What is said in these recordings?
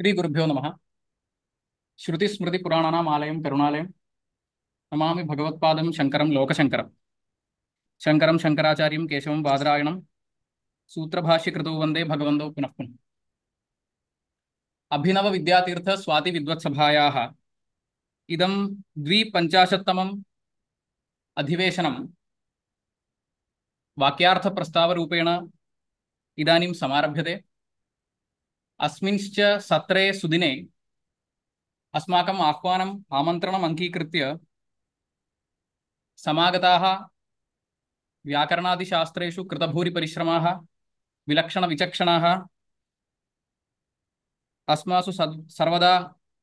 श्री गुरुभ्यो नमः। श्रुतिस्मृतिपुराणानाम् आलयं करुणालयं नमामि भगवत्पादं शङ्करं लोकशङ्करं। शङ्करं शङ्कराचार्यं केशवं बादरायणं सूत्रभाष्यकृतौ वन्दे भगवन्तौ पुनः पुनः। अभिनव विद्यातीर्थ स्वाति विद्वत्सभायाः इदं 250तमम् अधिवेशनं वाक्यार्थप्रस्तावरूपेण इदानीं समारभ्यते। अस्मिंश्च सत्रे सुदिने अस्माकम् आह्वानम् आमन्त्रणम् अङ्गीकृत्य समागताः व्याकरणादिशास्त्रेषु कृतभूरिपरिश्रमाः विलक्षणविचक्षणाः अस्मासु सर्वदा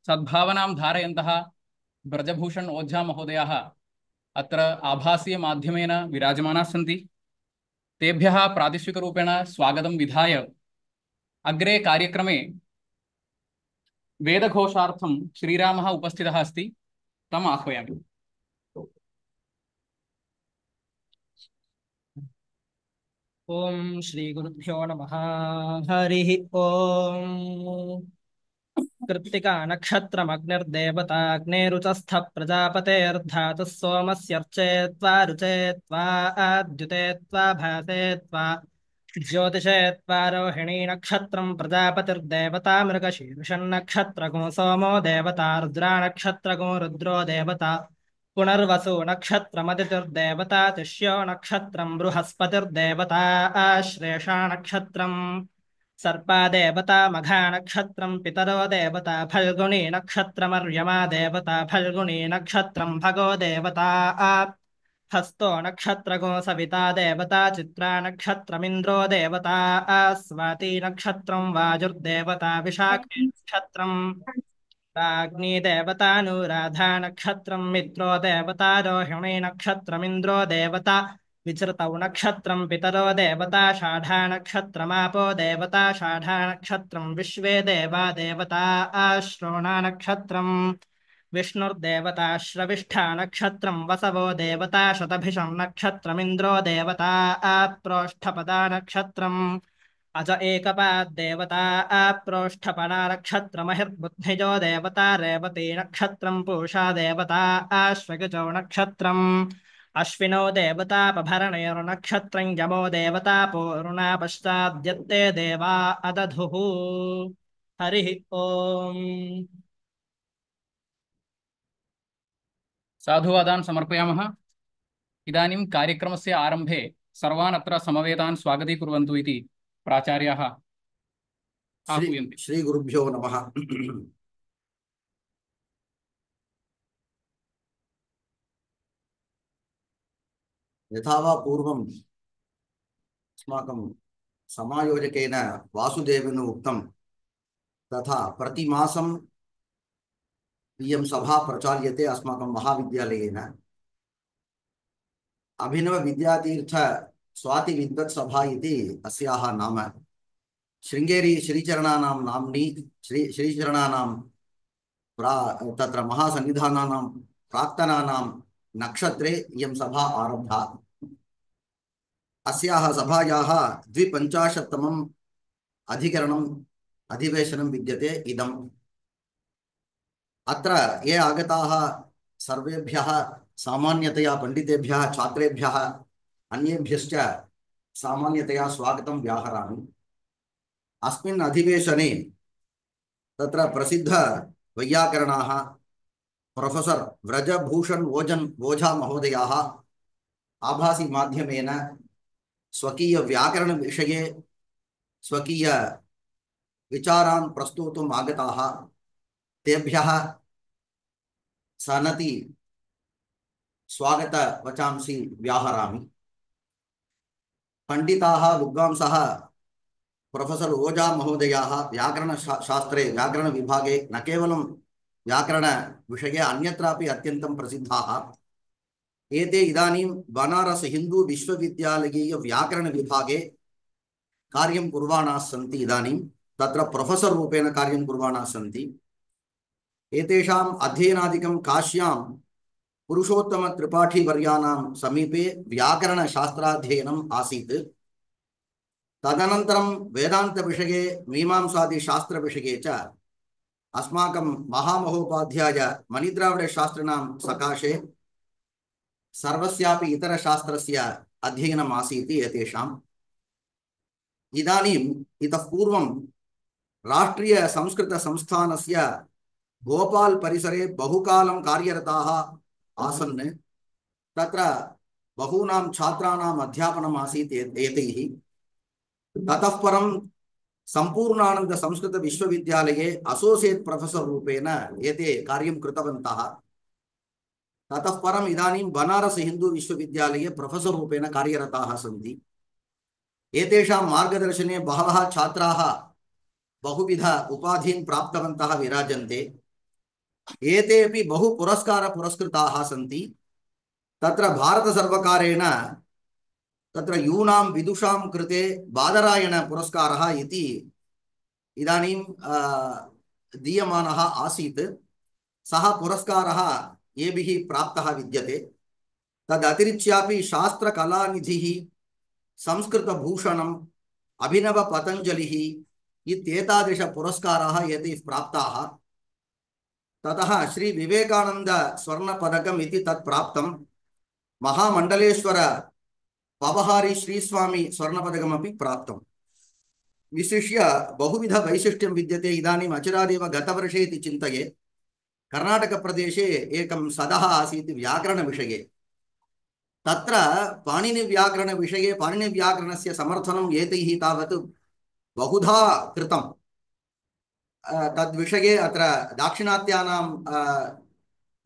सद्भावनां धारयन्तः ब्रजभूषण ओझा महोदयाः अत्र आभासीयमाध्यमेन विराजमानाः सन्ति। तेभ्यः प्रातिष्ठिकरूपेण स्वागतं विधाय अग्रे कार्यक्रमे वेदघोषार्थं श्रीरामः उपस्थितः अस्ति। तम् आह्वयामि। ओम श्री गुरुभ्यो नमः। हरिः ओम। कृत्तिका नक्षत्रमग्निर्देवता अग्नेरुचस्थ प्रजापतेर्धातुः सोमस्यर्चे त्वा रुचे त्वा आद्युते त्वा भासे त्वा ज्योतिषे त्वा रोहिणी नक्षत्रं प्रजापतिर्देवता मृगशीर्षन्नक्षत्रगो सोमो देवता रुद्रानक्षत्रगो रुद्रो देवता पुनर्वसु नक्षत्रमदितिर्देवता तिष्यो नक्षत्रं बृहस्पतिर्देवता आश्लेषा नक्षत्रं सर्पा देवता मघा नक्षत्रं पितरो देवता फल्गुणी नक्षत्रमर्यमा देवता फल्गुणी नक्षत्रं भगो देवता हस्तो नक्षत्रगो सविता देवता चित्रा नक्षत्रमिन्द्रो देवता स्वाति नक्षत्रं वायुर्देवता विशाखे नक्षत्रं राज्ञी देवतानुराधा नक्षत्रं मित्रो देवता रोहिणी नक्षत्रमिन्द्रो देवता विचृतौ नक्षत्रं पितरो देवता षाढा नक्षत्रमापो देवता षाढा नक्षत्रं विश्वे देवा देवता श्रोणा नक्षत्रं विष्णुर्देवता श्रविष्ठा नक्षत्रं वसवो देवता शतभिषं नक्षत्रमिन्द्रो देवता प्रोष्ठपदा नक्षत्रम् अज एकपाद्देवता प्रोष्ठपदा नक्षत्रमहिर्बुद्धिजो देवता रेवती नक्षत्रं पूषा देवता आश्वयुजो नक्षत्रम् अश्विनो देवता पभरणयोर्नक्षत्रं यमो देवता पूर्णा पश्चाद्यत्ते देवा अदधुः। हरिः ओम्। साधुवादान् समर्पयामः। इदानीं कार्यक्रमस्य आरम्भे सर्वान् अत्र समवेतान् स्वागतीकुर्वन्तु इति प्राचार्याः आह्वयन्ति। श्री गुरुभ्यो नमः। यथा वा पूर्वम् अस्माकं समायोजकेन वासुदेवेन उक्तं तथा प्रतिमासं इयं सभा प्रचाल्यते अस्माकं महाविद्यालयेन। अभिनव विद्यातीर्थ स्वाति विद्वत्सभा इति अस्याः नाम। शृङ्गेरी श्रीचरणानां नाम्नि श्रीचरणानां तत्र महासन्निधानानां प्राक्तनानां नक्षत्रे इयं सभा आरब्धा। अस्याः सभायाः 250तमम् अधिवेशनं विद्यते इदम्। अत्र ये आगताः सर्वेभ्यः सामान्यतया पण्डितेभ्यः छात्रेभ्यः अन्येभ्यश्च सामान्यतया स्वागतं व्याहरामि। अस्मिन् अधिवेशने तत्र प्रसिद्ध वैयाकरणाः प्रोफेसर व्रजभूषण ओझा महोदयाः आभासी माध्यमेन स्वकीय व्याकरण विषये स्वकीय विचारान् प्रस्तोतुम् आगताः। तेभ्यः सनति स्वागत वचांसि व्याहरामि। पंडिताः विद्वांसः प्रोफेसर ओझा महोदयाः व्याकरण शास्त्रे व्याकरण विभागे न केवलं व्याकरण विषये अन्यत्रापि अत्यन्तं प्रसिद्धाः। एते इदानीं बनारस हिंदू विश्वविद्यालयीय व्याकरण विभागे कार्यं कुर्वाणाः सन्ति। इदानीं तत्र प्रोफेसर रूपेण कार्यं कुर्वाणाः सन्ति। एतेषाम् अध्ययनादिकं काश्यां पुरुषोत्तम त्रिपाठी वर्याणां समीपे व्याकरण शास्त्राध्ययनम् आसीत्। तदनन्तरं वेदांत विषये मीमांसादि शास्त्र विषये च अस्माकं महामहोपाध्याय मणिद्राविडशास्त्रिणां सकाशे सर्वस्यापि इतरशास्त्रस्य अध्ययनम् आसीत् एतेषाम्। इदानीम् इतः पूर्वं राष्ट्रीयसंस्कृतसंस्थानस्य भोपाल् परिसरे बहुकालं कार्यरताः आसन्। तत्र बहूनां छात्राणाम् अध्यापनम् आसीत् एतैः। ततः परं सम्पूर्णानन्द संस्कृत विश्वविद्यालये असोसियेट् प्रोफेसर् रूपेण एते कार्यं कृतवन्तः। ततः परम् इदानीं बनारस् हिन्दू विश्वविद्यालये प्रोफेसर् रूपेण कार्यरताः सन्ति। एतेषां मार्गदर्शने बहवः छात्राः बहुविध उपाधीन् प्राप्तवन्तः विराजन्ते। एतेपि बहु पुरस्कार पुरस्कृताः सन्ति। तत्र भारतसर्वकारेण तत्र यूनां विदुषां कृते बादरायण पुरस्कारः इति इदानीं दीयमानः आसीत्। सः पुरस्कारः येभिः प्राप्तः विद्यते। तदतिरिच्यापि शास्त्रकलानिधिः, संस्कृतभूषणम्, अभिनवपतञ्जलिः इत्येतादृश पुरस्काराः एतैः प्राप्ताः। ततः श्री विवेकानंद स्वर्णपदकम् इति तत् प्राप्तं। महामण्डलेश्वर पवहारी श्रीस्वामी स्वर्णपदकमपि प्राप्तं। विशिष्य बहुविध वैशिष्ट्यं विद्यते। इदानीम् अचिरादेव गतवर्षे इति चिन्तये कर्णाटकप्रदेशे एकं सदः आसीत् व्याकरणविषये। तत्र पाणिनिव्याकरणविषये पाणिनिव्याकरणस्य समर्थनम् एतैः तावत् बहुधा कृतं। तद्विषये अत्र दाक्षिणात्यानां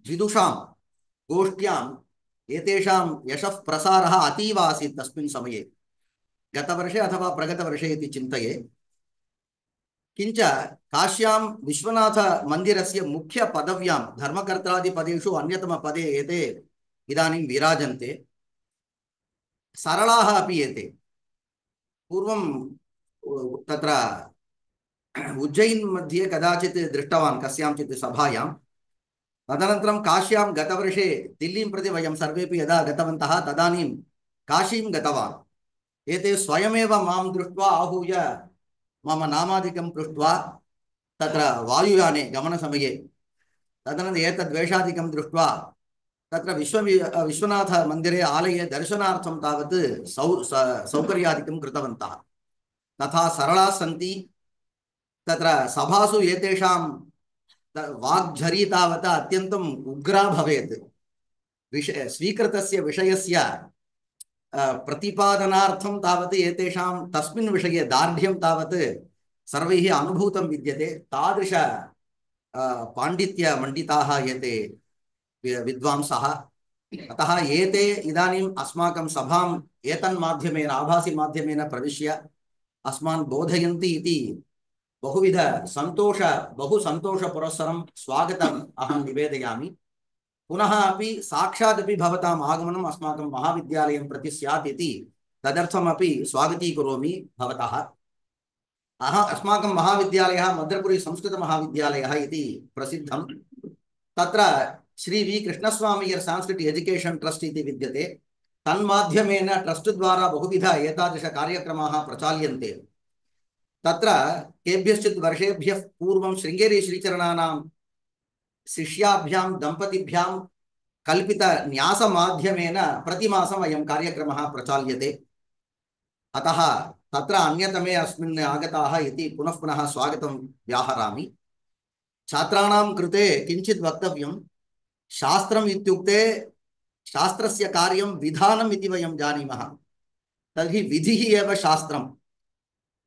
विदुषां गोष्ठ्याम् एतेषां यशः प्रसारः अतीव आसीत् तस्मिन् समये, गतवर्षे अथवा प्रगतवर्षे इति चिन्तये। किञ्च काश्यां विश्वनाथमन्दिरस्य मुख्यपदव्यां धर्मकर्त्रादिपदेषु अन्यतमपदे एते इदानीं विराजन्ते। सरलाः अपि एते। पूर्वं तत्र उज्जैन मध्ये कदाचित् दृष्टवान् कस्यांचित् सभायां। तदनन्तरं काश्यां गतवर्षे दिल्लीं प्रति वयं सर्वेपि यदा गतवन्तः तदानीं काशीं गतवान्। एते स्वयमेव मां दृष्ट्वा आहूय मम नामादिकं पृष्ट्वा तत्र वायुयाने गमनसमये तदनन्तरम् एतद्वेषादिकं दृष्ट्वा तत्र विश्वनाथमन्दिरे आलये दर्शनार्थं तावत् सौकर्यादिकं कृतवन्तः। तथा सरलाः सन्ति। तत्र सभासु एतेषां वाग्झरी तावत् अत्यन्तम् उग्रा भवेत्। स्वीकृतस्य विषयस्य प्रतिपादनार्थं तावत् एतेषां तस्मिन् विषये दार्ढ्यं तावत् सर्वैः अनुभूतं विद्यते। तादृश पाण्डित्यमण्डिताः एते विद्वांसः। अतः एते इदानीम् अस्माकं सभाम् एतन्माध्यमेन आभासी माध्यमेन प्रविश्य अस्मान् बोधयन्ति इति बहु सन्तोषपुरस्सरं स्वागतम् अहं निवेदयामि। पुनः अपि साक्षादपि भवताम् आगमनम् अस्माकं महाविद्यालयं प्रति स्यात् इति तदर्थमपि स्वागतीकरोमि भवतः। अस्माकं महाविद्यालयः मद्रपुरी संस्कृतमहाविद्यालयः इति प्रसिद्धं। तत्र श्री वी कृष्णस्वामियर् सांस्कृतिक एजुकेशन ट्रस्ट इति विद्यते। तन्माध्यमेन ट्रस्ट द्वारा बहुविध एतादृश कार्यक्रमाः प्रचाल्यन्ते। तत्र केभ्यश्चित् वर्षेभ्यः पूर्वं शृङ्गेरी श्रीचरणानां शिष्याभ्यां दम्पतिभ्यां कल्पित न्यासमाध्यमेन प्रतिमासम् अयं कार्यक्रमः प्रचाल्यते। अतः तत्र अन्यतमे अस्मिन् आगताः इति पुनः पुनः स्वागतं व्याहरामि। छात्राणां कृते किञ्चित् वक्तव्यं। शास्त्रम् इत्युक्ते शास्त्रस्य कार्यं विधानम् इति वयं जानीमः। तर्हि विधिः एव शास्त्रम्।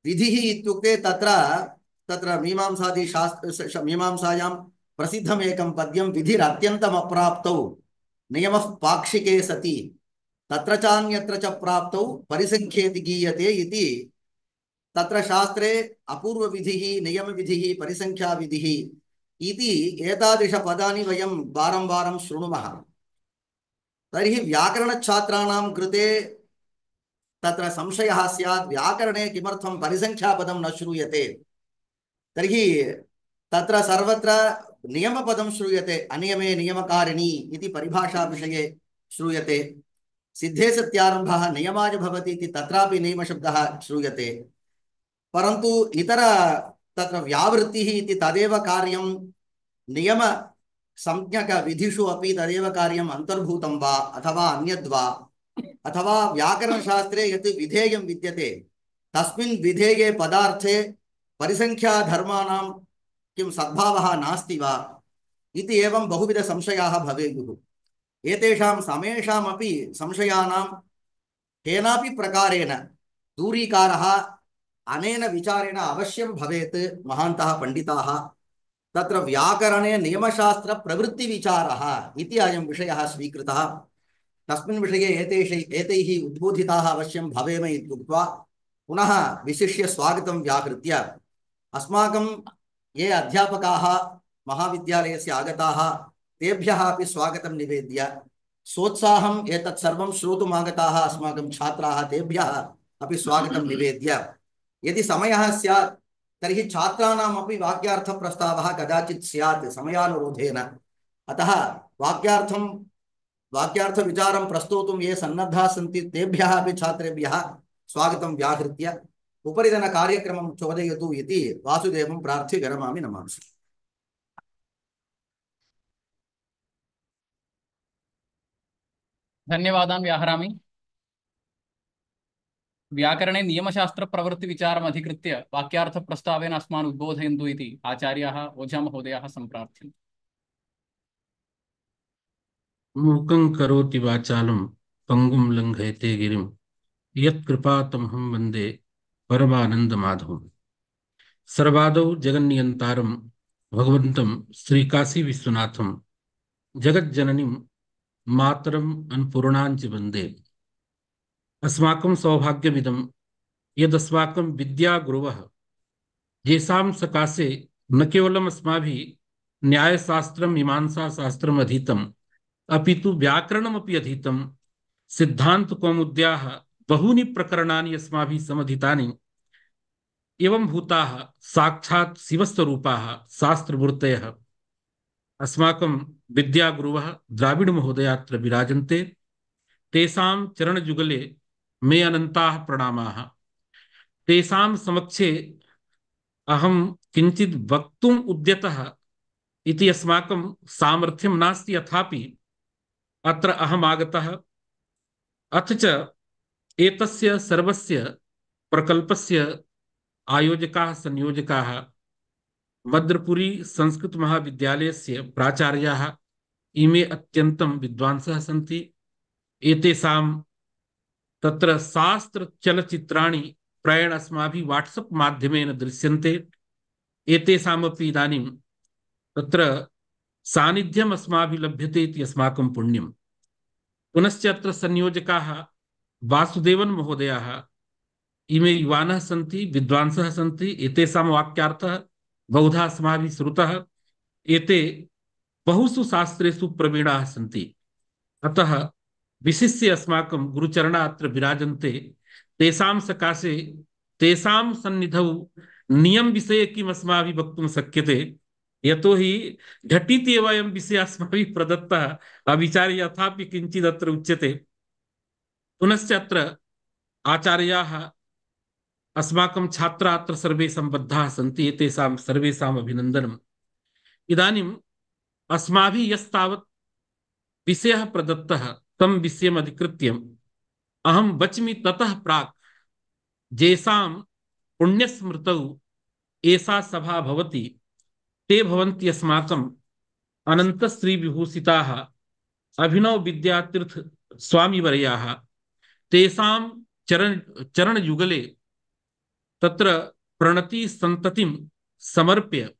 विधिः इत्युक्ते तत्र मीमांसायां प्रसिद्धमेकं पद्यं विधिरत्यन्तमप्राप्तौ नियमः पाक्षिके सति तत्र चान्यत्र च प्राप्तौ परिसङ्ख्येति गीयते इति। तत्र शास्त्रे अपूर्वविधिः, नियमविधिः, परिसङ्ख्याविधिः इति एतादृशपदानि वयं वारं वारं शृणुमः। तर्हि व्याकरणछात्राणां कृते तत्र संशयः स्यात्, व्याकरणे किमर्थं परिसङ्ख्यापदं न श्रूयते। तर्हि तत्र सर्वत्र नियमपदं श्रूयते। अनियमे नियमकारिणी इति परिभाषा विषये श्रूयते। सिद्धे सत्यारम्भः नियमाय भवति इति तत्रापि नियमशब्दः श्रूयते। परन्तु इतर तत्र व्यावृत्तिः इति तदेव कार्यं नियम संज्ञक विधिषु अपि तदेव कार्यम् अन्तर्भूतं वा अथवा अन्यद्वा अथवा व्याकरणशास्त्रे यत् विधेयं विद्यते तस्मिन् विधेये पदार्थे परिसंख्याधर्माणां किं सद्भावः नास्ति वा इति एवं बहुविधसंशयाः भवेयुः। एतेषां समेषामपि संशयानां केनापि प्रकारेण दूरीकारः अनेन विचारेण अवश्यं भवेत्। महान्तः पण्डिताः तत्र व्याकरणे नियमशास्त्र प्रवृत्तिविचारः इति अयं विषयः स्वीकृतः। तस्मिन् विषये एतैः उद्बोधिताः अवश्यं भवेम इत्युक्त्वा पुनः विशिष्य स्वागतं व्याहृत्य अस्माकं ये अध्यापकाः महाविद्यालयस्य आगताः तेभ्यः अपि स्वागतं निवेद्य सोत्साहम् एतत् सर्वं श्रोतुम् आगताः अस्माकं छात्राः तेभ्यः अपि स्वागतं निवेद्य यदि समयः स्यात् तर्हि छात्राणामपि वाक्यार्थप्रस्तावः कदाचित् स्यात् समयानुरोधेन। अतः वाक्यार्थविचारं प्रस्तोतुं ये सन्नद्धाः सन्ति तेभ्यः अपि छात्रेभ्यः स्वागतं व्याहृत्य उपरितनकार्यक्रमं चोदयतु इति वासुदेवं प्रार्थ्य विरमामि। नमांसि। धन्यवादान् व्याहरामि। व्याकरणे नियमशास्त्रप्रवृत्तिविचारम् अधिकृत्य वाक्यार्थप्रस्तावेन अस्मान् उद्बोधयन्तु इति आचार्याः ओझामहोदयाः सम्प्रार्थ्यन्ते। मूकं करोति वाचालं पंगुं लंघयते गिरिं यत्कृपातमहं वन्दे परमानन्दमाधवम्। सर्वादौ जगन्नियन्तारं भगवन्तं श्रीकाशी विश्वनाथं जगज्जननीं मातरम् अन्नपूर्णाञ्च वन्दे। अस्माकं सौभाग्यमिदं यदस्माकं विद्यागुरवः येषां सकाशे न केवलम् अस्माभिः न्यायशास्त्रं मीमांसाशास्त्रम् अधीतम् अपितु व्याकरणमपि अधीतं। सिद्धान्तकौमुद्याः बहूनि प्रकरणानि अस्माभिः समधीतानि एवं भूताः साक्षात् शिवस्वरूपाः शास्त्रमूर्तयः अस्माकं विद्यागुरवः द्राविडमहोदयाः अत्र विराजन्ते। तेषां चरणयुगले मे अनन्ताः प्रणामाः। तेषां समक्षे अहं किञ्चित् वक्तुम् उद्यतः इति अस्माकं सामर्थ्यं नास्ति, अथापि अत्र अहम् आगतः। अथ च एतस्य सर्वस्य प्रकल्पस्य आयोजकाः संयोजकाः मद्रपुरी संस्कृत महाविद्यालयस्य प्राचार्याः इमे अत्यन्तं विद्वांसः सन्ति। एतेषां तत्र शास्त्रचलचित्राणि प्रायेण अस्माभिः वाट्सप् माध्यमेन दृश्यन्ते। एतेषामपि इदानीं तत्र सान्निध्यम् अस्माभिः लभ्यते इति अस्माकं पुण्यम्। पुनश्च अत्र संयोजकाः वासुदेवन महोदयाः इमे युवानः सन्ति, विद्वांसः सन्ति। एतेषां वाक्यार्थः बहुधा अस्माभिः श्रुतः। एते बहुषु शास्त्रेषु प्रवीणाः सन्ति। अतः विशिष्य अस्माकं गुरुचरणा अत्र विराजन्ते। तेषां सकाशे तेषां सन्निधौ नियमविषये किम् अस्माभिः वक्तुं शक्यते, यतोहि झटिति एव अयं विषयः अस्माभिः प्रदत्तः अविचार्य, अथापि किञ्चित् अत्र उच्यते। पुनश्च अत्र आचार्याः अस्माकं छात्राः अत्र सर्वे सम्बद्धाः सन्ति। एतेषां सर्वेषाम् अभिनन्दनम्। इदानीम् अस्माभिः यस्तावत् विषयः प्रदत्तः तं विषयम् अधिकृत्य अहं वच्मि। ततः प्राक् येषां पुण्यस्मृतौ एषा सभा भवति ते भवन्ति अस्माकम् अनन्तश्रीविभूषिताः अभिनव विद्यातीर्थ स्वामीवर्याः। तेषां चरणयुगले तत्र प्रणति सन्ततिं समर्प्य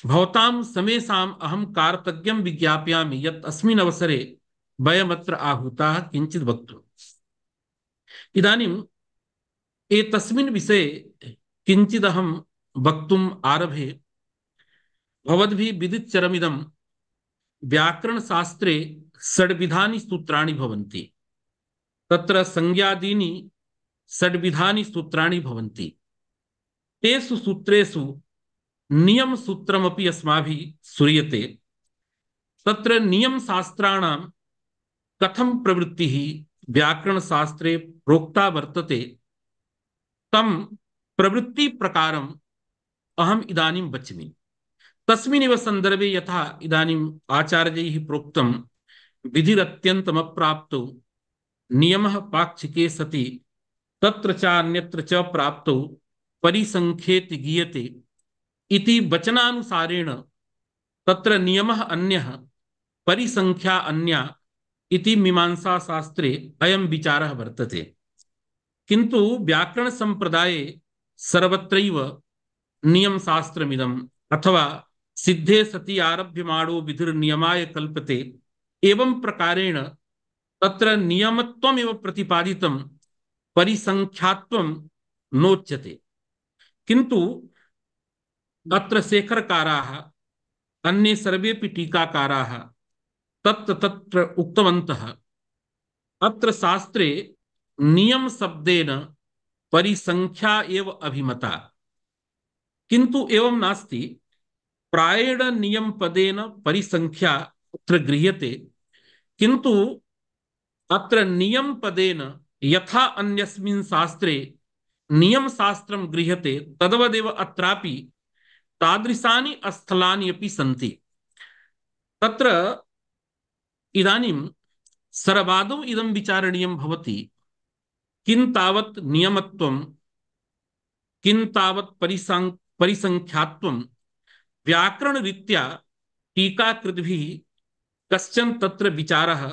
भवतां समेषाम् अहं कार्तज्ञं विज्ञापयामि यत् अस्मिन् अवसरे वयमत्र आहूताः किञ्चित् वक्तुम्। इदानीम् एतस्मिन् विषये किञ्चिदहं वक्तुम् आरभे। भवद्भिः विदितचरमिदं व्याकरणशास्त्रे षड्विधानि सूत्राणि भवन्ति। तत्र संज्ञादीनि षड्विधानि सूत्राणि भवन्ति। तेषु सूत्रेषु नियमसूत्रमपि अस्माभिः श्रूयते। तत्र नियमशास्त्राणां कथं प्रवृत्तिः व्याकरणशास्त्रे प्रोक्ता वर्तते तं प्रवृत्तिप्रकारं अहम इदानीं वच्मि। तस्मिन्नेव सन्दर्भे यथा इदानीम् आचार्यैः प्रोक्तं विधिरत्यन्तमप्राप्तौ नियमः पाक्षिके सति तत्र चान्यत्र च प्राप्तौ परिसङ्ख्येति गीयते इति वचनानुसारेण तत्र नियमः अन्यः परिसंख्या अन्या इति मीमांसा शास्त्रे अयं विचारः वर्तते। किन्तु व्याकरण संप्रदाये सर्वत्रैव नियम शास्त्रमिदम् अथवा सिद्धे सति आरभ्यमाणो विधिर्नियमाय कल्पते एवं प्रकारेण तत्र नियमत्वमेव प्रतिपादितं परिसंख्यात्वं नोच्यते। किन्तु अत्र शेखरकाराः अन्ये सर्वेपि टीकाकाराः तत्र तत्र उक्तवन्तः अत्र शास्त्रे नियम शब्देन परिसंख्या एव अभिमता, किन्तु एवं नास्ति। प्रायेण नियम पदेन परिसंख्या अत्र गृह्यते, किन्तु अत्र नियम पदेन यथा अन्यस्मिन् शास्त्रे नियम शास्त्रं गृह्यते तद्वदेव अत्रापि तादृशानि स्थलानि अपि सन्ति। तत्र इदानीं सर्वादौ इदं विचारणीयं भवति किं तावत् नियमत्वं किं तावत् परिसंख्यात्वं व्याकरणरीत्या टीकाकृद्भिः कश्चन तत्र विचारः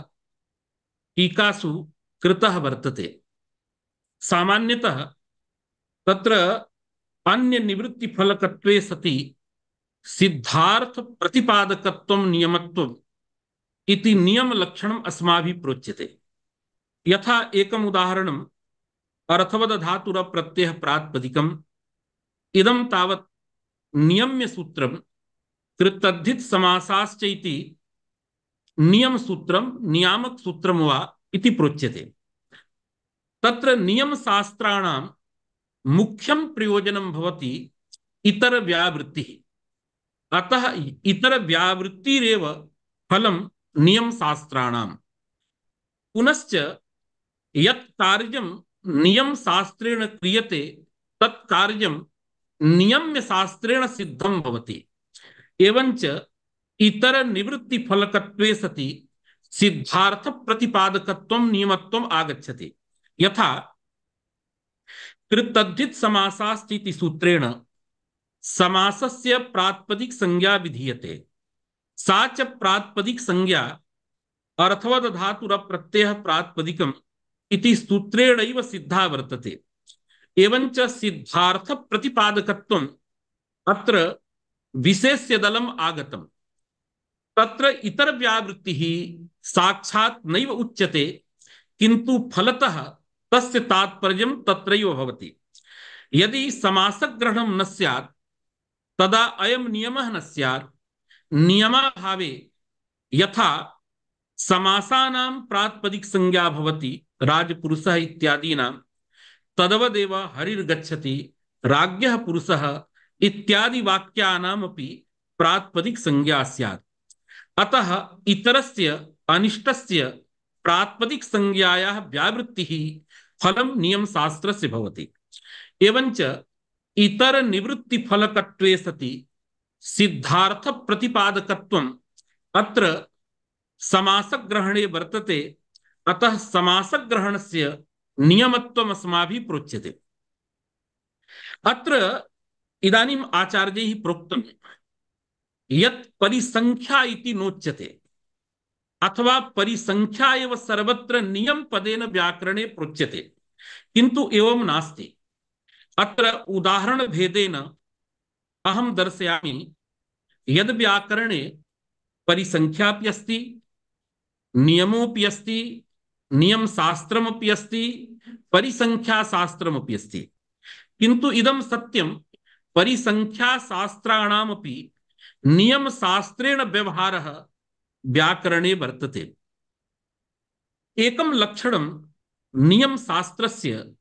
टीकासु कृतः वर्तते। सामान्यतः तत्र अन्य निवृत्तिफलकत्वे सति सिद्धार्थ प्रतिपादकत्वं नियमत्वम् इति नियम लक्षणम् अस्माभिः प्रोच्यते। यथा एकम् उदाहरणम् अर्थवद धातुर प्रत्ययः प्रातिपदिकम् इदं तावत् नियम्य सूत्रं कृतद्धित समासाश्च इति नियम सूत्रं नियामक सूत्रं वा इति प्रोच्यते। तत्र नियम शास्त्राणां मुख्यं प्रयोजनं भवति इतर व्यावृत्तिः। अतः इतर व्यावृत्तिरेव फलं नियम शास्त्राणां। पुनश्च यत् कार्यं नियम शास्त्रेण क्रियते तत् कार्यं नियम्य शास्त्रेण सिद्धं भवति। एवंच इतर निवृत्ति फलकत्वे सति सिद्धार्थ प्रतिपादकत्वं नियमत्वम् आगच्छति। यथा कृतद्धित समासास्ति सूत्रेण समासस्य प्रातिपदिक संज्ञा विधीयते। सा च प्रातिपदिक संज्ञा अर्थवद धातुर प्रत्ययः प्रातिपदिकम् इति सूत्रेणैव सिद्धा वर्तते। एवंच सिद्धार्थ प्रतिपादकत्वम् अत्र विशेष्यदलम् आगतम्। तत्र इतर व्यावृत्तिः साक्षात् नैव उच्यते, किन्तु फलतः तस्य तात्पर्यं तत्रैव भवति। यदि समासग्रहणं न स्यात् तदा अयं नियमः न स्यात्। नियमाभावे यथा समासानां प्रातिपदिक संज्ञा भवति राजपुरुषः इत्यादीनां, तदवदेव हरिर्गच्छति, राज्ञः पुरुषः इत्यादि वाक्यानामपि प्रातिपदिक संज्ञा स्यात्। अतः इतरस्य अनिष्टस्य प्रातिपदिक संज्ञायाः व्यावृत्तिः फलं नियम शास्त्रस्य भवति। एवंच इतर निवृत्ति फलकत्वे सति सिद्धार्थ प्रतिपादकत्वम् अत्र समासग्रहणे वर्तते। अतः समासग्रहणस्य नियमत्वम् अस्माभिः प्रोच्यते। अत्र इदानीम् आचार्यैः प्रोक्तं यत् परिसंख्या इति नोच्यते अथवा परिसंख्या एव सर्वत्र नियम पदेन व्याकरणे प्रोच्यते, किन्तु एवं नास्ति। अत्र उदाहरण भेदेन अहं दर्शयामि यद् व्याकरणे परिसंख्यापि अस्ति, नियमोपि अस्ति, नियम शास्त्रमपि अस्ति, परिसंख्या शास्त्रमपि अस्ति, किन्तु इदं सत्यं परिसंख्या शास्त्राणामपि नियम शास्त्रेण व्यवहारः व्याकरणे वर्तते। एकं लक्षणं नियम शास्त्रस्य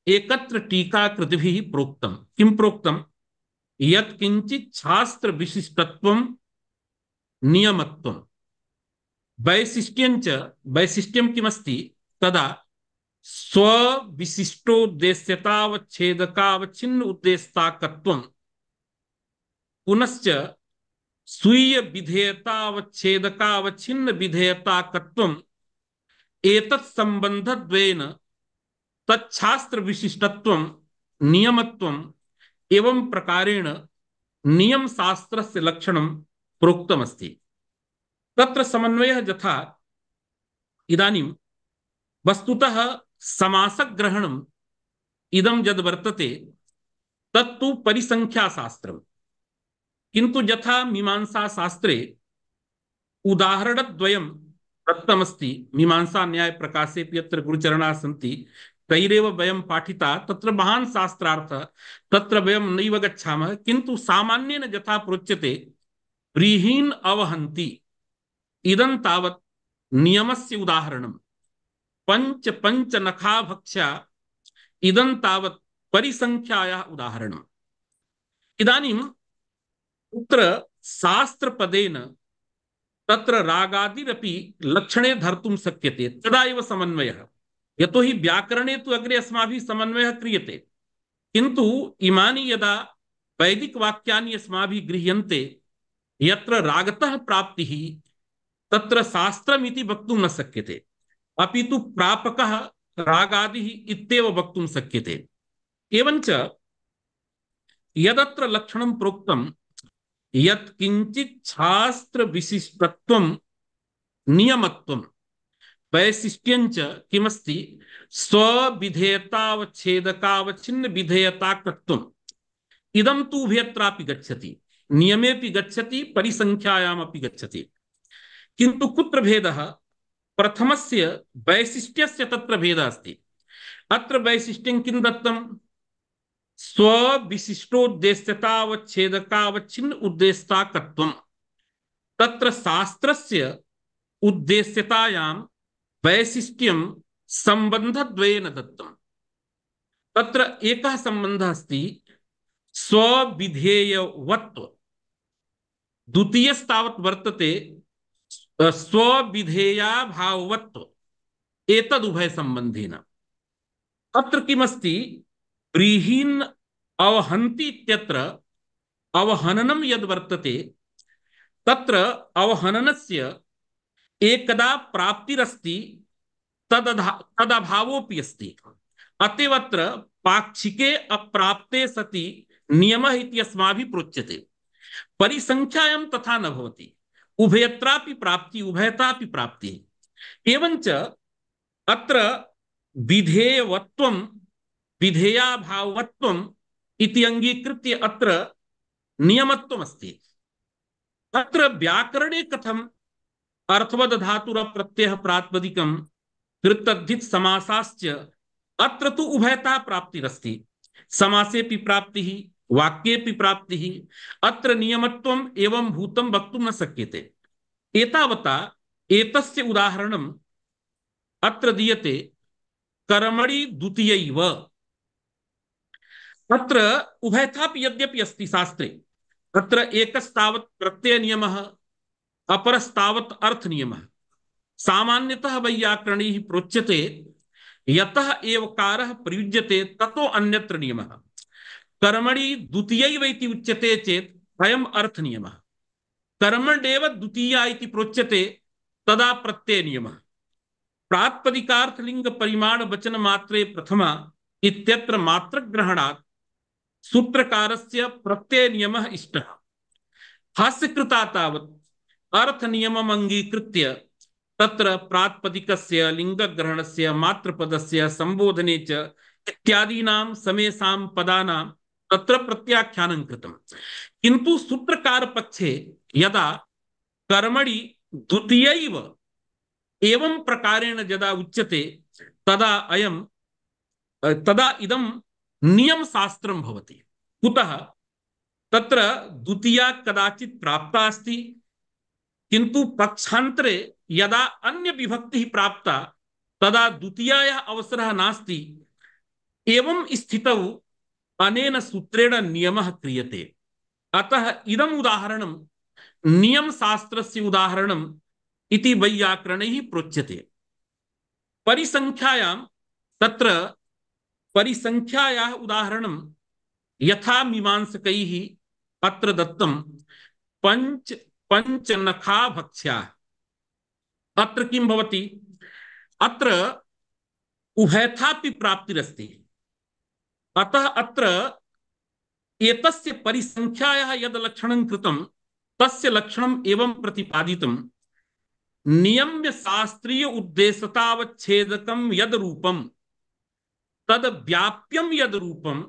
एकत्र टीकाकृतिभिः प्रोक्तं। किं प्रोक्तं? यत् किंचित् शास्त्र विशिष्टत्वं नियमत्वं वैशिष्ट्यञ्च। वैशिष्ट्यं किमस्ति? तदा स्वविशिष्टोद्देश्यतावच्छेदकावच्छिन्न उद्देश्यताकत्वं पुनश्च स्वीय विधेयतावच्छेदकावच्छिन्न विधेयताकत्वम् एतत् संबंधद्वयेन तच्छास्त्र विशिष्टत्वं नियमत्वम् एवं प्रकारेण नियम शास्त्रस्य लक्षणं प्रोक्तमस्ति। तत्र समन्वयः यथा इदानीं वस्तुतः समासग्रहणम् इदं यद् वर्तते तत्तु परिसंख्याशास्त्रम्, किन्तु यथा मीमांसाशास्त्रे उदाहरणद्वयं दत्तमस्ति। मीमांसा न्याय प्रकाशेऽपि यत्र गुरुचरणाः सन्ति तैरेव वयं पाठिता, तत्र महान् शास्त्रार्थः, तत्र वयं नैव गच्छामः, किन्तु सामान्येन यथा प्रोच्यते व्रीहीन् अवहन्ति, इदं तावत् नियमस्य उदाहरणं। पंच पंच नखा भक्ष्या, इदं तावत् परिसंख्यायाः उदाहरणम्। इदानीं तत्र शास्त्रपदेन तत्र रागादिरपि लक्षणे धर्तुं शक्यते, तदा एव समन्वयः। यतोहि व्याकरणे तु अग्रे अस्माभिः समन्वयः क्रियते, किन्तु इमानि यदा वैदिकवाक्यानि अस्माभिः गृह्यन्ते यत्र रागतः प्राप्तिः तत्र शास्त्रमिति वक्तुं न शक्यते, अपि तु प्रापकः रागादिः इत्येव वक्तुं शक्यते। एवञ्च यदत्र लक्षणं प्रोक्तं यत् किञ्चित् शास्त्र विशिष्टत्वं नियमत्वं वैशिष्ट्यञ्च किमस्ति स्वविधेयतावच्छेदकावच्छिन्न विधेयताकत्वम्, इदं तु उभयत्रापि गच्छति, नियमेपि गच्छति परिसंख्यायामपि गच्छति। किन्तु कुत्र भेदः? प्रथमस्य वैशिष्ट्यस्य तत्र भेदः अस्ति। अत्र वैशिष्ट्यं किं दत्तं? स्वविशिष्टोद्देश्यतावच्छेदकावच्छिन्न उद्देश्यताकत्वम्। तत्र शास्त्रस्य उद्देश्यतायां वैशिष्ट्यं संबंधद्वयेन दत्तं। तत्र एकः संबंधः अस्ति स्वविधेयवत्व, द्वितीयस्तावत् वर्तते स्वविधेयाभाववत्व, एतदुभय संबंधेन। अत्र किमस्ति? व्रीहीन् अवहन्ति इत्यत्र अवहननं यद् वर्तते तत्र अवहननस्य एकदा प्राप्तिरस्ति तदभावोऽपि अस्ति। अतएव अत्र पाक्षिके अप्राप्ते सति नियमः इति अस्माभिः प्रोच्यते। परिसंख्यायां तथा न भवति, उभयत्रापि प्राप्ति उभयतापि प्राप्ति। एवञ्च अत्र विधेयवत्वं विधेयाभाववत्वम् इति अङ्गीकृत्य अत्र नियमत्वमस्ति। अत्र व्याकरणे कथम् अर्थवदधातुरप्रत्ययः प्रातिपदिकं कृतद्धित समासाश्च, अत्र तु उभयता प्राप्तिरस्ति। समासेऽपि प्राप्तिः वाक्येऽपि प्राप्तिः। अत्र नियमत्वम् एवं भूतं वक्तुं न शक्यते। एतावता एतस्य उदाहरणम् अत्र दीयते कर्मणि द्वितीयैव। अत्र उभयथापि यद्यपि अस्ति शास्त्रे, तत्र एकस्तावत् प्रत्ययनियमः अपरस्तावत् अर्थनियमः। सामान्यतः वैयाकरणैः प्रोच्यते यतः एवकारः प्रयुज्यते ततो अन्यत्र नियमः। कर्मणि द्वितीयैव इति उच्यते चेत् अयम् अर्थनियमः। कर्मण्येव द्वितीया इति प्रोच्यते तदा प्रत्ययनियमः। प्रातिपदिकार्थलिंग परिमाण वचन मात्रे प्रथमा इत्यत्र मात्रग्रहणात् सूत्रकारस्य प्रत्ययनियमः इष्टः। हास्यकृता तावत् अर्थनियमम् अङ्गीकृत्य तत्र प्रातिपदिकस्य लिंगग्रहणस्य मात्रपदस्य संबोधने च इत्यादीनां समेषां पदानां तत्र प्रत्याख्यानं कृतं। किन्तु सूत्रकार पक्षे यदा कर्मणि द्वितीयैव एवं प्रकारेण यदा उच्यते तदा इदं नियम शास्त्रं भवति। कुतः? तत्र द्वितीया कदाचित् प्राप्ता अस्ति, किन्तु पक्षान्तरे यदा अन्य विभक्तिः प्राप्ता तदा द्वितीयायाः अवसरः नास्ति। एवं स्थितौ अनेन सूत्रेण नियमः क्रियते। अतः इदम् उदाहरणं नियम शास्त्रस्य उदाहरणम् इति वैयाकरणैः प्रोच्यते। परिसंख्यायां तत्र परिसंख्यायाः उदाहरणं यथा मीमांसकैः अत्र दत्तं पंच पंचनखा भक्ष्या। अत्र किं भवति? अत्र उभयथापि प्राप्तिरस्ति। अतः अत्र एतस्य परिसंख्यायाः यद् लक्षणं कृतं तस्य लक्षणम् एवं प्रतिपादितं। नियम्य शास्त्रीय उद्देश्यतावच्छेदकं यद् रूपं तद् व्याप्यं यद् रूपं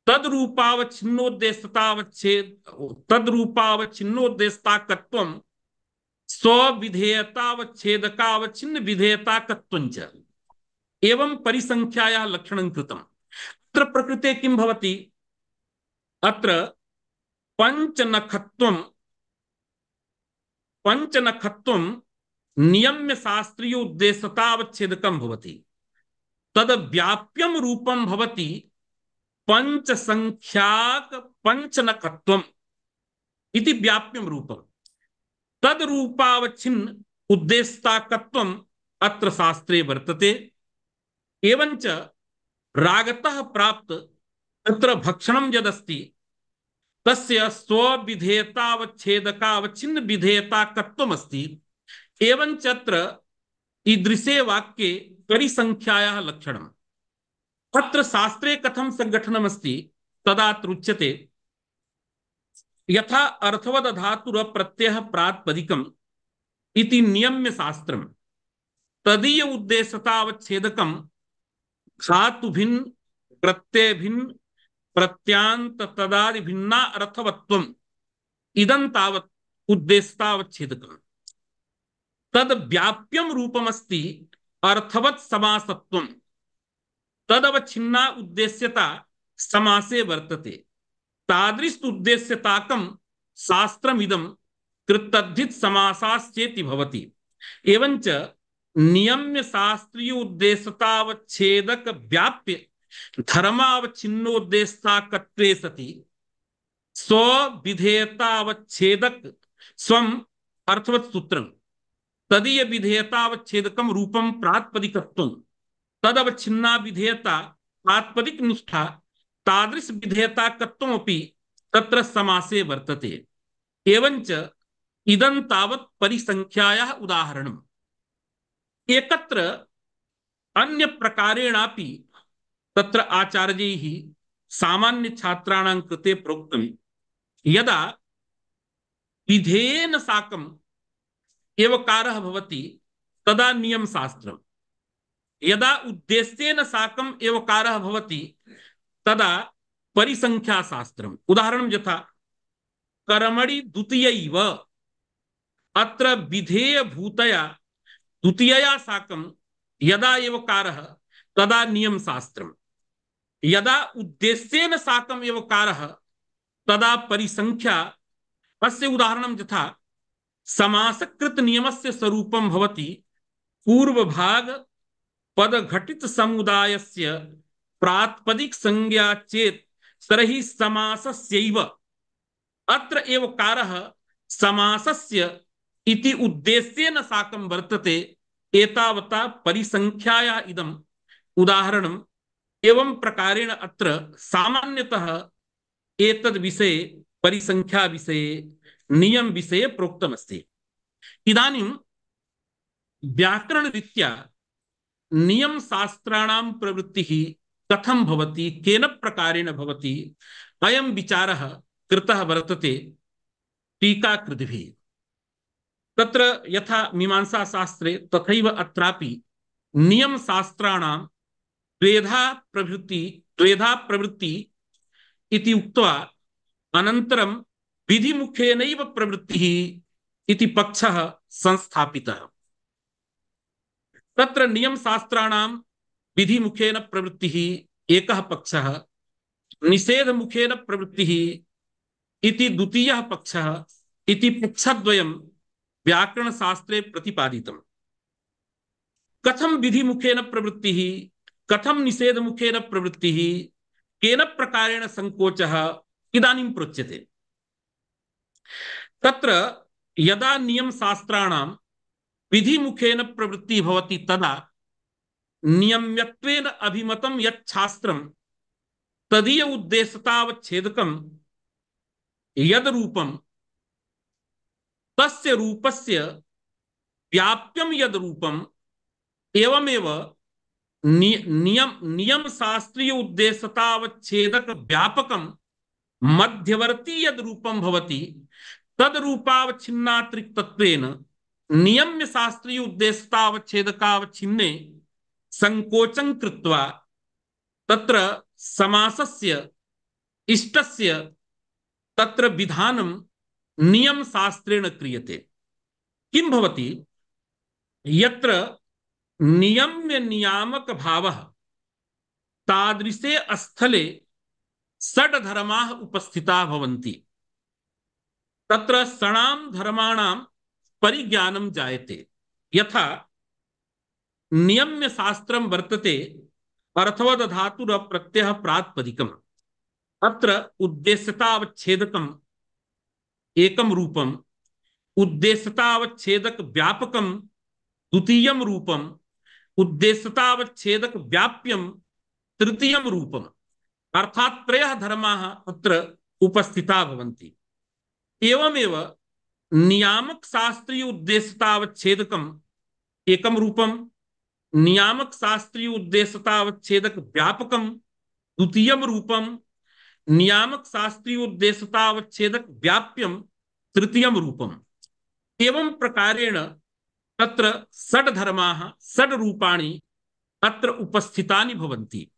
तद्रूपावच्छिन्नोद्देश्यताकत्वं स्वविधेयतावच्छेदकावच्छिन्न विधेयताकत्वञ्च एवं परिसंख्यायाः लक्षणं कृतम्। अत्र प्रकृते किं भवति? अत्र पंचनखत्वं नियम्य शास्त्रीय उद्देश्यतावच्छेदकं भवति। तद् व्याप्यं रूपं भवति पंचसंख्याक पंचनखत्वम् इति व्याप्यं रूपं। तद् रूपावच्छिन्न उद्देश्यताकत्वम् अत्र शास्त्रे वर्तते। एवञ्च रागतः प्राप्त तत्र भक्षणं यदस्ति तस्य स्वविधेयतावच्छेदकावच्छिन्न विधेयताकत्वमस्ति। एवञ्च अत्र ईदृशे वाक्ये परिसंख्यायाः लक्षणम्। अत्र शास्त्रे कथं संगठनमस्ति तदात्र उच्यते यथा अर्थवद धातुर प्रत्ययः प्रातिपदिकम् इति नियम्य शास्त्रम् तदीय उद्देश्यतावच्छेदकं धातुभिन्न प्रत्ययभिन्न प्रत्यांत तदादि भिन्ना अर्थवत्वम् इदं तावत् उद्देश्यतावच्छेदकम्। तद् व्याप्यं रूपमस्ति अर्थवत् समासत्वम्। तदवच्छिन्ना उद्देश्यता समासे वर्तते। तादृश उद्देश्यताकं शास्त्रमिदं कृतद्धित समासाश्चेति भवति। एवञ्च नियम्य शास्त्रीय उद्देश्यतावच्छेदक व्याप्य धर्मावच्छिन्नोद्देश्यताकत्वे सति स्वविधेयतावच्छेदक स्वम् अर्थवत् सूत्रं तदीय विधेयतावच्छेदकं रूपं प्रातिपदिकत्वं तदवच्छिन्ना विधेयता प्रातिपदिक निष्ठा तादृश विधेयताकत्वमपि तत्र समासे वर्तते। एवञ्च इदं तावत् परिसंख्यायाः उदाहरणम्। एकत्र अन्य प्रकारेणापि तत्र आचार्यैः सामान्य छात्राणां कृते प्रोक्तं यदा विधेयेन साकम् एवकारः भवति तदा नियम शास्त्रम्, यदा उद्देश्येन साकम् एवकारः भवति तदा परिसंख्या शास्त्रम्। उदाहरणं यथा कर्मणि द्वितीयैव अत्र विधेय भूतया द्वितीयया साकं यदा एवकारः तदा नियम शास्त्रम्, यदा उद्देश्येन साकम् एवकारः तदा परिसंख्या। अस्य उदाहरणं यथा समासकृत नियमस्य स्वरूपं भवति पूर्वभाग पदघटित समुदायस्य प्रातिपदिक संज्ञा चेत् तर्हि समासस्यैव। अत्र एवकारः समासस्य इति उद्देश्येन साकं वर्तते। एतावता परिसंख्याया इदम् उदाहरणम्। एवं प्रकारेण अत्र सामान्यतः एतद् विषये परिसंख्या विषये नियम विषये प्रोक्तमस्ति। इदानीं व्याकरणरीत्या नियम शास्त्राणां प्रवृत्तिः कथं भवति, केन प्रकारेण भवति, अयं विचारः कृतः वर्तते टीकाकृतिभिः। तत्र यथा मीमांसा शास्त्रे तथैव अत्रापि नियम शास्त्राणां द्वेधा प्रवृत्ति इति उक्त्वा अनन्तरं विधिमुखेनैव प्रवृत्तिः इति पक्षः संस्थापितः। तत्र नियम शास्त्राणां विधिमुखेन प्रवृत्तिः एकः पक्षः, निषेधमुखेन प्रवृत्तिः इति द्वितीयः पक्षः इति पक्षद्वयं व्याकरणशास्त्रे प्रतिपादितम्। कथं विधिमुखेन प्रवृत्तिः, कथं निषेधमुखेन प्रवृत्तिः, केन प्रकारेण संकोचः इदानीं प्रोच्यते। तत्र यदा नियम शास्त्राणां विधिमुखेन प्रवृत्तिः भवति तदा नियम्यत्वेन अभिमतं यत् शास्त्रं तदीय उद्देश्यतावच्छेदकं यद रूपम तस्य रूपस्य व्याप्यम यद रूपम एवमेव नियम शास्त्रीय उद्देश्यतावच्छेदक व्यापकम मध्यवर्ती यद रूपम भवति तद रूपावच्छिन्नातिरिक्तत्वेन नियम्य शास्त्रीय उद्देश्यतावच्छेदकावच्छिन्ने संकोचं कृत्वा तत्र समासस्य इष्टस्य तत्र विधानं नियम शास्त्रेण क्रियते। किं भवति यत्र नियम्य नियामक भावः तादृशे स्थले षड् धर्माः उपस्थिताः भवन्ति। तत्र षणां धर्माणां परिज्ञानं जायते। यथा नियम्य शास्त्रं वर्तते अर्थवद धातुर प्रत्ययः प्रातिपदिकम्। अत्र उद्देश्यतावच्छेदकम् एकं रूपम्, उद्देश्यतावच्छेदक व्यापकं द्वितीयं रूपम्, उद्देश्यतावच्छेदक व्याप्यं तृतीयं रूपम्, अर्थात् त्रयः धर्माः अत्र उपस्थिताः भवन्ति। एवमेव नियामक शास्त्रीय उद्देश्यतावच्छेदकम् एकं रूपम्, नियामक शास्त्रीय उद्देश्यतावच्छेदक व्यापकं द्वितीयं रूपम्, नियामक शास्त्रीय उद्देश्यतावच्छेदक व्याप्यं तृतीयं रूपम्। एवं प्रकारेण तत्र षड् धर्माः षड् रूपाणि अत्र उपस्थितानि भवन्ति।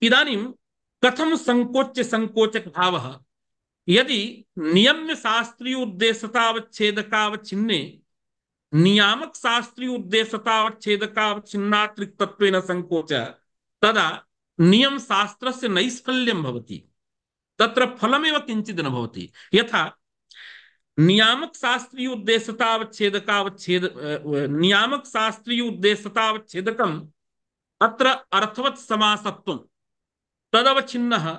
इदानीं कथं संकोच्य संकोचक भावः यदि नियम्य शास्त्रीय उद्देश्यतावच्छेदकावच्छिन्ने नियामक शास्त्रीय उद्देश्यतावच्छेदकावच्छिन्नातिरिक्तत्वेन संकोचः तदा नियम शास्त्रस्य नैष्फल्यं भवति। तत्र फलमेव किञ्चित् न भवति। यथा नियामक शास्त्रीय उद्देश्यतावच्छेदकम् अत्र अर्थवत् समासत्वं तदवच्छिन्नः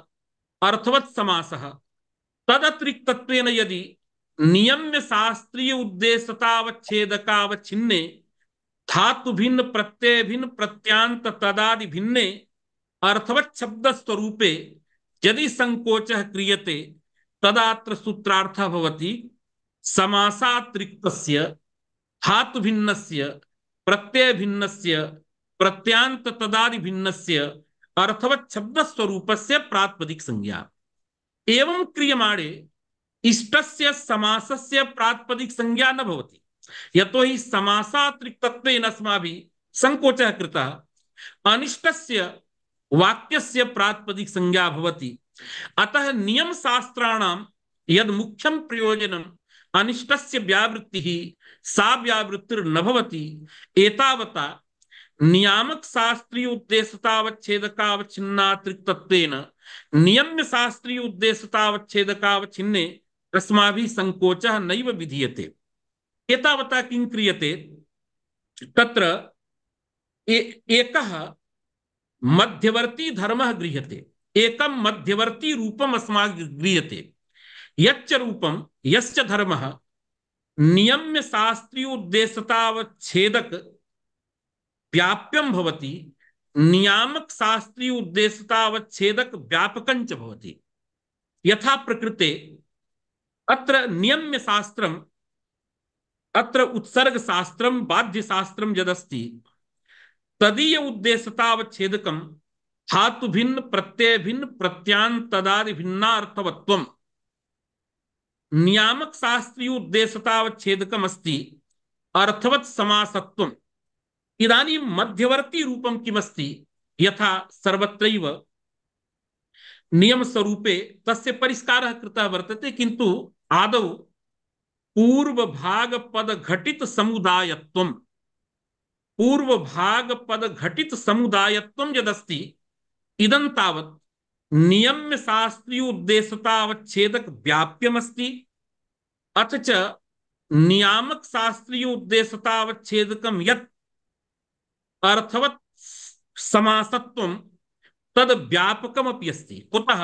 अर्थवत् समासः तदतिरिक्तत्वेन यदि नियम्य शास्त्रीय उद्देश्यतावच्छेदकावच्छिन्ने धातु भिन्न प्रत्यय भिन्न प्रत्यांत तदादि भिन्ने अर्थवत् शब्द स्वरूपे यदि संकोचः क्रियते तदात्र सूत्रार्थः भवति समासातिरिक्तस्य धातु भिन्नस्य प्रत्यय भिन्नस्य प्रत्यांत तदादि भिन्नस्य अर्थवत् शब्द स्वरूपस्य प्रातिपदिक संज्ञा। एवं क्रियमाणे इष्टस्य समासस्य प्रातिपदिक संज्ञा न भवति। यतोहि समासातिरिक्तत्वेन अस्माभिः संकोचः कृतः। अनिष्टस्य वाक्यस्य प्रातिपदिक संज्ञा भवति। अतः नियम शास्त्राणां यद मुख्यं प्रयोजनम् अनिष्टस्य व्यावृत्तिः सा व्यावृत्तिर्न भवति। एतावता नियामक शास्त्रीय उद्देश्यतावच्छेदकावच्छिन्नातिरिक्तत्वेन नियम्य शास्त्रीय उद्देश्यतावच्छेदकावच्छिन्ने अस्माभिः संकोचः नैव विधीयते। एतावता किं क्रियते तत्र एकः मध्यवर्ती धर्मः गृह्यते। एकं मध्यवर्ती रूपम् अस्माभिः गृह्यते। यच्च रूपं यश्च धर्मः नियम्य शास्त्रीय उद्देश्यतावच्छेदक व्याप्यं भवति नियामक शास्त्रीय उद्देश्यतावच्छेदक व्यापकञ्च भवति। यथा प्रकृते अत्र नियम्य शास्त्रम् अत्र उत्सर्ग शास्त्रं बाध्य शास्त्रं यदस्ति तदीय उद्देश्यतावच्छेदकं धातु भिन्न प्रत्यय भिन्न प्रत्यांत तदादि भिन्नार्थवत्वम्। नियामक शास्त्रीय उद्देश्यतावच्छेदकम् अस्ति अर्थवत् समासत्वम्। इदानीं मध्यवर्ती रूपं किमस्ति यथा सर्वत्रैव नियम स्वरूपे तस्य परिष्कारः कृतः वर्तते किन्तु आदौ पूर्व भाग पद घटित समुदायत्वम् पूर्व भाग पद घटित समुदायत्वं यदस्ति इदं तावत् नियम्य शास्त्रीय उद्देश्यतावच्छेदक व्याप्यमस्ति अथ च नियामक शास्त्रीय उद्देश्यतावच्छेदकं यत् अर्थवत् समासत्वं तद व्यापकमपि अस्ति। कुतः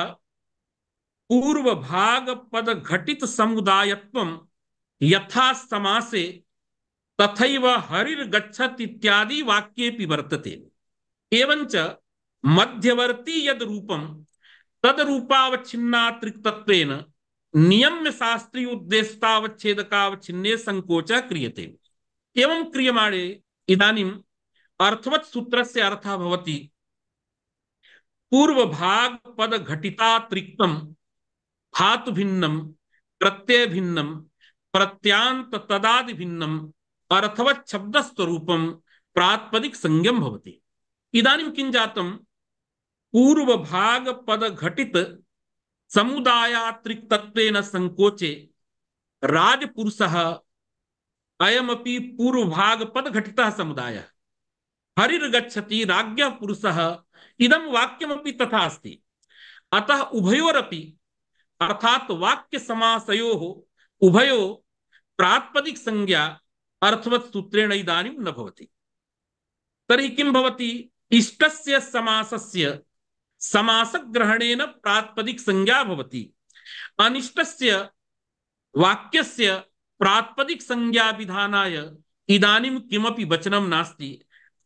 पूर्व भाग पद घटित समुदायत्वं यथा समासे तथैव हरिर्गच्छत् इत्यादि वाक्येपि वर्तते। एवञ्च मध्यवर्ती यद रूपं तद रूपावच्छिन्नातिरिक्तत्वेन नियम्य शास्त्रीय उद्देश्यतावच्छेदकावच्छिन्ने संकोचः क्रियते। एवं क्रियमाणे इदानीम् अर्थवत् सूत्रस्य अर्थः भवति पूर्वभाग पद घटितातिरिक्तं धातु भिन्नं प्रत्यय भिन्नं प्रत्यांत तदादि भिन्नं अर्थवत् शब्द स्वरूपं प्रातिपदिक संज्ञं भवति। इदानीं किं जातं, पूर्व भाग पद घटित समुदायात्रिक्तत्वेन संकोचे राजपुरुषः अयमपि पूर्व भाग पद घटितः समुदायः हरिर्गच्छति राज्ञः पुरुषः इदं वाक्यमपि तथा अस्ति। अतः उभयोरपि अर्थात वाक्य समासयोः उभयो प्रातिपदिक संज्ञा अर्थवत् सूत्रेण इदानीं न भवति। तर्हि किं भवति, इष्टस्य समासस्य समासग्रहणेन प्रातिपदिक संज्ञा भवति, अनिष्टस्य वाक्यस्य प्रातिपदिक संज्ञा विधानाय इदानीं किमपि वचनं नास्ति।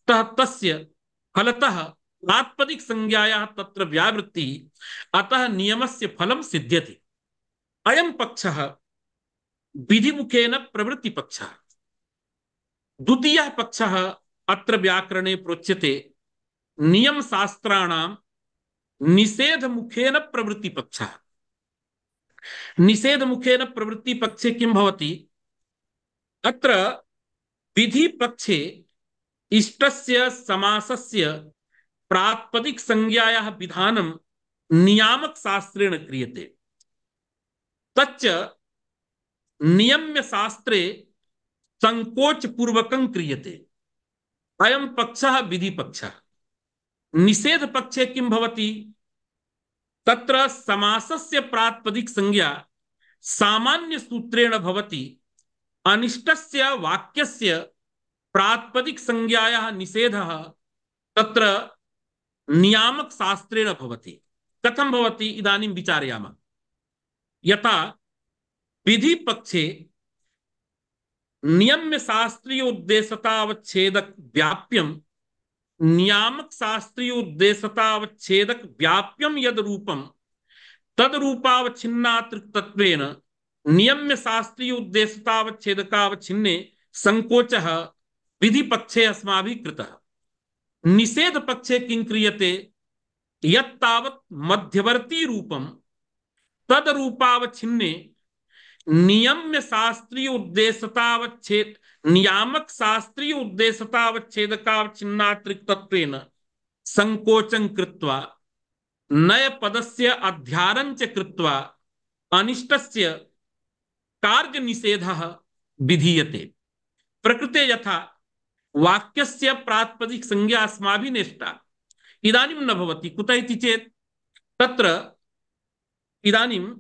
तस्य फलतः प्रातिपदिक संज्ञायाः तत्र व्यावृत्तिः, अतः नियमस्य फलं सिद्ध्यति। अयं पक्षः विधिमुखेन प्रवृत्ति पक्षः। द्वितीयः पक्षः अत्र व्याकरणे प्रोच्यते नियम शास्त्राणां निषेध मुखेन प्रवृत्ति पक्षः। निषेध मुखेन प्रवृत्ति पक्षे किं भवति, अत्र विधि पक्षे इष्टस्य समासस्य प्रातिपदिक संज्ञायाः विधानं नियामक शास्त्रेण क्रियते, तच्च नियम्य शास्त्रे संकोच पूर्वकं क्रियते। अयं पक्षः विधि पक्षः। निषेध पक्षे किं भवति, तत्र समासस्य प्रातिपदिक संज्ञा सामान्य सूत्रेण भवति, अनिष्टस्य वाक्यस्य प्रातिपदिक संज्ञायाः निषेधः तत्र नियामक शास्त्रेण भवति। कथं भवति इदानीं विचारयामः। यथा विधि पक्षे नियम्य शास्त्रीय उद्देश्यतावच्छेदक व्याप्यम नियामक शास्त्रीय उद्देश्यतावच्छेदक व्याप्यम यद रूपम तद रूपावच्छिन्नातृक्तत्वेन नियम्य शास्त्रीय उद्देश्यतावच्छेदकावच्छिन्ने संकोचः विधि पक्षे अस्माभिः कृतः। निषेध पक्षे किं क्रियते, यत्तावत् मध्यवर्ती रूपं तद रूपावच्छिन्ने नियम्य शास्त्रीय उद्देश्यतावच्छेद नियामक शास्त्रीय उद्देश्यतावच्छेदकावच्छिन्नातृक्तत्वेन संकोचं कृत्वा नय पदस्य अध्यारं च कृत्वा अनिष्टस्य कार्य निषेधः विधीयते। प्रकृते यथा वाक्यस्य प्रातिपदिक संज्ञा अस्माभिः नेष्टा इदानीं न भवति। कुतः इति चेत् तत्र इदानीं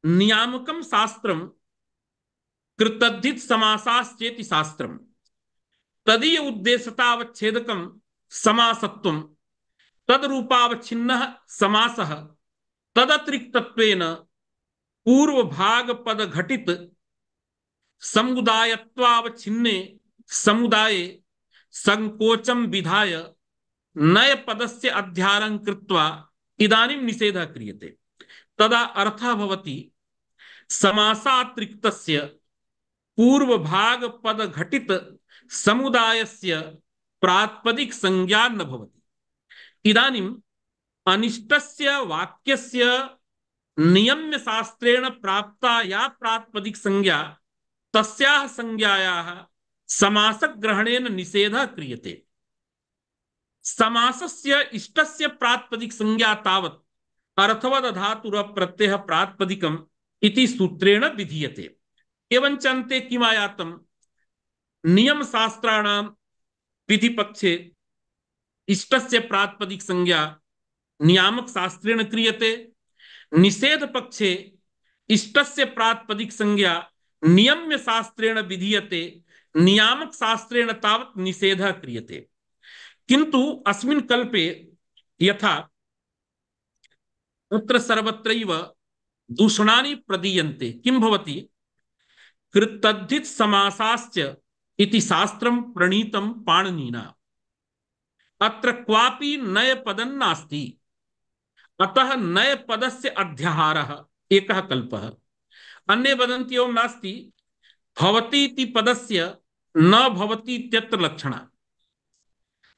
नियामकं शास्त्रं कृतद्धित समासाश्चेति शास्त्रं तदीय उद्देश्यतावच्छेदकं समासत्वं तद्रूपावच्छिन्नः समासः तदतिरिक्तत्वेन पूर्वभाग पद घटित समुदायत्वावच्छिन्ने समुदाये संकोचं विधाय नय पदस्य अध्यारं कृत्वा इदानीं निषेधः क्रियते। तदा अर्थः भवति समासातिरिक्तस्य पूर्वभाग पद घटित समुदायस्य प्रातिपदिक संज्ञा न भवति। इदानीम् अनिष्टस्य वाक्यस्य नियम्य शास्त्रेण प्राप्ता या प्रातिपदिक संज्ञा तस्याः संज्ञायाः समासग्रहणेन निषेधः क्रियते। समासस्य इष्टस्य प्रातिपदिक संज्ञा तावत् अर्थवद धातुर प्रत्ययः प्रातिपदिकम् इति सूत्रेण विधीयते। एवञ्च अन्ते किम् आयातम्, नियम शास्त्राणां विधि पक्षे इष्टस्य प्रातिपदिक संज्ञा नियामक शास्त्रेण क्रियते, निषेध पक्षे इष्टस्य प्रातिपदिक संज्ञा नियम्य शास्त्रेण विधीयते, नियामक शास्त्रेण तावत् निषेधः क्रियते। किन्तु अस्मिन् कल्पे यथा तत्र सर्वत्रैव दूषणानि प्रदीयन्ते, किं भवति, कृतद्धित समासाश्च इति शास्त्रं प्रणीतं पाणिनिना, अत्र क्वापि नय पदं नास्ति, अतः नय पदस्य अध्याहारः एकः कल्पः। अन्ये वदन्ति एवं नास्ति, भवति इति पदस्य न भवति इत्यत्र लक्षणा।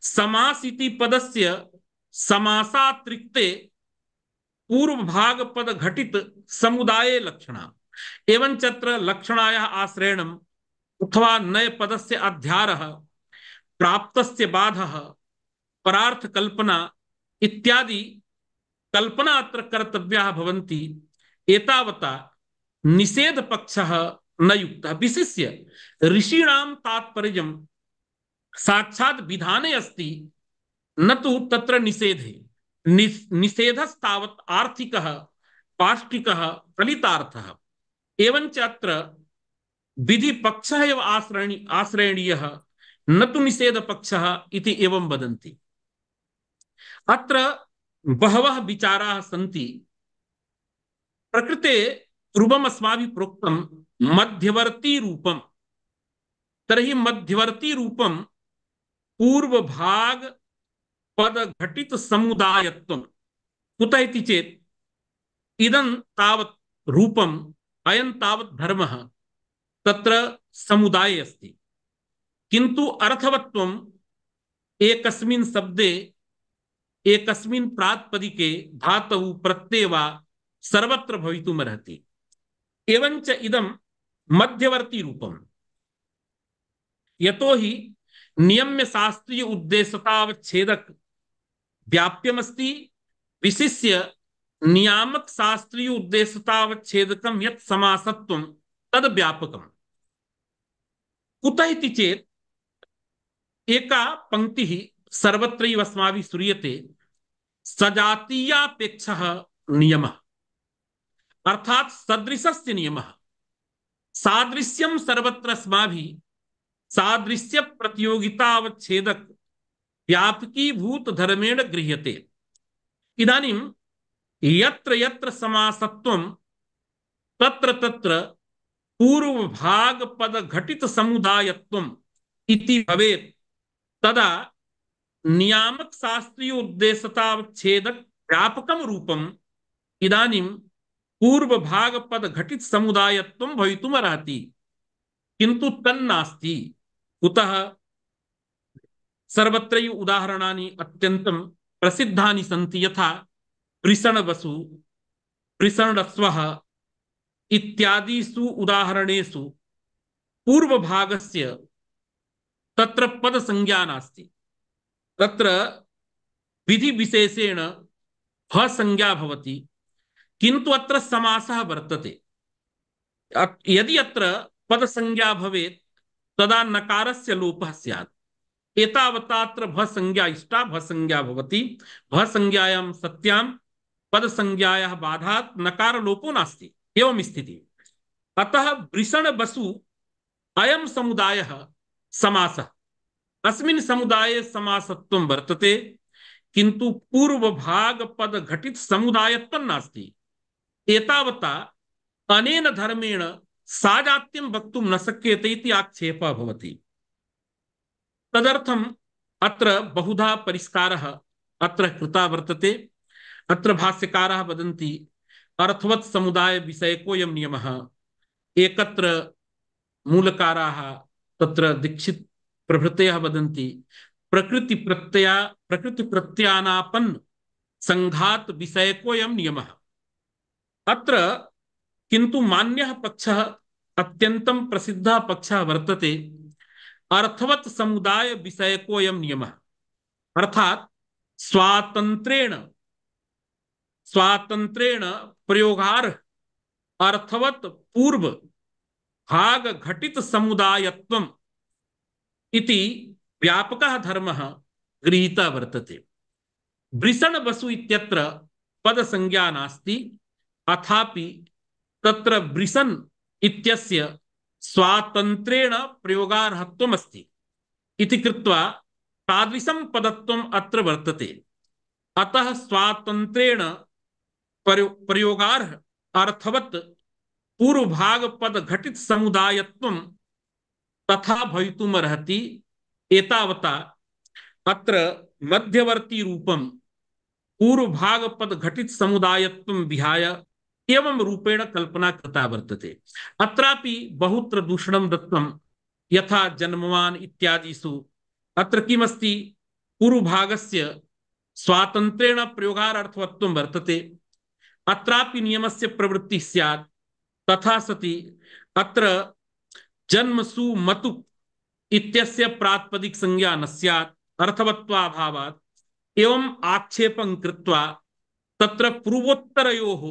समास इति पदस्य समासातिरिक्ते पूर्वभाग पद घटित समुदाये लक्षणा। एवं चत्र लक्षणायाः आश्रयणम् अथवा नय पदस्य अध्यारः, प्राप्तस्य बाधः, परार्थ कल्पना इत्यादि कल्पना अत्र कर्तव्याः भवन्ति। एतावता निषेध पक्षः न युक्तः। विशिष्य ऋषीणां तात्पर्यं साक्षात् विधाने अस्ति, न तु तत्र निषेधे। निषेधस्तावत् आर्थिकः, पाष्टिकः, फलितार्थः। एवञ्च अत्र विधि पक्षः एव आश्रयणीयः, न तु निषेध पक्षः इति एवं वदन्ति। अत्र बहवः विचाराः सन्ति। प्रकृते पूर्वम् अस्माभिः प्रोक्तं मध्यवर्ती रूपं। तर्हि मध्यवर्ती रूपं पूर्वभाग पद घटित समुदायत्वं। कुतः इति चेत् इदं तावत् रूपम्, अयं तावत् धर्मः तत्र समुदाये अस्ति, किन्तु अर्थवत्वम् एकस्मिन् शब्दे, एकस्मिन् प्रातिपदिके, धातौ, प्रत्यये वा सर्वत्र भवितुमर्हति। एवञ्च इदं मध्यवर्ती रूपम्। यतोहि नियम्य शास्त्रीय उद्देश्यतावच्छेदक व्याप्यमस्ति, विशिष्य नियामक शास्त्रीय उद्देश्यतावच्छेदकं यत् समासत्वं तद् व्यापकम्। कुतः इति चेत् एका पंक्तिः सर्वत्रैव अस्माभिः श्रूयते, सजातीयापेक्षः नियमः, अर्थात् सदृशस्य नियमः। सादृश्यं सर्वत्र अस्माभिः सादृश्य प्रतियोगितावच्छेदक व्यापकीभूत धर्मेण गृह्यते। इदानीं यत्र यत्र समासत्वं तत्र तत्र पूर्वभाग पद घटित समुदायत्वम् इति भवेत्, तदा नियामक शास्त्रीय उद्देश्यतावच्छेदक व्यापकं रूपम् इदानीं पूर्वभाग पद घटित समुदायत्वं भवितुमर्हति, किन्तु तन्नास्ति। कुतः? सर्वत्रैव उदाहरणानि अत्यन्तं प्रसिद्धानि सन्ति, यथा वृषणवसु, वृषणस्वः इत्यादिषु उदाहरणेषु पूर्वभागस्य तत्र पदसंज्ञा नास्ति। तत्र विधिविशेषेण भसंज्ञा भवति, किन्तु अत्र समासः वर्तते। यदि अत्र पदसंज्ञा भवेत् तदा नकारस्य लोपः स्यात्। एतावता अत्र भसंज्ञा इष्टा भसंज्ञा भवति। भसंज्ञायां सत्यां पदसंज्ञायाः बाधात् नकारलोपो नास्ति। एवं स्थितिः। अतः वृषणवसु अयं समुदायः समासः। अस्मिन् समुदाये समासत्वं वर्तते, किन्तु पूर्वभाग पद घटित समुदायत्वं नास्ति। एतावता अनेन धर्मेण साजात्यं वक्तुं न शक्यते इति आक्षेपः भवति। तदर्थम् अत्र बहुधा परिष्कारः अत्र कृता वर्तते। अत्र भाष्यकारः वदन्ति, अर्थवत् समुदाय विषयकोऽयं नियमः। एकत्र मूलकाराः तत्र दीक्षित प्रभृतयः वदन्ति, प्रकृति प्रत्ययानापन्न संघात विषयकोऽयं नियमः। अत्र किन्तु मान्यः पक्षः, अत्यन्तं प्रसिद्धः पक्षः वर्तते, अर्थवत् समुदाय विषयकोऽयं नियमः। अर्थात् स्वातंत्रेण प्रयोगार्ह अर्थवत् पूर्व भाग घटित समुदायत्वम् इति व्यापकः धर्मः गृहीतः वर्तते। वृषणवसु इत्यत्र पदसंज्ञा नास्ति, अथापि तत्र वृषन् इत्यस्य स्वातंत्रेण प्रयोगार्हत्वम् अस्ति इति कृत्वा तादृशं पदत्वम् अत्र वर्तते। अतः स्वातंत्रेण प्रयोगार्ह अर्थवत् पूर्वभाग पद घटित समुदायत्वं तथा भवितुमर्हति। एतावता अत्र मध्यवर्ती रूपं पूर्वभाग पद घटित समुदायत्वं विहाय एवं रूपेण कल्पना कृता वर्तते। अत्रापि बहुत्र दूषणं दत्तं, यथा जन्मवान् इत्यादिषु। अत्र किमस्ति, पूर्वभागस्य स्वातन्त्र्येण प्रयोगार्थवत्वं वर्तते। अत्रापि नियमस्य प्रवृत्तिः स्यात्। तथा सति अत्र जन्मसु मतु इत्यस्य प्रातिपदिक संज्ञा न स्यात् अर्थवत्वाभावात्। एवं आक्षेपं कृत्वा तत्र पूर्वोत्तरयोः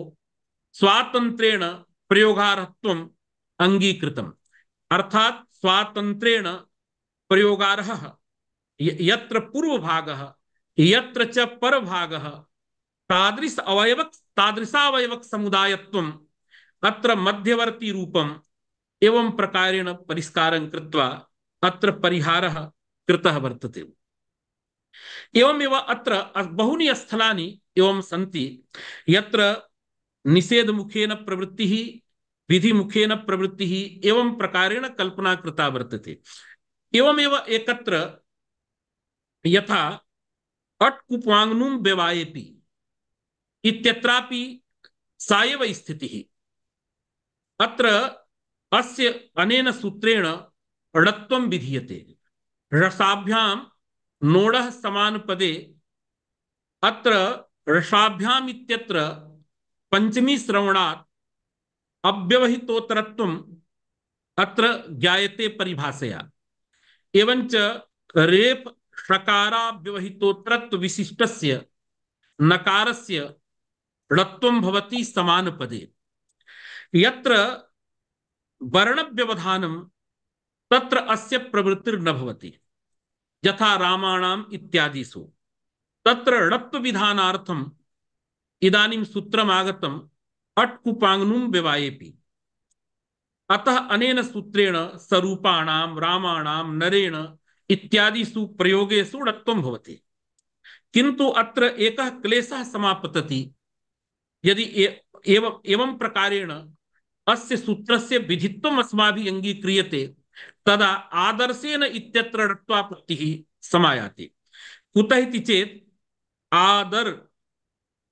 स्वातन्त्र्येण प्रयोगार्थत्वम् अङ्गीकृतम्। अर्थात् स्वातन्त्र्येण प्रयोगार्हः यत्र पूर्वभागः यत्र च परभागः तादृशावयवक समुदायत्वम् अत्र मध्यवर्ती रूपम् एवं प्रकारेण परिष्कारं कृत्वा अत्र परिहारः कृतः वर्तते। एवमेव अत्र बहूनि स्थलानि एवं सन्ति यत्र निषेधमुखेन प्रवृत्तिः विधिमुखेन प्रवृत्तिः एवं प्रकारेण कल्पना कृता वर्तते। एवमेव एकत्र यथा अट्कुप्वाङ्नुं व्यवायेपि इत्यत्रापि सा एव स्थितिः। अत्र अस्य अनेन सूत्रेण णत्वं विधीयते। रसाभ्यां नोडः समानपदे अत्र रसाभ्याम् इत्यत्र पंचमी श्रवणात् अव्यवहितोत्तरत्वम् अत्र ज्ञायते परिभाषया। एवंच रेफ षकाराव्यवहितोत्तरत्व विशिष्टस्य नकारस्य णत्वं भवति समानपदे। यत्र वर्णव्यवधानं तत्र अस्य प्रवृत्तिर्न भवति। यथा रामाणाम् इत्यादिषु तत्र णत्वविधानार्थम् इदानीं सूत्रम् आगतम् अट्कुपाङ्नुं व्यवायेपि। अतः अनेन सूत्रेण स्वरूपाणां रामाणां नरेण इत्यादिषु प्रयोगेषु णत्वं भवति। किन्तु अत्र एकः क्लेशः समापतति। यदि एवं प्रकारेण अस्य सूत्रस्य विधित्वम् अस्माभिः अङ्गीक्रियते तदा आदर्शेन इत्यत्र णत्वापत्तिः समायाति। कुतः इति चेत् आदर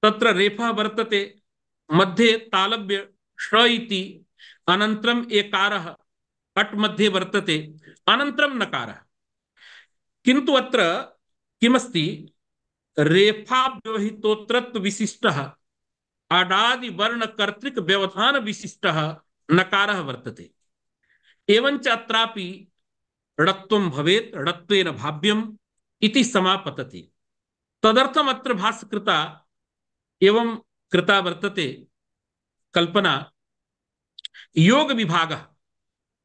तत्र रेफः वर्तते, मध्ये तालव्य ष इति, अनन्तरम् एकारः अट् मध्ये वर्तते, अनन्तरं नकारः। किन्तु अत्र किमस्ति, रेफाव्यवहितोत्तरत्व विशिष्टः अडादि वर्ण कर्तृक व्यवधान विशिष्टः नकारः वर्तते। एवंच अत्रापि णत्वं भवेत्, णत्वेन भाव्यम् इति समापतति। तदर्थम् अत्र भाष्यकृता एवं कृता वर्तते कल्पना। योग विभागः,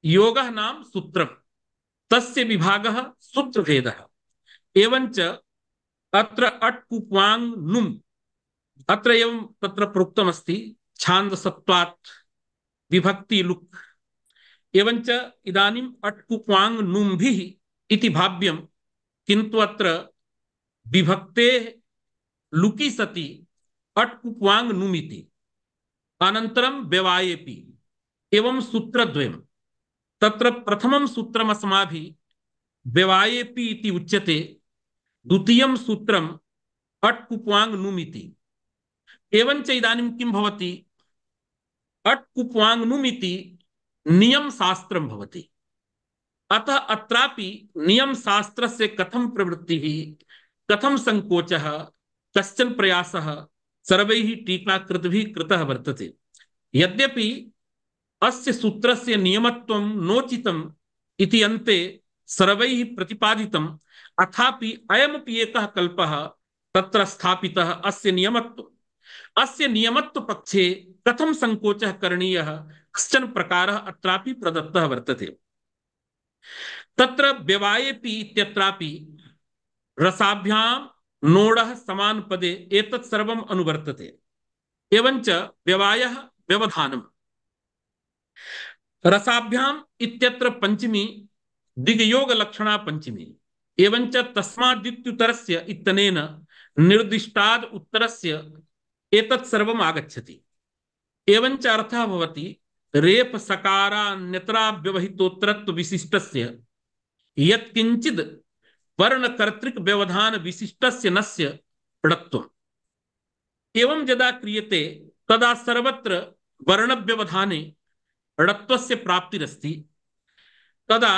योगः नाम सूत्रम्, तस्य विभागः सूत्रभेदः। एवंच अत्र अट्कुप्वाङ् नुम् अत्र एवं तत्र प्रोक्तमस्ति छान्दसत्वात् विभक्ति लुक्। एवंच इदानीम् अट्कुप्वाङ् नुम्भिः इति भाव्यम्, किन्तु अत्र विभक्तेः लुकि सति अट्कुप्वाङ् नुमिति, अनन्तरं व्यवायेपि। एवं सूत्रद्वयम्। तत्र प्रथमं सूत्रम् अस्माभिः व्यवायेपि इति उच्यते, द्वितीयं सूत्रम् अट्कुप्वाङ् नुमिति। एवंच इदानीं किं भवति, अट्कुप्वाङ् नुमिति नियम शास्त्रं भवति। अतः अत्रापि नियम शास्त्रस्य कथं प्रवृत्तिः, कथं संकोचः, कश्चन प्रयासः सर्वैः टीकाकृतभिः कृतः वर्तते। यद्यपि अस्य सूत्रस्य नियमत्वं नोचितम् इति अन्ते सर्वैः प्रतिपादितम्, अथापि अयमपि एकः कल्पः तत्र स्थापितः अस्य नियमत्व पक्षे कथं संकोचः करणीयः, कश्चन प्रकारः अत्रापि प्रदत्तः वर्तते। तत्र व्यवायेपि इत्यत्रापि रसाभ्यां नोडः समानपदे एतत् सर्वम् अनुवर्तते। एवंच व्यवायः व्यवधानम्। रसाभ्याम् इत्यत्र पंचमी दिग्योग लक्षणा पंचमी। एवंच तस्माद्युत्तरस्य इत्यनेन निर्दिष्टाद् उत्तरस्य एतत् सर्वम् आगच्छति। एवंच अर्थः भवति रेफ सकारान्यतरा व्यवहितोत्तरत्व विशिष्टस्य यत्किंचिद् वर्णकर्तृक व्यवधान विशिष्टस्य नस्य णत्वम्। एवं यदा क्रियते तदा सर्वत्र वर्णव्यवधाने णत्वस्य प्राप्तिरस्ति। तदा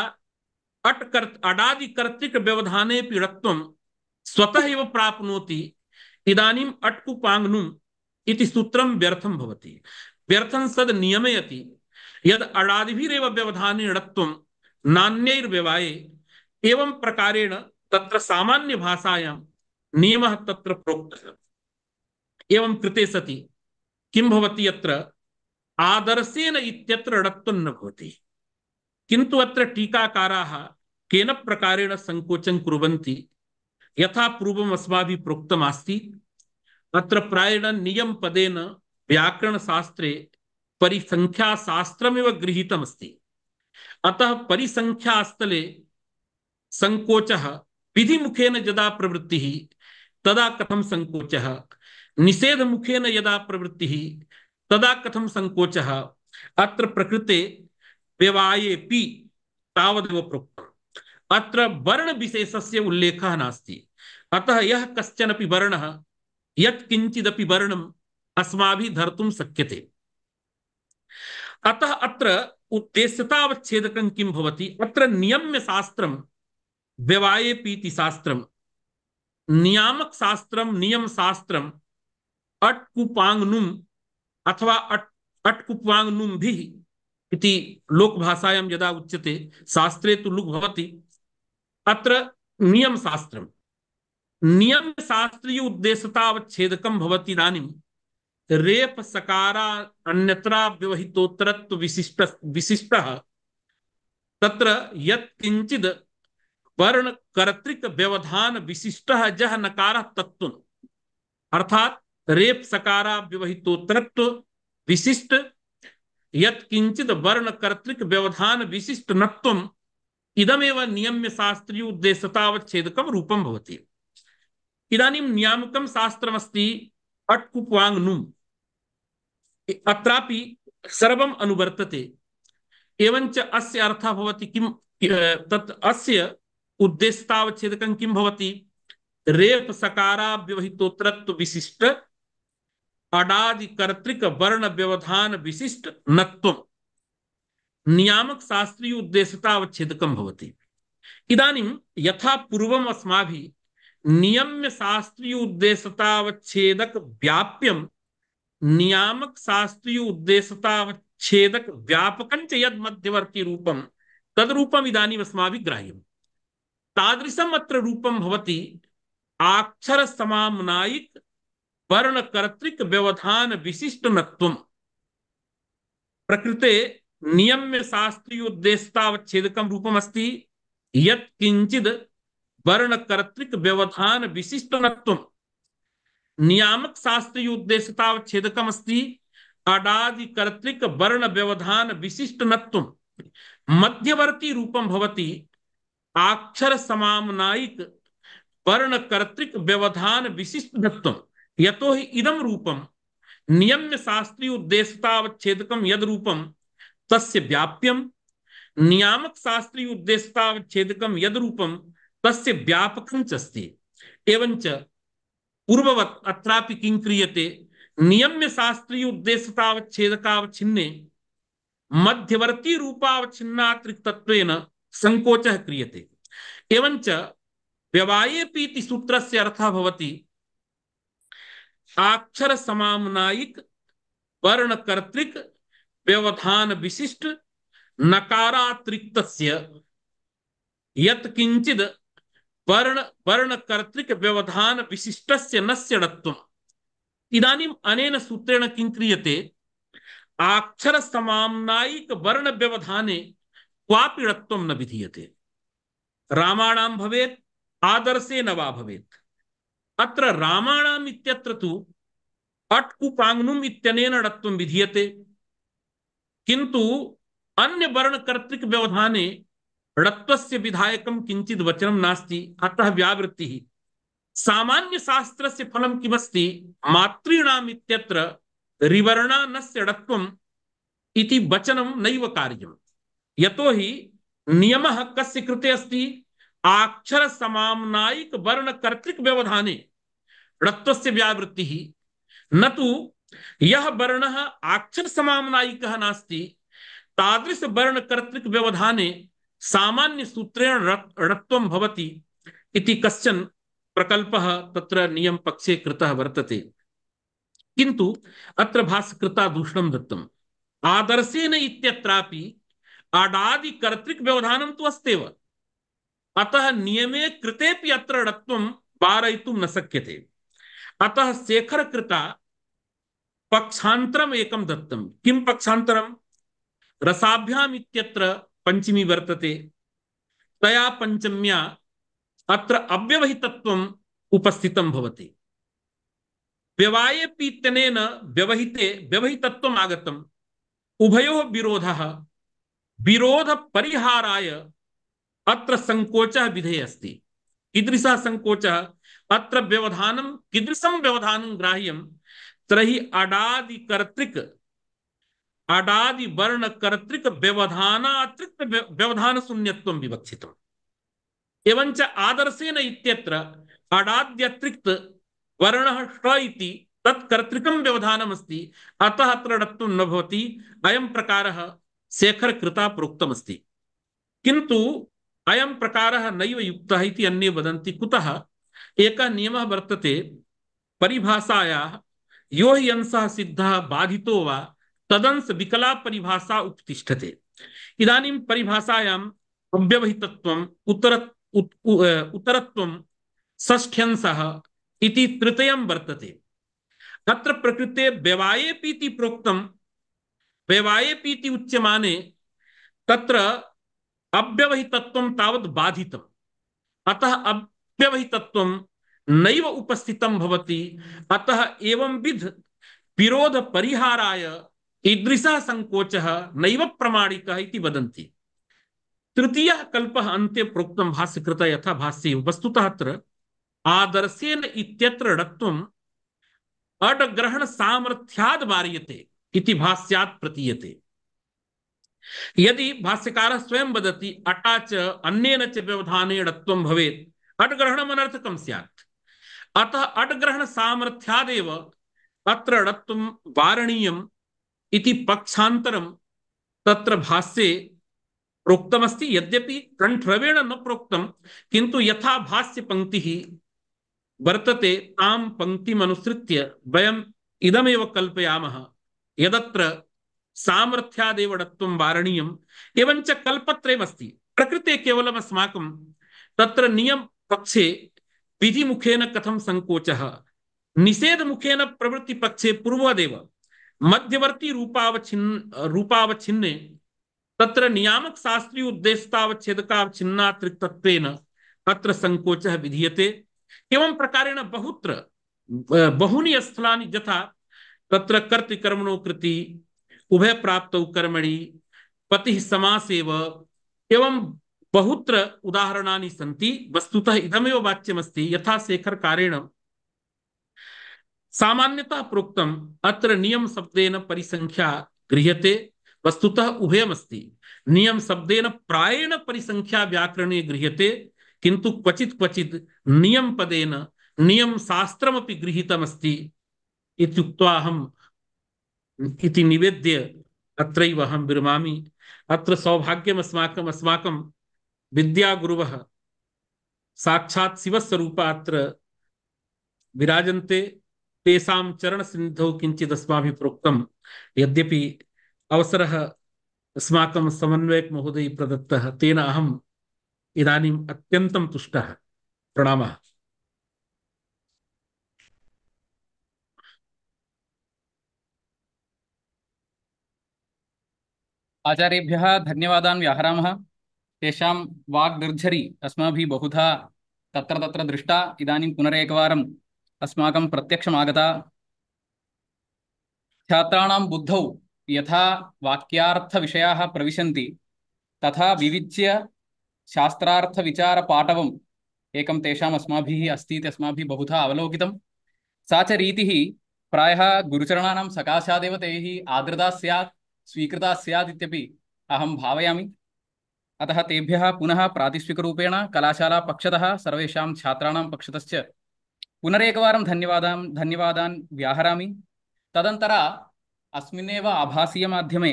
अडादिकर्तृक व्यवधानेऽपि णत्वं स्वतः एव प्राप्नोति। इदानीम् अट्कुपाङ्नुम् इति सूत्रं व्यर्थं भवति। व्यर्थं सद् नियमयति यद् अडादिभिरेव व्यवधाने णत्वं नान्यैर्व्यवाये। एवं प्रकारेण तत्र सामान्य भाषायां नियमः तत्र प्रोक्तः। एवं कृते सति किं भवति अत्र आदर्शेन इत्यत्र णत्वं न भवति, किन्तु अत्र टीकाकाराः केन प्रकारेण संकोचन कुर्वन्ति। यथा पूर्वम् अस्माभिः प्रोक्तमस्ति, अत्र प्रायेण नियम पदेन व्याकरणशास्त्रे परिसंख्याशास्त्रमेव गृहीतमस्ति। अतः परिसंख्यास्थले संकोचः विधिमुखेन यदा प्रवृत्तिः तदा कथं संकोचः, निषेधमुखेन यदा प्रवृत्तिः तदा कथं संकोचः। अत्र प्रकृते व्यवायेऽपि तावदेव प्रोक्तम्। अत्र वर्ण विशेषस्य उल्लेखः नास्ति। अतः यः कश्चनपि वर्णः यत्किंचिदपि वर्णम् अस्माभिः धर्तुं शक्यते। अतः अत्र उद्देश्यतावच्छेदकं किं भवति, अत्र नियम्य शास्त्रं व्यवायेऽपीति शास्त्रं, नियामक शास्त्रं, नियम शास्त्रं अट्कुपाङ्नुम् अथवा अट्कुपाङ्नुम्भिः इति लोकभाषायां यदा उच्यते, शास्त्रे तु लुक् भवति। अत्र नियम शास्त्रं, नियम शास्त्रीय उद्देश्यतावच्छेदकं भवति। इदानीं रेप सकारा अन्यत्रा व्यवहितोत्तरत्व विशिष्टः तत्र यत् किंचिद वर्ण कर्तृक व्यवधान विशिष्टः जह नकारः तत्त्वम्, अर्थात रेप सकारा व्यवहितोत्तरत्व विशिष्ट यत् किंचिद वर्ण कर्तृक व्यवधान विशिष्ट नत्वम् इदमेव नियम्य शास्त्रीय उद्देश्यतावच्छेदकं रूपं भवति। इदानीं नियामकं शास्त्रमस्ति अट्कुप्वाङ्नुम्, अत्रापि सर्वम् अनुवर्तते। एवञ्च अस्य अर्थः भवति किं, तत् अस्य उद्देश्यतावच्छेदकं किं भवति, रेप सकारा व्यवहितोत्तरत्व विशिष्ट अडादि कर्तृक वर्ण व्यवधान विशिष्ट नत्वम् नियामक शास्त्रीय उद्देश्यतावच्छेदकं भवति। इदानीं यथा पूर्वम् अस्माभिः नियम्य शास्त्रीय उद्देश्यतावच्छेदक व्याप्यं नियामक शास्त्रीय उद्देश्यतावच्छेदक व्यापकञ्च यद् मध्यवर्ती रूपं तद्रूपम् इदानीम् अस्माभिः ग्राह्यम्। तादृशम् अत्र रूपं भवति आक्षर समाम्नायिक वर्ण कर्तृक व्यवधान विशिष्ट नत्वम्। प्रकृते नियम्य शास्त्रीय उद्देश्यतावच्छेदकं रूपमस्ति यत् किंचिद वर्ण कर्तृक व्यवधान विशिष्ट नत्वम्। नियामक शास्त्रीय उद्देश्यतावच्छेदकम् अस्ति अडादि कर्तृक वर्ण व्यवधान विशिष्ट नत्वम्। मध्यवर्ती रूपं भवति आक्षर समाम्नायिक वर्ण कर्तृक व्यवधान विशिष्ट नत्वम्। यतो हि इदं रूपं नियम्य शास्त्रीय उद्देश्यतावच्छेदकं यद् रूपं तस्य व्याप्यं, नियामक शास्त्रीय उद्देश्यतावच्छेदकं यद् रूपं तस्य व्यापकं च अस्ति। एवञ्च पूर्ववत् अत्रापि किं क्रियते, नियम्य शास्त्रीय उद्देश्यतावच्छेदकावच्छिन्ने मध्यवर्ती रूपावच्छिन्नातिरिक्तत्वेन संकोचः क्रियते। एवञ्च व्यवायेऽपीति सूत्रस्य अर्थः भवति अक्षर समाम्नायिक वर्ण कर्तृक व्यवधान विशिष्ट नकारातिरिक्तस्य यत् किंचिद वर्ण कर्तृक व्यवधान विशिष्टस्य नस्य णत्वम्। इदानीम् अनेन सूत्रेण किं क्रियते, अक्षर समाम्नायिक वर्ण व्यवधाने क्वापि णत्वं न विधीयते। रामाणां भवेत् आदर्शे न वा भवेत्। अत्र रामाणाम् इत्यत्र तु अट्कुपाङ्नुम् इत्यनेन णत्वं विधीयते, किन्तु अन्य वर्ण कर्तृक व्यवधाने णत्वस्य विधायकं किंचित् वचनं नास्ति। अतः व्यावृत्तिः। सामान्य शास्त्रस्य फलं किमस्ति, मातॄणाम् इत्यत्र रिवर्णानस्य णत्वम् इति वचनं नैव कार्यम्। यतो हि नियमः कस्य कृते अस्ति, अक्षर समाम्नायिक वर्ण कर्तृक व्यवधाने णत्वस्य व्यावृत्तिः, न तु यह वर्णः आक्षर समाम्नायिकः नास्ति तादृश वर्ण कर्तृक व्यवधाने सामान्य सूत्रेण णत्वं भवति इति कश्चन प्रकल्पः तत्र नियम पक्षे कृतः वर्तते। किन्तु अत्र भाष्यकृता दूषणं दत्तम्। आदर्शेन इत्यत्रापि अडादि कर्तृक व्यवधानं तु अस्त्येव, अतः नियमे कृतेपि अत्र णत्वं वारयितुं न शक्यते। अतः शेखरकृता पक्षान्तरम् एकं दत्तं। किं पक्षान्तरम्? रसाभ्याम इत्यत्र पंचमी वर्तते, तया पंचम्या अत्र अव्यवहितत्वम् उपस्थितं भवति। व्यवाये पीत्यनेन व्यवहिते व्यवहितत्वम् आगतम्। उभयोः विरोधः विरोध परिहाराय अत्र संकोचः विधेयः अस्ति। कीदृशः संकोचः? अत्र व्यवधानं कीदृशं व्यवधानं ग्राह्यं तर्हि अडादि कर्तृक अडादि वर्ण कर्तृक व्यवधानातिरिक्त व्यवधान शून्यत्वं विवक्षितम्। एवञ्च आदर्शेन इत्यत्र अडाद्यतिरिक्त वर्णः ष इति तत्कर्तृकं व्यवधानमस्ति, अतः अत्र णत्वं न भवति। अयं प्रकारः शेखरकृता प्रोक्तमस्ति। किन्तु अयं प्रकारः नैव युक्तः इति अन्ये वदन्ति। कुतः? एकः नियमः वर्तते परिभाषायाः, यो हि अंशः सिद्धः बाधितो वा तदंश विकला परिभाषा उपतिष्ठते। इदानीं परिभाषायाम् अव्यवहितत्वम् उत्तरत्वं षष्ठ्यंशः इति तृतीयं वर्तते। अत्र प्रकृते व्यवायेपीति प्रोक्तं। व्यवायेपीति उच्यमाने तत्र अव्यवहितत्वं तावत् बाधितम्, अतः अव्यवहितत्वं नैव उपस्थितं भवति। अतः एवंविध विरोध परिहाराय ईदृशः संकोचः नैव प्रमाणिकः इति वदन्ति। तृतीयः कल्पः अन्ते प्रोक्तं भाष्यकृता यथा भाष्ये। वस्तुतः अत्र आदर्शेन इत्यत्र णत्वम् अडग्रहण सामर्थ्याद् वार्यते इति भाष्यात् प्रतीयते। यदि भाष्यकारः स्वयं वदति अटाच अन्येन च व्यवधाने णत्वं भवेत्, अडग्रहणम् अनर्थकं स्यात्। अतः अडग्रहण सामर्थ्यादेव अत्र णत्वं वारणीयम् इति पक्षान्तरं तत्र भाष्ये प्रोक्तमस्ति। यद्यपि कंठ्रवेण न प्रोक्तं, किन्तु यथा भाष्य पंक्तिः वर्तते तां पंक्तिमनुसृत्य वयम् इदमेव कल्पयामः यदत्र सामर्थ्यादेव णत्वं वारणीयम्। एवञ्च कल्पत्रयमस्ति। प्रकृते केवलम् अस्माकं तत्र नियम पक्षे विधिमुखेन कथं संकोचः, निषेधमुखेन प्रवृत्तिपक्षे पूर्वदेव मध्यवर्ती रूपावच्छिन्ने तत्र नियामक शास्त्रीय उद्देश्यतावच्छेदकावच्छिन्नातिरिक्तत्वेन अत्र संकोचः विधीयते। एवं प्रकारेण बहुत्र बहूनि स्थलानि यथा तत्र कर्तृकर्मणो कृति उभय प्राप्तौ कर्मणि पतिः समासेव एवं बहुत्र उदाहरणानि सन्ति। वस्तुतः इदमेव वाच्यमस्ति यथा शेखरकारेण सामान्यतः प्रोक्तम् अत्र नियम शब्देन परिसंख्या गृह्यते। वस्तुतः उभयमस्ति। नियम शब्देन प्रायेण परिसंख्या व्याकरणे गृह्यते, किन्तु क्वचित् क्वचित् नियम पदेन नियम शास्त्रमपि गृहीतमस्ति इत्युक्त्वा अहम् इति निवेद्य अत्रैव अहं विरमामि। अत्र सौभाग्यम् अस्माकं विद्यागुरुवः साक्षात् शिवस्वरूपा अत्र विराजन्ते। तेषां चरणसिन्धौ किञ्चित् अस्माभिः प्रोक्तं। यद्यपि अवसरः अस्माकं समन्वयक महोदय प्रदत्तः, तेन अहम् इदानीम् अत्यन्तं तुष्टः। प्रणामः। आचार्येभ्यः धन्यवादान् व्याहरामः। तेषां वाग्निर्झरी अस्माभिः बहुधा तत्र तत्र दृष्टा, इदानीं पुनरेकवारम् अस्माकं प्रत्यक्षमागता। छात्राणां बुद्धौ यथा वाक्यार्थविषयाः प्रविशन्ति तथा विविच्य शास्त्रार्थविचारपाटवम् एकं तेषाम् अस्माभिः अस्ति इति अस्माभिः बहुधा अवलोकितं। सा च रीतिः प्रायः गुरुचरणानां सकाशादेव तैः आदृता स्यात्, स्वीकृता स्यात् इत्यपि अहं भावयामि। अतः तेभ्यः पुनः प्रातिष्ठिकरूपेण कलाशालापक्षतः सर्वेषां छात्राणां पक्षतश्च पुनरेकवारं धन्यवादान् व्याहरामि। तदनन्तर अस्मिन्नेव आभासीयमाध्यमे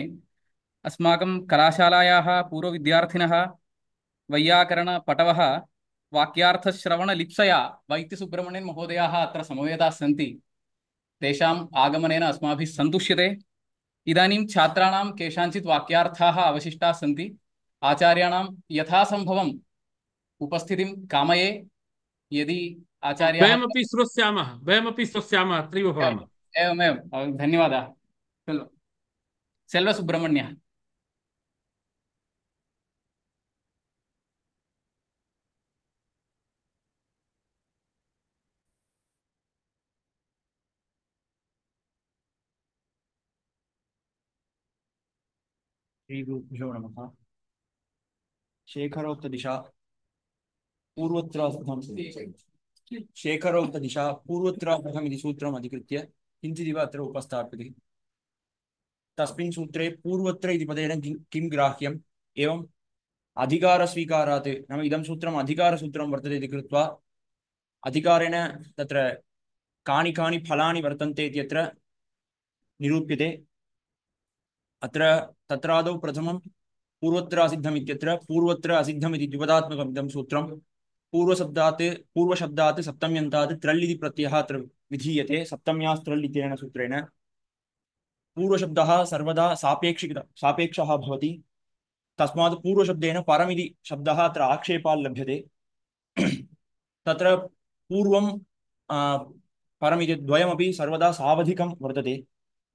अस्माकं कलाशालायाः पूर्वविद्यार्थिनः वैयाकरणपटवः वाक्यार्थश्रवणलिप्सया वैद्यसुब्रह्मण्यन् महोदयाः अत्र समवेताः सन्ति। तेषाम् आगमनेन अस्माभिः सन्तुष्यते। इदानीं छात्राणां केषाञ्चित् वाक्यार्थाः अवशिष्टाः सन्ति। आचार्याणां यथासम्भवम् उपस्थितिं कामये। यदि आचार्याः वयमपि श्वस्यामः अत्रैव भवामः। एवमेवं धन्यवादाः। सेल्वसुब्रह्मण्यः। श्रीगुरुभ्यो नमः। शेखरोक्तदिशा पूर्वोत्तरार्थं शेखरोक्तदिशा पूर्वोत्तरार्थमिति सूत्रम् अधिकृत्य किञ्चिदिव अत्र उपस्थाप्यते। तस्मिन् सूत्रे पूर्वोत्तर इति पदेन किं ग्राह्यम् एवं अधिकारस्वीकारात् नाम इदं सूत्रम् अधिकारसूत्रं वर्तते इति कृत्वा अधिकारेण तत्र कानि कानि फलानि वर्तन्ते इत्यत्र निरूप्यते। अत्र तत्रादौ प्रथमं पूर्वोत्तर असिद्धम् इत्यत्र पूर्वोत्तर असिद्धम् इति द्विपदात्मकम् इदं सूत्रं पूर्वशब्दात् सप्तम्यन्तात् त्रल् इति प्रत्ययः अत्र विधीयते। सप्तम्यास् त्रल् इत्यनेन सूत्रेण पूर्वशब्दः सर्वदा सापेक्षः भवति। तस्मात् पूर्वशब्देन परमिति शब्दः अत्र आक्षेपात् लभ्यते। तत्र पूर्वं परमिति द्वयमपि सर्वदा सावधिकं वर्तते।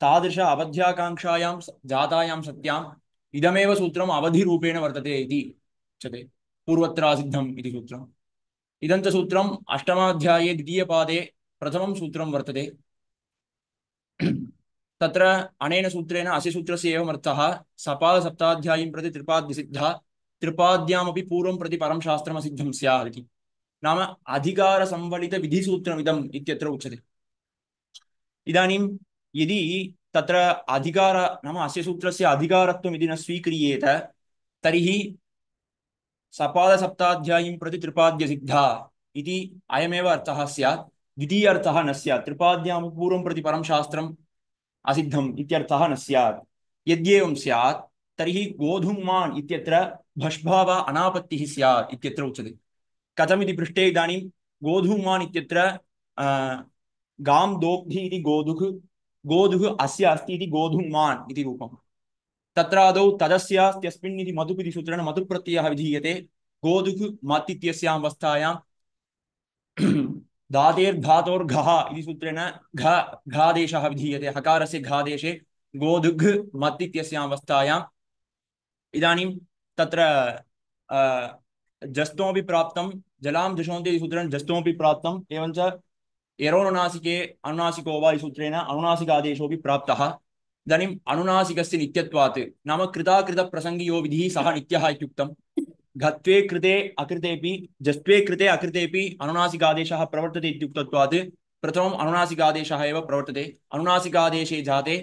तादृश अवध्याकाङ्क्षायां जातायां सत्याम् इदमेव सूत्रम् अवधिरूपेण वर्तते इति उच्यते। पूर्वोत्तरासिद्धम् इति सूत्रम्। इदं च सूत्रम् अष्टमाध्याये द्वितीयपादे प्रथमं सूत्रं वर्तते। तत्र अनेन सूत्रेण अस्य सूत्रस्य एवम् अर्थः सपादसप्ताध्यायीं प्रति त्रिपाद्यसिद्धः त्रिपाद्यामपि पूर्वं प्रति परं शास्त्रमसिद्धं स्यात् इति। नाम अधिकारसंवलितविधिसूत्रमिदम् इत्यत्र उच्यते। इदानीं यदि तत्र अधिकार नाम अस्य सूत्रस्य अधिकारत्वम् इति न स्वीक्रियेत तर्हि सपादसप्ताध्यायीं प्रति त्रिपाद्यसिद्धा इति अयमेव अर्थः स्यात्। द्वितीय अर्थः न स्यात्। त्रिपाद्यां पूर्वं प्रति परं शास्त्रम् असिद्धम् इत्यर्थः न स्यात्। यद्येवं स्यात् तर्हि गोधूमान् इत्यत्र भष्भाव अनापत्तिः स्यात् इत्यत्र उच्यते। कथमिति पृष्टे इदानीं गोधूमान् इत्यत्र गां दोग्धि इति गोधुः अस्य अस्ति इति गोधूमान् इति रूपम्। तत्र आदौ तदस्यास्त्यस्मिन् इति मधुप् इति सूत्रेण मधुप्रत्ययः विधीयते। गोधुः मत् इत्यस्याम् अवस्थायां धातेर्धातोर्घः इति सूत्रेण घादेशः विधीयते। हकारस्य घादेशे गोधुघ् मत् इत्यस्याम् अवस्थायाम् इदानीं तत्र जस्तोपि प्राप्तं जलां जशोन्ति इति सूत्रेण जस्तोपि प्राप्तम् एवञ्च एरोनुनासिके अनुनासिको वा इति सूत्रेण अनुनासिकादेशोऽपि प्राप्तः। इदानीम् अनुनासिकस्य नित्यत्वात् नाम कृताकृतप्रसङ्गी यो विधिः सः नित्यः इत्युक्तम्। घत्वे कृते अकृतेपि जस्त्वे कृते अकृतेपि अनुनासिकादेशः प्रवर्तते इत्युक्तत्वात् प्रथमम् अनुनासिकादेशः एव प्रवर्तते। अनुनासिकादेशे जाते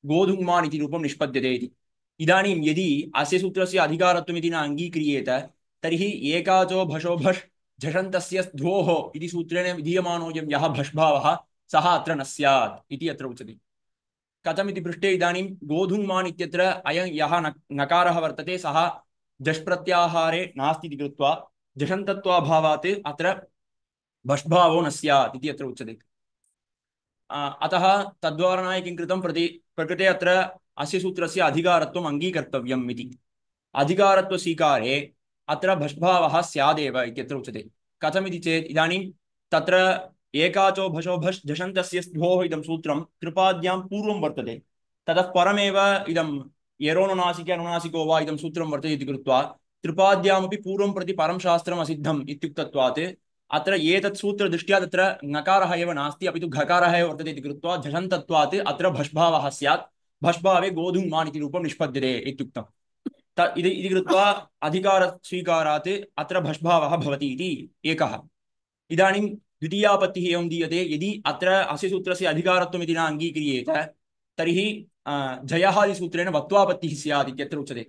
गोधूमान् इति रूपं निष्पद्यते इति। इदानीं यदि अस्य सूत्रस्य अधिकारत्वमिति न अङ्गीक्रियेत तर्हि एकाचो भषो भष् झषन्तस्य ध्वोः इति सूत्रेण विधीयमानोऽयं यः भष्भावः सः अत्र न स्यात् इति अत्र उच्यते। कथमिति पृष्टे इदानीं गोधूमान् इत्यत्र अयं यः नकारः वर्तते सः जष् प्रत्याहारे नास्ति इति कृत्वा झषन्तत्वाभावात् अत्र भष्भावो न स्यात् इति अत्र उच्यते। अतः तद्वारणाय किं कृतं प्रकृते अत्र अस्य सूत्रस्य अधिकारत्वम् अङ्गीकर्तव्यम् इति। अधिकारत्वस्वीकारे अत्र भष्भावः स्यादेव इत्यत्र उच्यते। कथमिति चेत् इदानीं तत्र एकाचो भषो भष् झषन्तस्य स्ध्वोः इदं सूत्रं त्रिपाद्यां पूर्वं वर्तते। ततः परमेव इदं एरोनुनासिके अनुनासिको वा इदं सूत्रं वर्तते इति कृत्वा त्रिपाद्यामपि पूर्वं प्रति परं शास्त्रम् असिद्धम् इत्युक्तत्वात् अत्र एतत् सूत्रदृष्ट्या तत्र नकारः एव नास्ति अपितु घकारः एव वर्तते इति कृत्वा झषन्तत्वात् अत्र भष्भावः स्यात्। भष्भावे गोधूमान् इति रूपं निष्पद्यते इत्युक्तम्। इति कृत्वा अधिकारस्वीकारात् अत्र भष्भावः भवति इति एकः। इदानीं द्वितीयापत्तिः एवं दीयते। यदि अत्र अस्य सूत्रस्य अधिकारत्वमिति न अङ्गीक्रियेत तर्हि जयहादिसूत्रेण वत्वापत्तिः स्यात् इत्यत्र उच्यते।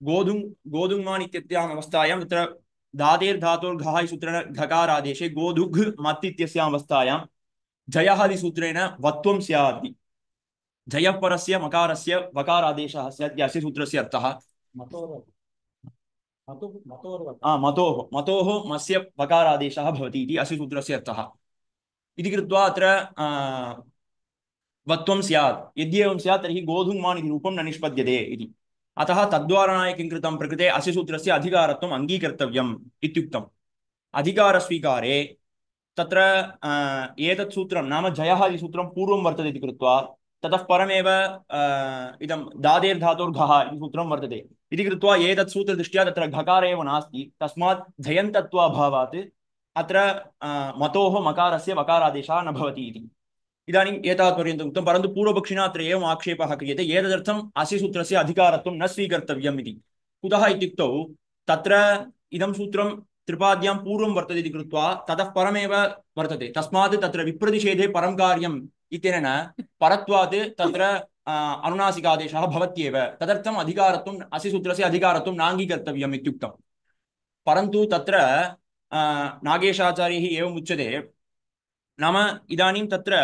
गोधूमान् इत्यस्याम् अवस्थायां तत्र धातेर्धातोर्घः इति सूत्रेण घकारादेशे गोधुघ् मत् इत्यस्याम् अवस्थायां जयहादिसूत्रेण वत्वं स्यात्। जयः परस्य मकारस्य वकारादेशः स्यात् इति अस्य सूत्रस्य अर्थः। मतोः मस्य वकारादेशः भवति इति अस्य सूत्रस्य अर्थः। इति कृत्वा अत्र वत्वं स्यात्। यद्येवं स्यात् तर्हि गोधूमान् इति रूपं न निष्पद्यते इति। अतः तद्वारणाय किं कृतं प्रकृते अस्य सूत्रस्य अधिकारत्वम् अङ्गीकर्तव्यम् इत्युक्तम्। अधिकारस्वीकारे तत्र एतत् सूत्रं नाम जयः इति सूत्रं पूर्वं वर्तते इति कृत्वा ततः परमेव इदं दादेर्धातोर्घः इति सूत्रं वर्तते इति कृत्वा एतत् सूत्रदृष्ट्या तत्र घकार एव नास्ति, तस्मात् झयन्तत्वाभावात् अत्र मतोः मकारस्य वकारादेशः न भवति इति। इदानीम् एतावत्पर्यन्तम् उक्तं, परन्तु पूर्वपक्षिणा अत्र एवम् आक्षेपः क्रियते एतदर्थम् अस्य सूत्रस्य अधिकारत्वं न स्वीकर्तव्यम् इति। कुतः इत्युक्तौ तत्र इदं सूत्रं त्रिपाद्यां पूर्वं वर्तते इति कृत्वा ततः परमेव वर्तते, तस्मात् तत्र विप्रतिषेधे परं कार्यम् इत्यनेन परत्वात् तत्र अनुनासिकादेशः भवत्येव, तदर्थम् अधिकारत्वम् अस्य सूत्रस्य अधिकारत्वं नाङ्गीकर्तव्यम् इत्युक्तम्। परन्तु तत्र नागेशाचार्यैः एवम् उच्यते, नाम इदानीं तत्र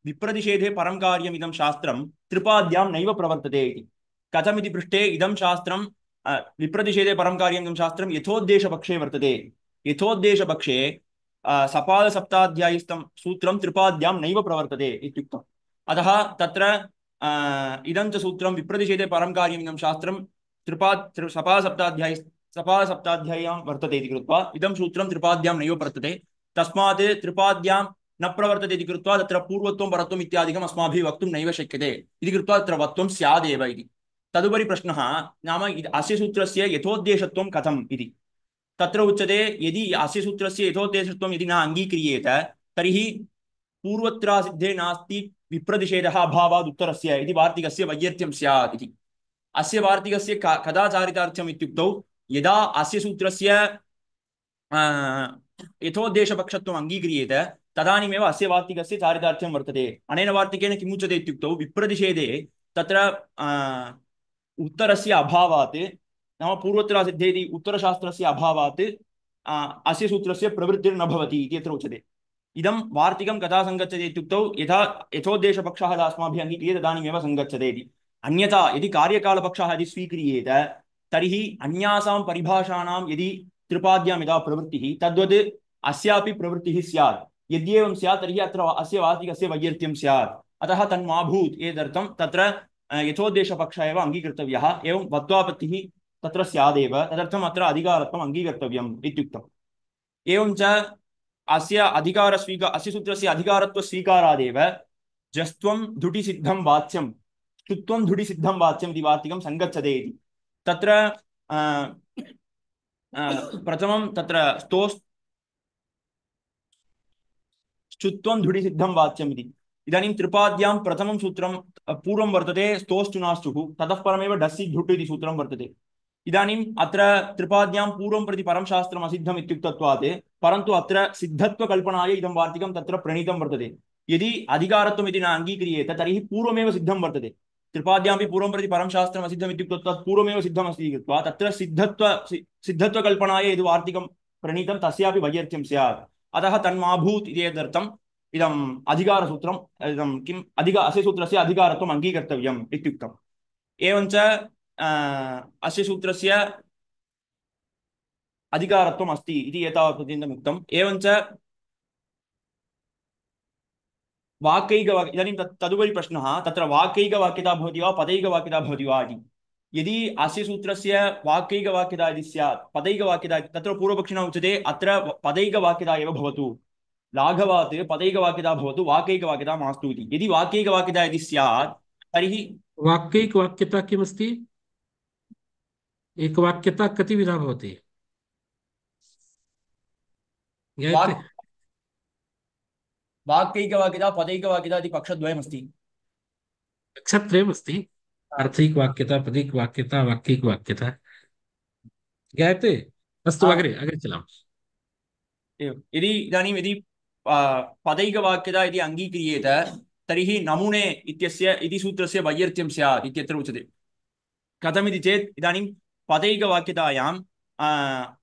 विप्रतिषेधे परं कार्यमिदं शास्त्रं त्रिपाद्यां नैव प्रवर्तते इति। कथमिति पृष्टे इदं शास्त्रं विप्रतिषेधे परं कार्यमिदं शास्त्रं यथोद्देशपक्षे वर्तते। यथोद्देशपक्षे सपादसप्ताध्यायिस्थं सूत्रं त्रिपाद्यां नैव प्रवर्तते इत्युक्तम्। अतः तत्र इदं च सूत्रं विप्रतिषेधे परं कार्यमिदं शास्त्रं सपादसप्ताध्याय्यां वर्तते इति कृत्वा इदं सूत्रं त्रिपाद्यां नैव वर्तते, तस्मात् त्रिपाद्यां न प्रवर्तते इति कृत्वा तत्र पूर्वत्वं परत्वम् इत्यादिकम् अस्माभिः वक्तुं नैव शक्यते इति कृत्वा तत्र वत्वं स्यादेव इति। तदुपरि प्रश्नः नाम अस्य सूत्रस्य यथोद्देशत्वं कथम् इति। तत्र उच्यते यदि अस्य सूत्रस्य यथोद्देशत्वं यदि न अङ्गीक्रियेत तर्हि पूर्वत्रासिद्धे नास्ति विप्रतिषेधः अभावात् उत्तरस्य इति वार्तिकस्य वैयर्थ्यं स्यात् इति। अस्य वार्तिकस्य कदा चारितार्थ्यम् इत्युक्तौ यदा अस्य सूत्रस्य यथोद्देशपक्षत्वम् अङ्गीक्रियेत तदानीमेव अस्य वार्तिकस्य चारितार्थ्यं वर्तते। अनेन वार्तिकेन किमुच्यते इत्युक्तौ विप्रतिषेधे तत्र उत्तरस्य अभावात् नाम पूर्वत्रासिद्धे इति उत्तरशास्त्रस्य अभावात् अस्य सूत्रस्य प्रवृत्तिर्न भवति इति यत्र उच्यते। इदं वार्तिकं कदा सङ्गच्छते इत्युक्तौ यथा यथोद्देशपक्षः यदा अस्माभिः अङ्गीक्रियते तदानीमेव सङ्गच्छते इति। अन्यथा यदि कार्यकालपक्षः यदि स्वीक्रियेत तर्हि अन्यासां परिभाषाणां यदि त्रिपाद्यां यदा प्रवृत्तिः तद्वत् अस्यापि प्रवृत्तिः स्यात्। यद्येवं स्यात् तर्हि अत्र अस्य वार्तिकस्य वैयर्थ्यं स्यात्। अतः तन्माभूत् एतदर्थं तत्र यथोद्देशपक्षः एव अङ्गीकर्तव्यः, एवं वत्वापत्तिः तत्र स्यादेव, तदर्थम् अत्र अधिकारत्वम् अङ्गीकर्तव्यम् इत्युक्तम्। एवं च अस्य सूत्रस्य अधिकारत्वस्वीकारादेव जस्त्वं धुटिसिद्धं वाच्यं श्रुत्वं धुटिसिद्धं वाच्यम् इति वार्तिकं सङ्गच्छते इति। तत्र प्रथमं तत्र स्तोश्चुत्वं धुटिसिद्धं वाच्यम् इति। इदानीं त्रिपाद्यां प्रथमं सूत्रं पूर्वं वर्तते स्तोश्चुनाश्चुः, ततः परमेव डसि धुट् इति सूत्रं वर्तते। इदानीम् अत्र त्रिपाद्यां पूर्वं प्रति परं शास्त्रम् असिद्धम् इत्युक्तत्वात् परन्तु अत्र सिद्धत्वकल्पनाय इदं वार्तिकं तत्र प्रणीतं वर्तते। यदि अधिकारत्वम् इति न अङ्गीक्रियेत तर्हि पूर्वमेव सिद्धं वर्तते। त्रिपाद्यामपि पूर्वं प्रति परं शास्त्रम् असिद्धम् इत्युक्तत्वात् पूर्वमेव सिद्धमस्ति इति कृत्वा तत्र सिद्धत्वकल्पनाय यदि वार्तिकं प्रणीतं तस्यापि वैयर्थ्यं स्यात्। अतः तन्माभूत् इति एतदर्थम् इदम् अधिकारसूत्रम् इदं किम् अस्य सूत्रस्य अधिकारत्वम् अङ्गीकर्तव्यम् इत्युक्तम्। एवञ्च अस्य सूत्रस्य अधिकारत्वम् अस्ति इति एतावत्पर्यन्तम् उक्तम्। एवञ्च वाक्यैकवाक्य इदानीं तदुपरि प्रश्नः तत्र वाक्यैकवाक्यता भवति वा पदैकवाक्यता भवति वा इति। यदि अस्य सूत्रस्य वाक्यैकवाक्यता यदि स्यात् पदैकवाक्यता तत्र पूर्वपक्षिणा उच्यते अत्र पदैकवाक्यता एव भवतु, लाघवात् पदैकवाक्यता भवतु, वाक्यैकवाक्यता मास्तु इति। यदि वाक्यैकवाक्यता यदि स्यात् तर्हि वाक्यैकवाक्यता किमस्ति? एकवाक्यता कतिविधा भवति? वाक्यैकवाक्यता पदैकवाक्यता इति पक्षद्वयमस्ति। पक्षत्रयमस्ति, अर्थैकवाक्यता, पदैकवाक्यता, वाक्यैकवाक्यता ज्ञायते? अस्तु, अग्रे चलामः। यदि इदानीं यदि पदैकवाक्यता इति अङ्गीक्रियेत तर्हि नमुने इत्यस्य इति सूत्रस्य वैयर्थ्यं स्यात् इत्यत्र उच्यते। कथमिति चेत् इदानीं पदैकवाक्यतायाम्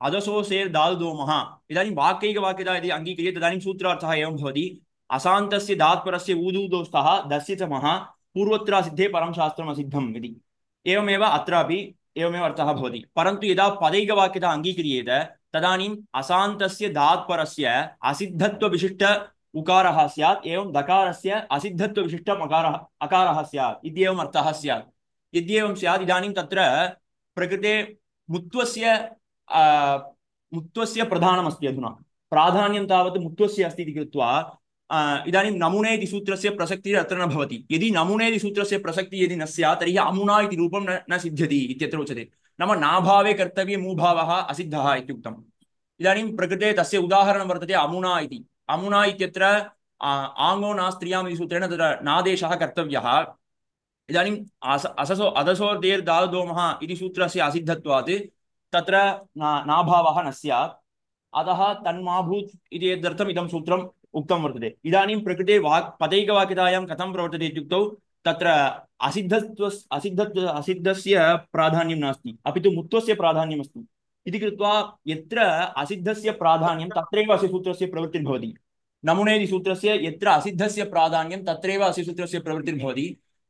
अदसोसेर् दाल्दोमः, इदानीं वाक्यैकवाक्यता यदि अङ्गीक्रियते तदानीं सूत्रार्थः एवं भवति, असान्तस्य दात्परस्य ऊदूदोस्तः दस्य च मः पूर्वत्र सिद्धे परं शास्त्रम् असिद्धम् इति एवमेव अत्रापि एवमेव अर्थः भवति परन्तु यदा पदैकवाक्यता अङ्गीक्रियेत तदानीम् असान्तस्य दात्परस्य असिद्धत्वविशिष्ट उकारः स्यात् एवं दकारस्य असिद्धत्वविशिष्ट अकारः स्यात् इत्येवम् अर्थः स्यात् यद्येवं स्यात् इदानीं तत्र प्रकृते मुत्वस्य मुत्वस्य प्रधानमस्ति अधुना प्राधान्यं तावत् मुत्वस्य अस्ति इति कृत्वा इदानीं नमुने इति सूत्रस्य प्रसक्तिः अत्र न भवति यदि नमुने इति सूत्रस्य प्रसक्तिः यदि न स्यात् तर्हि अमुना इति रूपं न सिद्ध्यति इत्यत्र उच्यते नाम नाभावे कर्तव्ये मूभावः असिद्धः इत्युक्तम् इदानीं प्रकृते तस्य उदाहरणं वर्तते अमुना इति अमुना इत्यत्र आङ्गो नास्त्रियाम् इति सूत्रेण तत्र नादेशः कर्तव्यः इदानीम् अदसोर्देर्दादोमः इति सूत्रस्य असिद्धत्वात् तत्र नाभावः न स्यात् अतः तन्माभूत् इति यदर्थम् इदं सूत्रम् उक्तं वर्तते इदानीं प्रकृते पदैकवाक्यतायां कथं प्रवर्तते इत्युक्तौ तत्र असिद्धस्य प्राधान्यं नास्ति अपि तु मुत्वस्य प्राधान्यमस्ति इति कृत्वा यत्र असिद्धस्य प्राधान्यं तत्रैव अस्य सूत्रस्य प्रवृत्तिर्भवति नमुने इति सूत्रस्य यत्र असिद्धस्य प्राधान्यं तत्रैव अस्य सूत्रस्य प्रवृत्तिर्भवति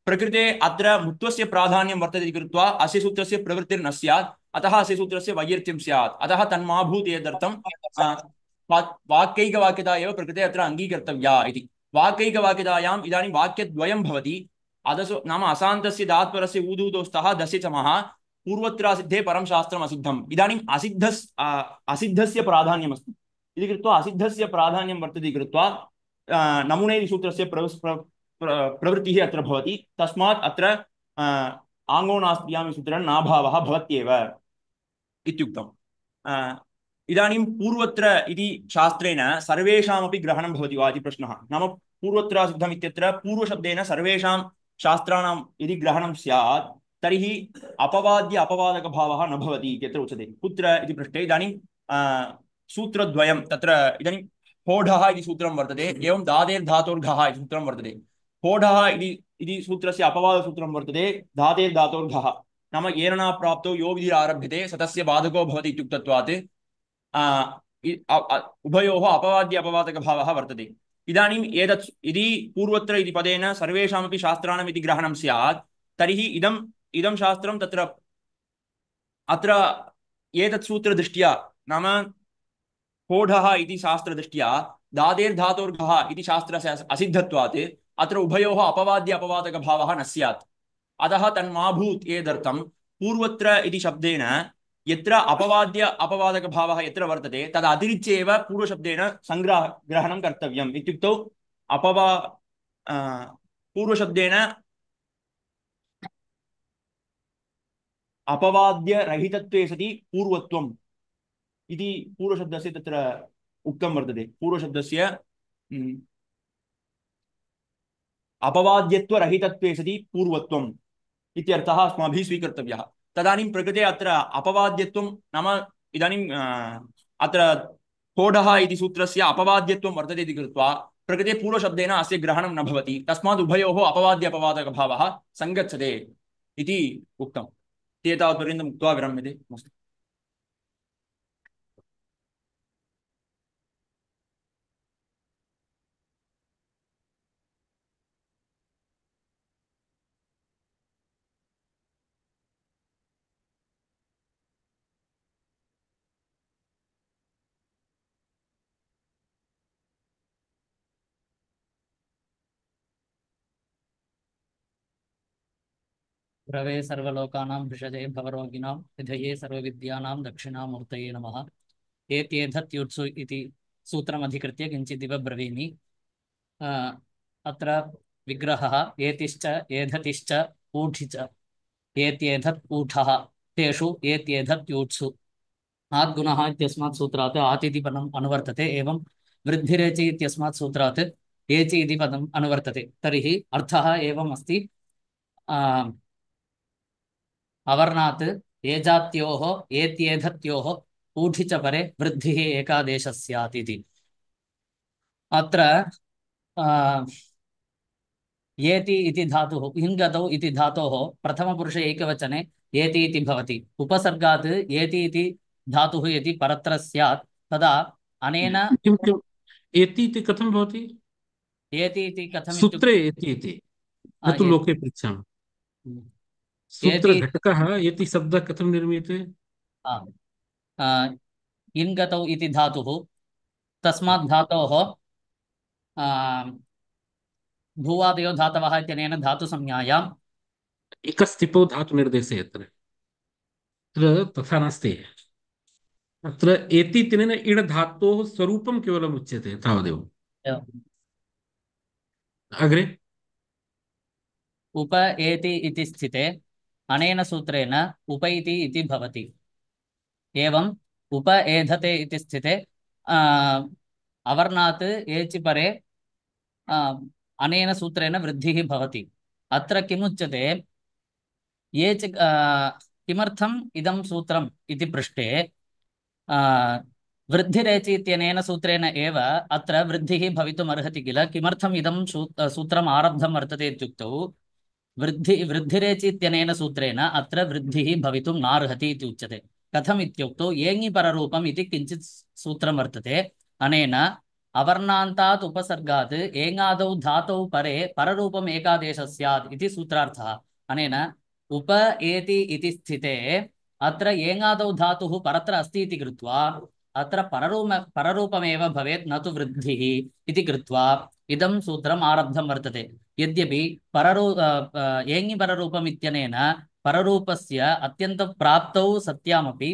प्रकृते अत्र मुत्वस्य प्राधान्यं वर्तते इति कृत्वा अस्य सूत्रस्य प्रवृत्तिर्न स्यात् अतः अस्य सूत्रस्य वैयर्थ्यं स्यात् अतः तन्माभूत् यदर्थं वाक्यैकवाक्यता एव प्रकृते अत्र अङ्गीकर्तव्या इति वाक्यैकवाक्यतायाम् इदानीं वाक्यद्वयं भवति अदसो नाम असान्तस्य दात्परस्य ऊदूदोस्तः दस्य चमः पूर्वत्र सिद्धे परं शास्त्रम् असिद्धम् इदानीम् असिद्धस्य प्राधान्यमस्ति इति कृत्वा असिद्धस्य प्राधान्यं वर्तते कृत्वा नमुने सूत्रस्य प्रवृत्तिः अत्र भवति तस्मात् अत्र आङ्गो नास्त्रियाम् सूत्रेण नाभावः भवत्येव इत्युक्तम् इदानीं पूर्वत्र इति शास्त्रेण सर्वेषामपि ग्रहणं भवति वा इति प्रश्नः नाम पूर्वत्र सिद्धम् इत्यत्र पूर्वशब्देन सर्वेषां शास्त्राणां यदि ग्रहणं स्यात् तर्हि अपवाद्य अपवादकभावः न भवति इत्यत्र उच्यते कुत्र इति पृष्टे इदानीं सूत्रद्वयं तत्र इदानीं होढः इति सूत्रं वर्तते एवं दादेर्धातोर्घः इति सूत्रं वर्तते होढः इति सूत्रस्य अपवादसूत्रं वर्तते धातेर्धातोर्घः नाम येन न प्राप्तो यो विधिरारभ्यते स तस्य बाधको भवति इत्युक्तत्वात् उभयोः अपवाद्य अपवादकभावः वर्तते इदानीम् एतत् यदि पूर्वत्र इति पदेन सर्वेषामपि शास्त्राणाम् इति ग्रहणं स्यात् तर्हि इदं शास्त्रं तत्र अत्र एतत् सूत्रदृष्ट्या नाम होढः इति शास्त्रदृष्ट्या दादेर्धातोर्घः इति शास्त्रस्य असिद्धत्वात् अत्र उभयोः अपवाद्य अपवादकभावः न स्यात् अतः तन्माभूत् एतदर्थं पूर्वत्र इति शब्देन यत्र अपवाद्य अपवादकभावः यत्र वर्तते तदतिरिच्य एव पूर्वशब्देन ग्रहणं कर्तव्यम् इत्युक्तौ पूर्वशब्देन अपवाद्यरहितत्वे सति पूर्वत्वम् इति पूर्वशब्दस्य तत्र उक्तं वर्तते पूर्वशब्दस्य अपवाद्यत्वरहितत्वे सति पूर्वत्वम् इत्यर्थः अस्माभिः स्वीकर्तव्यः तदानीं प्रकृते अत्र अपवाद्यत्वं नाम इदानीं अत्र होढः इति सूत्रस्य अपवाद्यत्वं वर्तते इति कृत्वा प्रकृते पूर्वशब्देन अस्य ग्रहणं न भवति तस्मात् उभयोः अपवाद्य अपवादकभावः सङ्गच्छते इति उक्तम् एतावत्पर्यन्तम् उक्त्वा विरम्यते नमस्ते ब्रवे सर्वलोकानां भिषजे भवरोगिणां विधये सर्वविद्यानां दक्षिणामूर्तये नमः एत्येधत्युत्सु इति सूत्रमधिकृत्य किञ्चिदिव ब्रवीमि अत्र विग्रहः एतिश्च एधतिश्च ऊठि च एत्येधत् ऊठः तेषु एत्येधत्यूत्सु आद्गुणः इत्यस्मात् सूत्रात् आतिथि पदम् अनुवर्तते एवं वृद्धिरेचि इत्यस्मात् सूत्रात् एचि इति पदम् अनुवर्तते तर्हि अर्थः एवम् अस्ति अवर्णात् एजात्योः एत्येधत्योः ऊठि च परे वृद्धिः एकादेशः स्यात् इति अत्र एति इति धातुः इङ्गतौ इति धातोः प्रथमपुरुषे एकवचने एति इति भवति उपसर्गात् एति इति धातुः यदि परत्र स्यात् तदा अनेन किं एति इति कथं भवति एति इति कथम् सूत्रे एति इति न तु ये लोके पृच्छामि। एति सूत्रघटकः इति शब्दः कथं निर्मीयते? आ, आ, इन् गतौ इति धातुः तस्मात् धातोः आ, भूवादयो धातवः इत्यनेन धातुसंज्ञायां एकस्थितौ धातुनिर्देशे अत्र अत्र तथा नास्ति। अत्र एति इत्यनेन इड धातोः स्वरूपं केवलम् उच्यते तावदेव। अग्रे उप एति इति स्थिते अनेन सूत्रेण उपैति इति भवति। एवम् उप एधते इति स्थिते अवर्णात् एचि परे अनेन सूत्रेण वृद्धिः भवति। अत्र किमुच्यते एच् किमर्थम् इदं सूत्रम् इति पृष्टे वृद्धिरेचि इत्यनेन सूत्रेण एव अत्र वृद्धिः भवितुमर्हति किल। किमर्थम् इदं सूत्रम् आरब्धं वर्तते इत्युक्तौ वृद्धिरेचि इत्यनेन सूत्रेण अत्र वृद्धिः भवितुं नार्हति इति उच्यते। कथम् इत्युक्तौ एङि पररूपम् इति किञ्चित् सूत्रं वर्तते। अनेन अवर्णान्तात् उपसर्गात् एङादौ धातौ परे पररूपम् एकादेशः स्यात् इति सूत्रार्थः। अनेन उप एति इति स्थिते अत्र एङादौ धातुः परत्र अस्ति इति कृत्वा अत्र पररूपमेव भवेत् न तु वृद्धिः इति कृत्वा इदं सूत्रम् आरब्धं वर्तते। यद्यपि एङि पररूपम् इत्यनेन पररूपस्य अत्यन्तप्राप्तौ सत्यामपि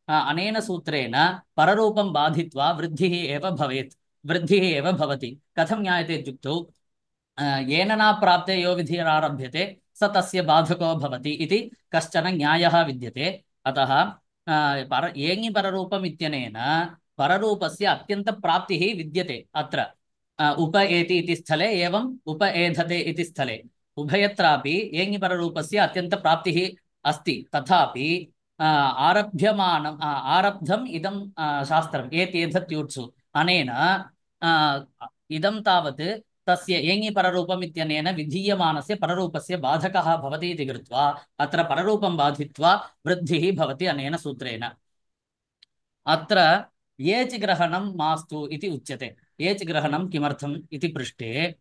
अनेन सूत्रेण पररूपं बाधित्वा वृद्धिः एव भवेत्, वृद्धिः एव भवति। कथं ज्ञायते इत्युक्तौ येन न प्राप्ते यो विधिरारभ्यते स तस्य बाधको भवति इति कश्चन न्यायः विद्यते। अतः एङि पररूपम् इत्यनेन पररूपस्य अत्यन्तप्राप्तिः विद्यते। अत्र उप एति इति स्थले एवम् उप एधते इति स्थले उभयत्रापि एङि पररूपस्य अत्यन्तप्राप्तिः अस्ति। तथापि आरब्धम् इदं शास्त्रम् एतेधत्यूत्सु अनेन इदं तावत् तस्य एङि पररूपम् इत्यनेन विधीयमानस्य पररूपस्य बाधकः भवति इति कृत्वा अत्र पररूपं बाधित्वा वृद्धिः भवति अनेन सूत्रेण। अत्र एच् ग्रहणं मास्तु इति उच्यते। एच् ग्रहणं किमर्थम् इति पृष्टे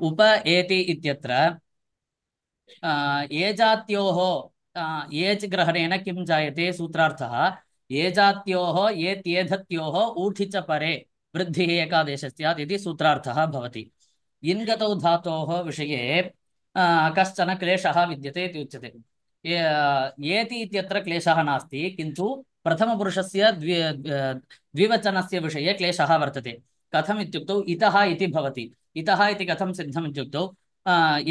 उप एति इत्यत्र एजात्योः एच् ग्रहणेन किं जायते सूत्रार्थः एजात्योः एत्येधत्योः ऊठि च परे वृद्धिः एकादेशः स्यात् इति सूत्रार्थः भवति। इन् गतौ धातोः विषये कश्चन क्लेशः विद्यते इति उच्यते। एति इत्यत्र क्लेशः नास्ति, किन्तु प्रथमपुरुषस्य द्विवचनस्य विषये क्लेशः वर्तते। कथम् इत्युक्तौ इतः इति भवति। इतः इति कथं सिद्धम् इत्युक्तौ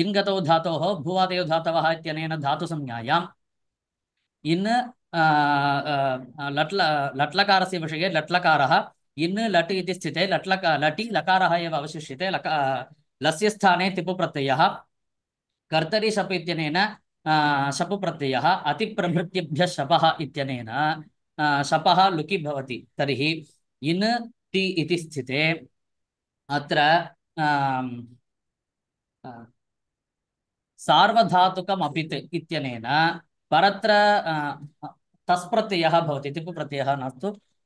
इन् गतौ धातोः भूवादयो धातवः इत्यनेन धातुसंज्ञायाम् इन् लट्लकारस्य विषये लट्लकारः इन् लट् इति स्थिते लटि लकारः एव अवशिष्यते। लस्य स्थाने तिपु प्रत्ययः कर्तरि शप् इत्यनेन शपु प्रत्ययः अतिप्रभृत्यभ्यः शपः इत्यनेन शपः लुकि भवति। तर्हि इन् ति इति स्थिते अत्र सार्वधातुकमपित् इत्यनेन परत्र तस्प्रत्ययः भवति। तिपु प्रत्ययः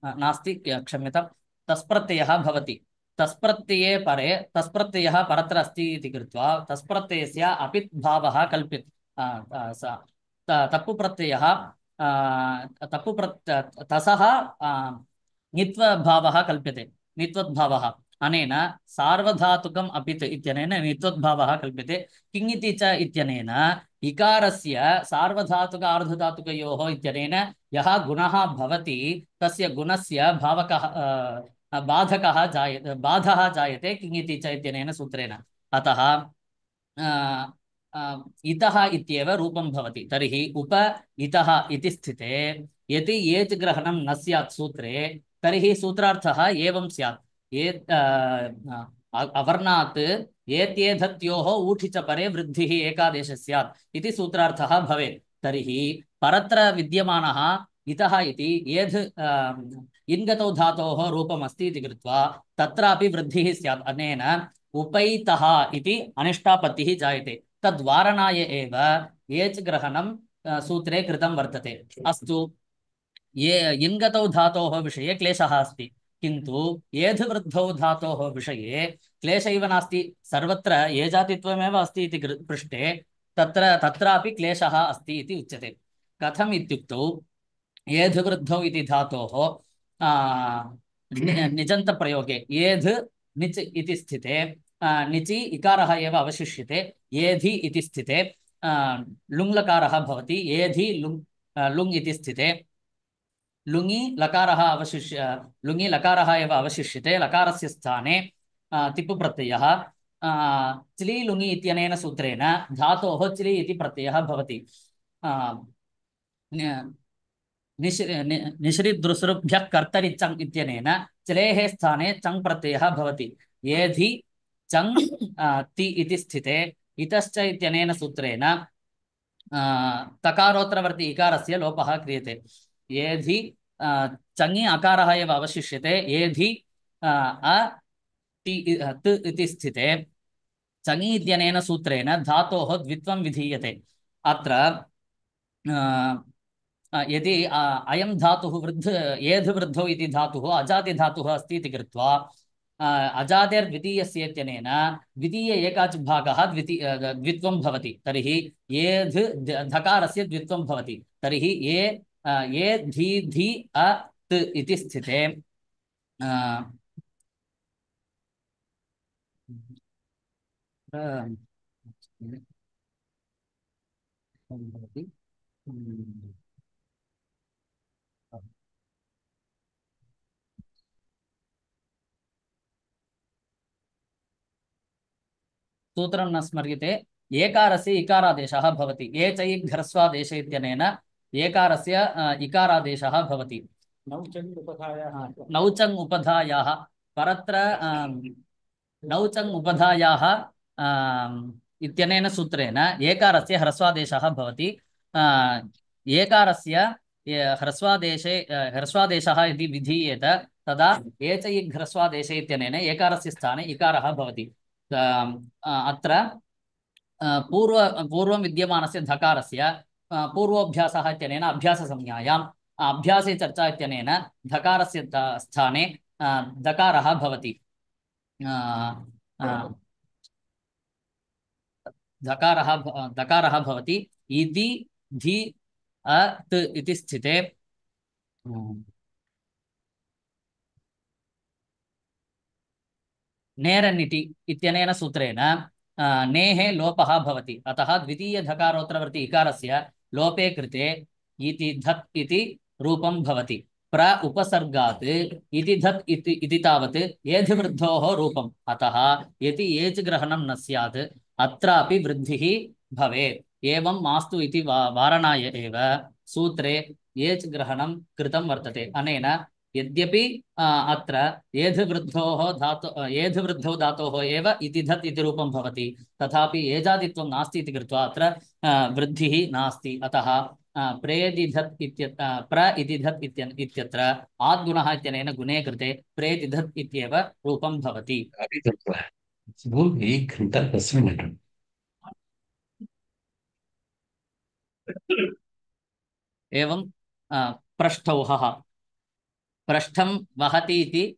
नास्ति, क्षम्यतां, तस्प्रत्ययः भवति। तस्प्रत्यये परे तस्प्रत्ययः परत्र अस्ति इति कृत्वा तस्प्रत्ययस्य अपित् भावः कल्प्यते। तप्पुप्रत्ययः तसः नित्वभावः कल्प्यते, नित्वद्भावः। अनेन सार्वधातुकम् अपित् इत्यनेन नित्वद्भावः कल्प्यते। किङिति च इत्यनेन इकारस्य सार्वधातुक आर्धधातुकयोः इत्यनेन यः गुणः भवति तस्य गुणस्य बाधः जायते किङिति च इत्यनेन सूत्रेण। अतः इतः इत्येव रूपं भवति। तर्हि उप इतः इति स्थिते यदि एच् ग्रहणं न स्यात् सूत्रे तर्हि सूत्रार्थः एवं स्यात्। अवर्णात् एत्येधत्योः ऊठि च परे वृद्धिः एकादेशः स्यात् इति सूत्रार्थः भवेत्। तर्हि परत्र विद्यमानः इतः इति इन् गतौ धातोः रूपमस्ति इति कृत्वा तत्रापि वृद्धिः स्यात्। अनेन उपैतः इति अनिष्टापत्तिः जायते। तद्वारणाय एव एच् ग्रहणं सूत्रे कृतं वर्तते। अस्तु, इन् गतौ धातोः विषये क्लेशः अस्ति। किन्तु एधवृद्धौ धातोः विषये क्लेश इव नास्ति। सर्वत्र एजातित्वमेव अस्ति इति पृष्टे तत्रापि क्लेशः अस्ति इति उच्यते। कथम् इत्युक्तौ एधवृद्धौ इति धातोः निजन्तप्रयोगे एध् निच् इति स्थिते निचि इकारः एव अवशिष्यते। एधि इति स्थिते लुङ्लकारः भवति। एधि लुङ् इति स्थिते लुङि लकारः एव अवशिष्यते। लकारस्य स्थाने तिप् प्रत्ययः चिलि लुङि इत्यनेन सूत्रेण धातोः चिलि इति प्रत्ययः भवति। निश्रिदृसृभ्यः कर्तरि चङ् इत्यनेन चिलेः स्थाने चङ् प्रत्ययः भवति। एधि चङ् ति इति स्थिते इतश्च इत्यनेन सूत्रेण तकारोत्तरवर्ति इकारस्य लोपः क्रियते। एधि चङि अकारः एव अवशिष्यते। एधि ति इति स्थिते चङि इत्यनेन सूत्रेण धातोः द्वित्वं विधीयते। अत्र यदि अयं धातुः एधि वृद्धौ इति धातुः अजातिधातुः अस्ति इति कृत्वा अजातेर्द्वितीयस्य इत्यनेन द्वितीय एकाच् भागः द्वित्वं भवति। तर्हि एध् धकारस्य द्वित्वं भवति। तर्हि ये धी धी अ इति स्थिते सूत्रं न स्मर्यते। एकारस्य इकारादेशः भवति। ए चै घ्रस्वादेश इत्यनेन एकारस्य इकारादेशः भवति। नौचङ् उपधायाः परत्र नौचङ् उपधायाः इत्यनेन सूत्रेण एकारस्य ह्रस्वादेशः भवति। एकारस्य ह्रस्वादेशः यदि विधीयेत तदा एचै ह्रस्वादेश इत्यनेन एकारस्य स्थाने इकारः भवति। अत्र पूर्वं विद्यमानस्य धकारस्य पूर्वोऽभ्यासः इत्यनेन अभ्याससंज्ञायाम् अभ्यासे चर्चा इत्यनेन धकारस्य स्थाने दकारः भवति। दकारः भवति। इति धि अ त् इति स्थिते नेरनिटि इत्यनेन सूत्रेण नेः लोपः भवति। अतः द्वितीयधकारोत्तरवर्ति इकारस्य लोपे कृते इति धत् इति रूपं भवति। प्र उपसर्गात् इति धत् इति तावत् एधिवृद्धोः रूपम्। अतः यदि एच् ग्रहणं न स्यात् अत्रापि वृद्धिः भवेत्। एवं मास्तु इति वारणाय एव सूत्रे एच् ग्रहणं कृतं वर्तते। अनेन यद्यपि अत्र एधवृद्धौ धातोः एव इति धत् इति रूपं भवति तथापि एजादित्वं नास्ति इति कृत्वा अत्र वृद्धिः नास्ति। अतः प्र इति धत् इत्यत्र आद्गुणः इत्यनेन गुणे कृते प्रेति धत् इत्येव रूपं भवति। बोल 1 घंटा 10 मिनट। एवं पृष्ठौहः पृष्ठं वहति इति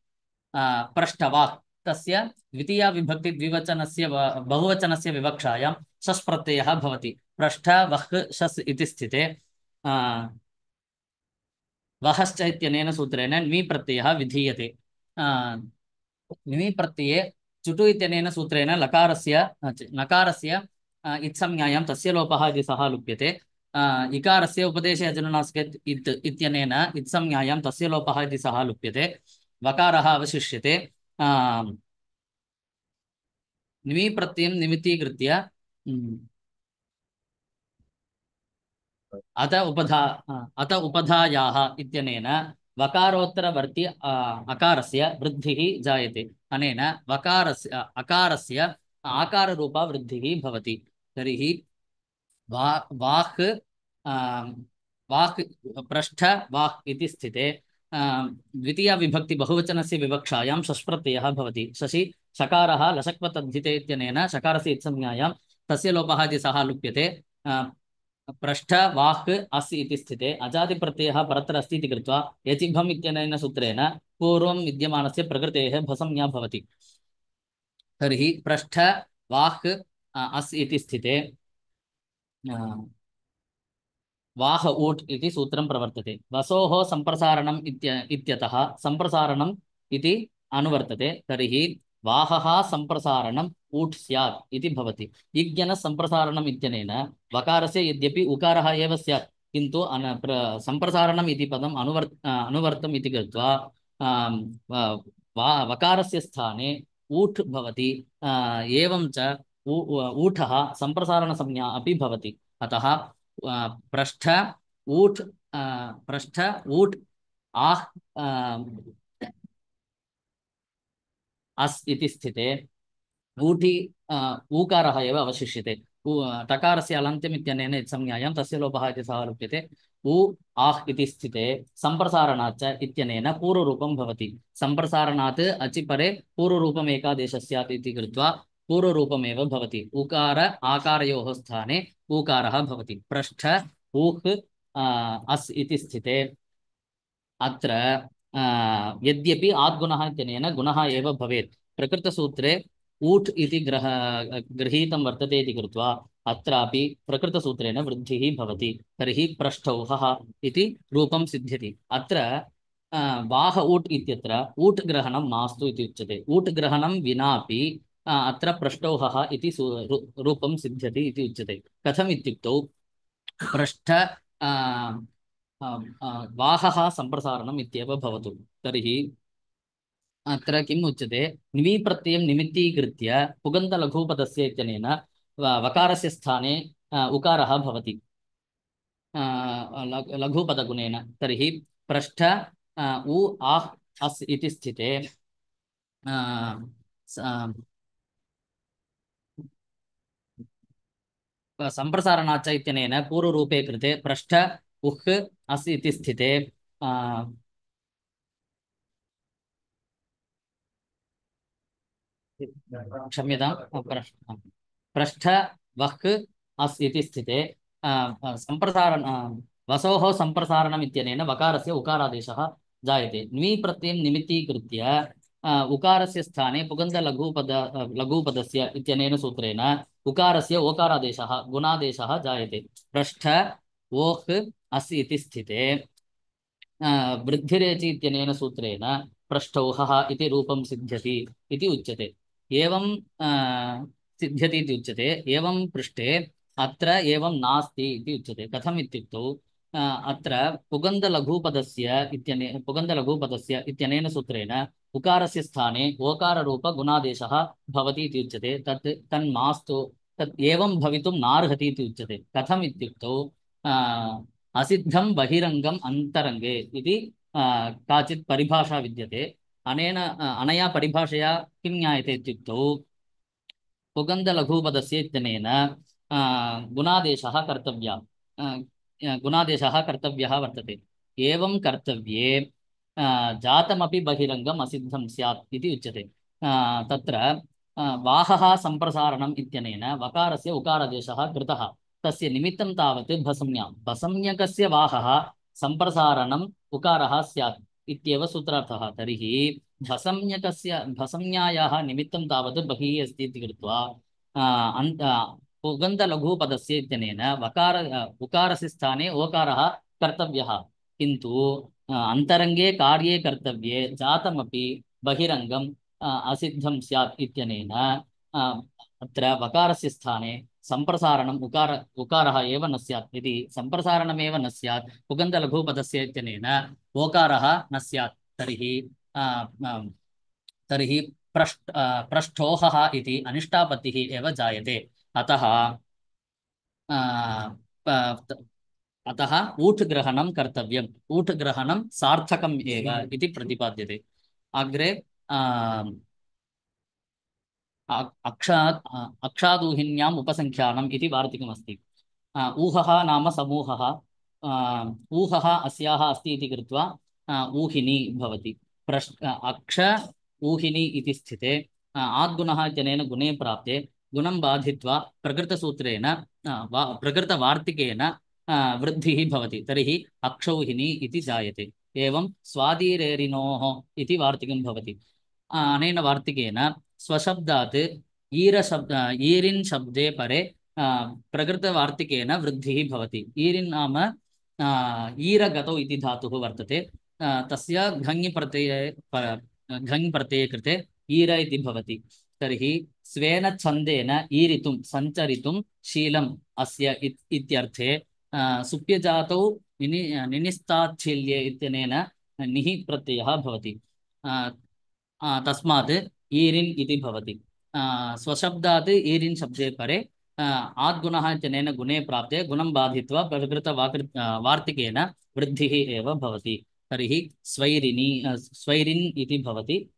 पृष्ठवाक् तस्य द्वितीया विभक्ति द्विवचनस्य बहुवचनस्य विवक्षायां शस् प्रत्ययः भवति। पृष्ठ वह् शस् इति स्थिते वहश्च इत्यनेन सूत्रेण ण्वी प्रत्ययः विधीयते। ण्वी प्रत्यये चुटु इत्यनेन सूत्रेण नकारस्य इत्संज्ञायां तस्य लोपः इति सः लुप्यते। इकारस्य उपदेशे अजनुनासिके इत्यनेन इत्संज्ञायां तस्य लोपः इति सः लुप्यते। वकारः अवशिष्यते। ण्वी प्रत्ययं निमित्तीकृत्य अत उपधायाः इत्यनेन वकारोत्तरवर्ति अकारस्य वृद्धिः जायते। अनेन अकारस्य आकाररूपा वृद्धिः भवति। तर्हि वाक् पृष्ठ वाक् इति स्थिते द्वितीया विभक्ति बहुवचनस्य विवक्षायां शष्प्रत्ययः भवति। शशि शकारः लशक्वतद्धिते इत्यनेन शकारस्य इत्संज्ञायां तस्य लोपः इति सः लुप्यते। पृष्ठ वाक् अस् इति स्थिते अजादिप्रत्ययः परत्र अस्ति इति कृत्वा यचिभम् इत्यनेन सूत्रेण पूर्वं विद्यमानस्य प्रकृतेः भसंज्ञा भवति। तर्हि पृष्ठ वाक् अस् इति स्थिते वाह ऊट् इति सूत्रं प्रवर्तते। वसोः सम्प्रसारणम् इत्यतः सम्प्रसारणम् इति अनुवर्तते। तर्हि वाहः सम्प्रसारणम् ऊट् स्यात् इति भवति। इज्ञनः सम्प्रसारणम् इत्यनेन वकारस्य यद्यपि उकारः एव स्यात् किन्तु सम्प्रसारणम् इति पदम् अनुवर्तम् इति कृत्वा वकारस्य स्थाने ऊट् भवति। एवं च ऊठः सम्प्रसारणसंज्ञा अपि भवति। अतः पृष्ठ ऊट् पृष्ठ ऊट् आह् अस् इति स्थिते ऊटि ऊकारः एव अवशिष्यते। टकारस्य अलन्त्यम् इत्यनेन संज्ञायां तस्य लोपः इति समारोप्यते। उ आह् इति स्थिते सम्प्रसारणाच्च इत्यनेन पूर्वरूपं भवति। सम्प्रसारणात् अचि परे पूर्वरूपम् एकादेशः स्यात् इति कृत्वा पूर्वरूपमेव भवति। उकार आकारयोः स्थाने ऊकारः भवति। पृष्ठ ऊह् अस् इति स्थिते अत्र यद्यपि आद्गुणः इत्यनेन गुणः एव भवेत्। प्रकृतसूत्रे ऊट् इति गृहीतं वर्तते इति कृत्वा अत्रापि प्रकृतसूत्रेण वृद्धिः भवति। तर्हि पृष्ठौहः इति रूपं सिद्ध्यति। अत्र वाह ऊट् इत्यत्र ऊट् ग्रहणं मास्तु इति उच्यते। ऊट् ग्रहणं विनापि अत्र पृष्ठौहः इति रूपं सिद्ध्यति इति उच्यते। कथम् इत्युक्तौ पृष्ठ वाहः सम्प्रसारणम् इत्येव भवतु। तर्हि अत्र किम् उच्यते निमि प्रत्ययं निमित्तीकृत्य पुगन्तलघुपदस्य इत्यनेन वकारस्य स्थाने उकारः भवति लघुपदगुणेन। तर्हि पृष्ठ उ आह् अस् इति स्थिते सम्प्रसारणाच्च इत्यनेन पूर्वरूपे कृते पृष्ठ उह् अस् इति स्थिते क्षम्यतां पृष्ठ वह् अस् इति स्थिते सम्प्रसारण वसोः सम्प्रसारणम् इत्यनेन वकारस्य उकारादेशः जायते। न्वी प्रत्ययं निमित्तीकृत्य उकारस्य स्थाने लघुपदस्य इत्यनेन सूत्रेण उकारस्य ओकारादेशः गुणादेशः जायते। पृष्ठ ओह् अस् इति स्थिते वृद्धिरेचि इत्यनेन सूत्रेण पृष्ठौहः इति रूपं सिद्ध्यति इति उच्यते। एवं सिद्ध्यति इति उच्यते। एवं पृष्ठे अत्र एवं नास्ति इति उच्यते। कथम् इत्युक्तौ अत्र पुगन्धलघुपदस्य इत्यनेन सूत्रेण उकारस्य स्थाने ओकाररूपगुणादेशः भवति इति उच्यते। तन्मास्तु तत् एवं भवितुं नार्हति इति उच्यते। कथम् इत्युक्तौ असिद्धं बहिरङ्गम् अन्तरङ्गे इति काचित् परिभाषा विद्यते। अनया परिभाषया किं ज्ञायते इत्युक्तौ पुगन्धलघुपदस्य इत्यनेन गुणादेशः कर्तव्यः वर्तते। एवं कर्तव्ये जातमपि बहिरङ्गम् असिद्धं स्यात् इति उच्यते। तत्र वाहः सम्प्रसारणम् इत्यनेन वकारस्य उकारादेशः कृतः। तस्य निमित्तं तावत् भसंज्ञकस्य वाहः सम्प्रसारणम् उकारः स्यात् इत्येव सूत्रार्थः। तर्हि भसंज्ञायाः निमित्तं तावत् बहिः अस्ति इति कृत्वा पुगन्धलघुपदस्य इत्यनेन उकारस्य स्थाने ओकारः कर्तव्यः। किन्तु अन्तरङ्गे कार्ये कर्तव्ये जातमपि बहिरङ्गम् असिद्धं स्यात् इत्यनेन अत्र वकारस्य स्थाने सम्प्रसारणम् उकारः एव न स्यात्। यदि सम्प्रसारणमेव न स्यात् पुगन्धलघुपदस्य इत्यनेन ओकारः न स्यात् तर्हि पृष्ठोहः इति अनिष्टापत्तिः एव जायते। अतः ऊट् ग्रहणं कर्तव्यम्। ऊट् ग्रहणं सार्थकम् एव इति प्रतिपाद्यते। अग्रे अक्षादूहिन्याम् उपसङ्ख्यानम् इति वार्तिकमस्ति। ऊहः नाम समूहः। ऊहः अस्याः अस्ति इति कृत्वा ऊहिनी भवति। अक्ष ऊहिनी इति स्थिते आद्गुणः इत्यनेन गुणे प्राप्ते गुणं बाधित्वा प्रकृतसूत्रेण प्रकृतवार्तिकेन वृद्धिः भवति तर्हि अक्षौहिणी इति जायते। एवं स्वादिरेरिणोः इति वार्तिकं भवति। अनेन वार्तिकेन स्वशब्दात् ईरिन् शब्दे परे प्रकृतवार्तिकेन वृद्धिः भवति। ईरिन् नाम ईरगतौ इति धातुः वर्तते। तस्य घञ् प्रत्यये कृते ईर इति भवति। तर्हि स्वेन छन्देन ईरितुं सञ्चरितुं शीलम् अस्य इत्यर्थे सुप्यजातौ निनिस्ताच्छील्ये इत्यनेन निः प्रत्ययः भवति। तस्मात् ईरिन् इति भवति। स्वशब्दात् ईरिन् शब्दे परे आद्गुणः इत्यनेन गुणे प्राप्ते गुणं बाधित्वा वार्तिकेन वृद्धिः एव भवति। तर्हि स्वैरिन् इति भवति।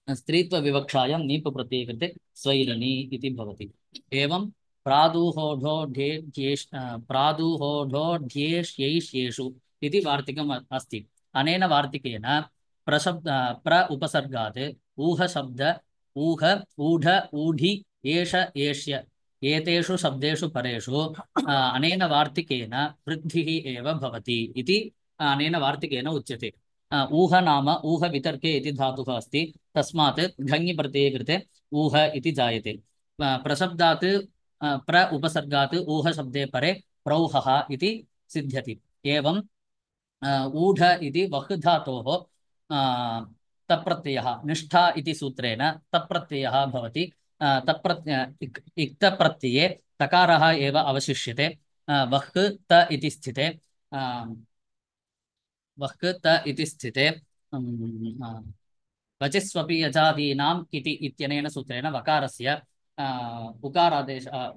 स्त्रीत्वविवक्षायां नीप् प्रत्यये कृते स्वैरिणी इति भवति। एवं प्रादुहोढोढ्येष्येषु इति वार्तिकम् अस्ति। अनेन वार्तिकेन प्र उपसर्गात् ऊह शब्द ऊह ऊढ ऊढि एष एष्य एतेषु शब्देषु परेषु अनेन वार्तिकेन वृद्धिः एव भवति इति अनेन वार्तिकेन उच्यते। ऊह नाम ऊह वितर्के इति धातुः अस्ति। तस्मात् घञ् प्रत्यये कृते ऊह इति जायते। प्रशब्दात् प्र उपसर्गात् ऊह शब्दे परे प्रौहः इति सिद्ध्यति। एवं ऊढ इति वह् धातोः तप्रत्ययः निष्ठा इति सूत्रेण तप्रत्ययः भवति। इक्तप्रत्यये तकारः एव अवशिष्यते। वह् त इति स्थिते वचिस्वपि यजादीनां किति इत्यनेन सूत्रेण वकारस्य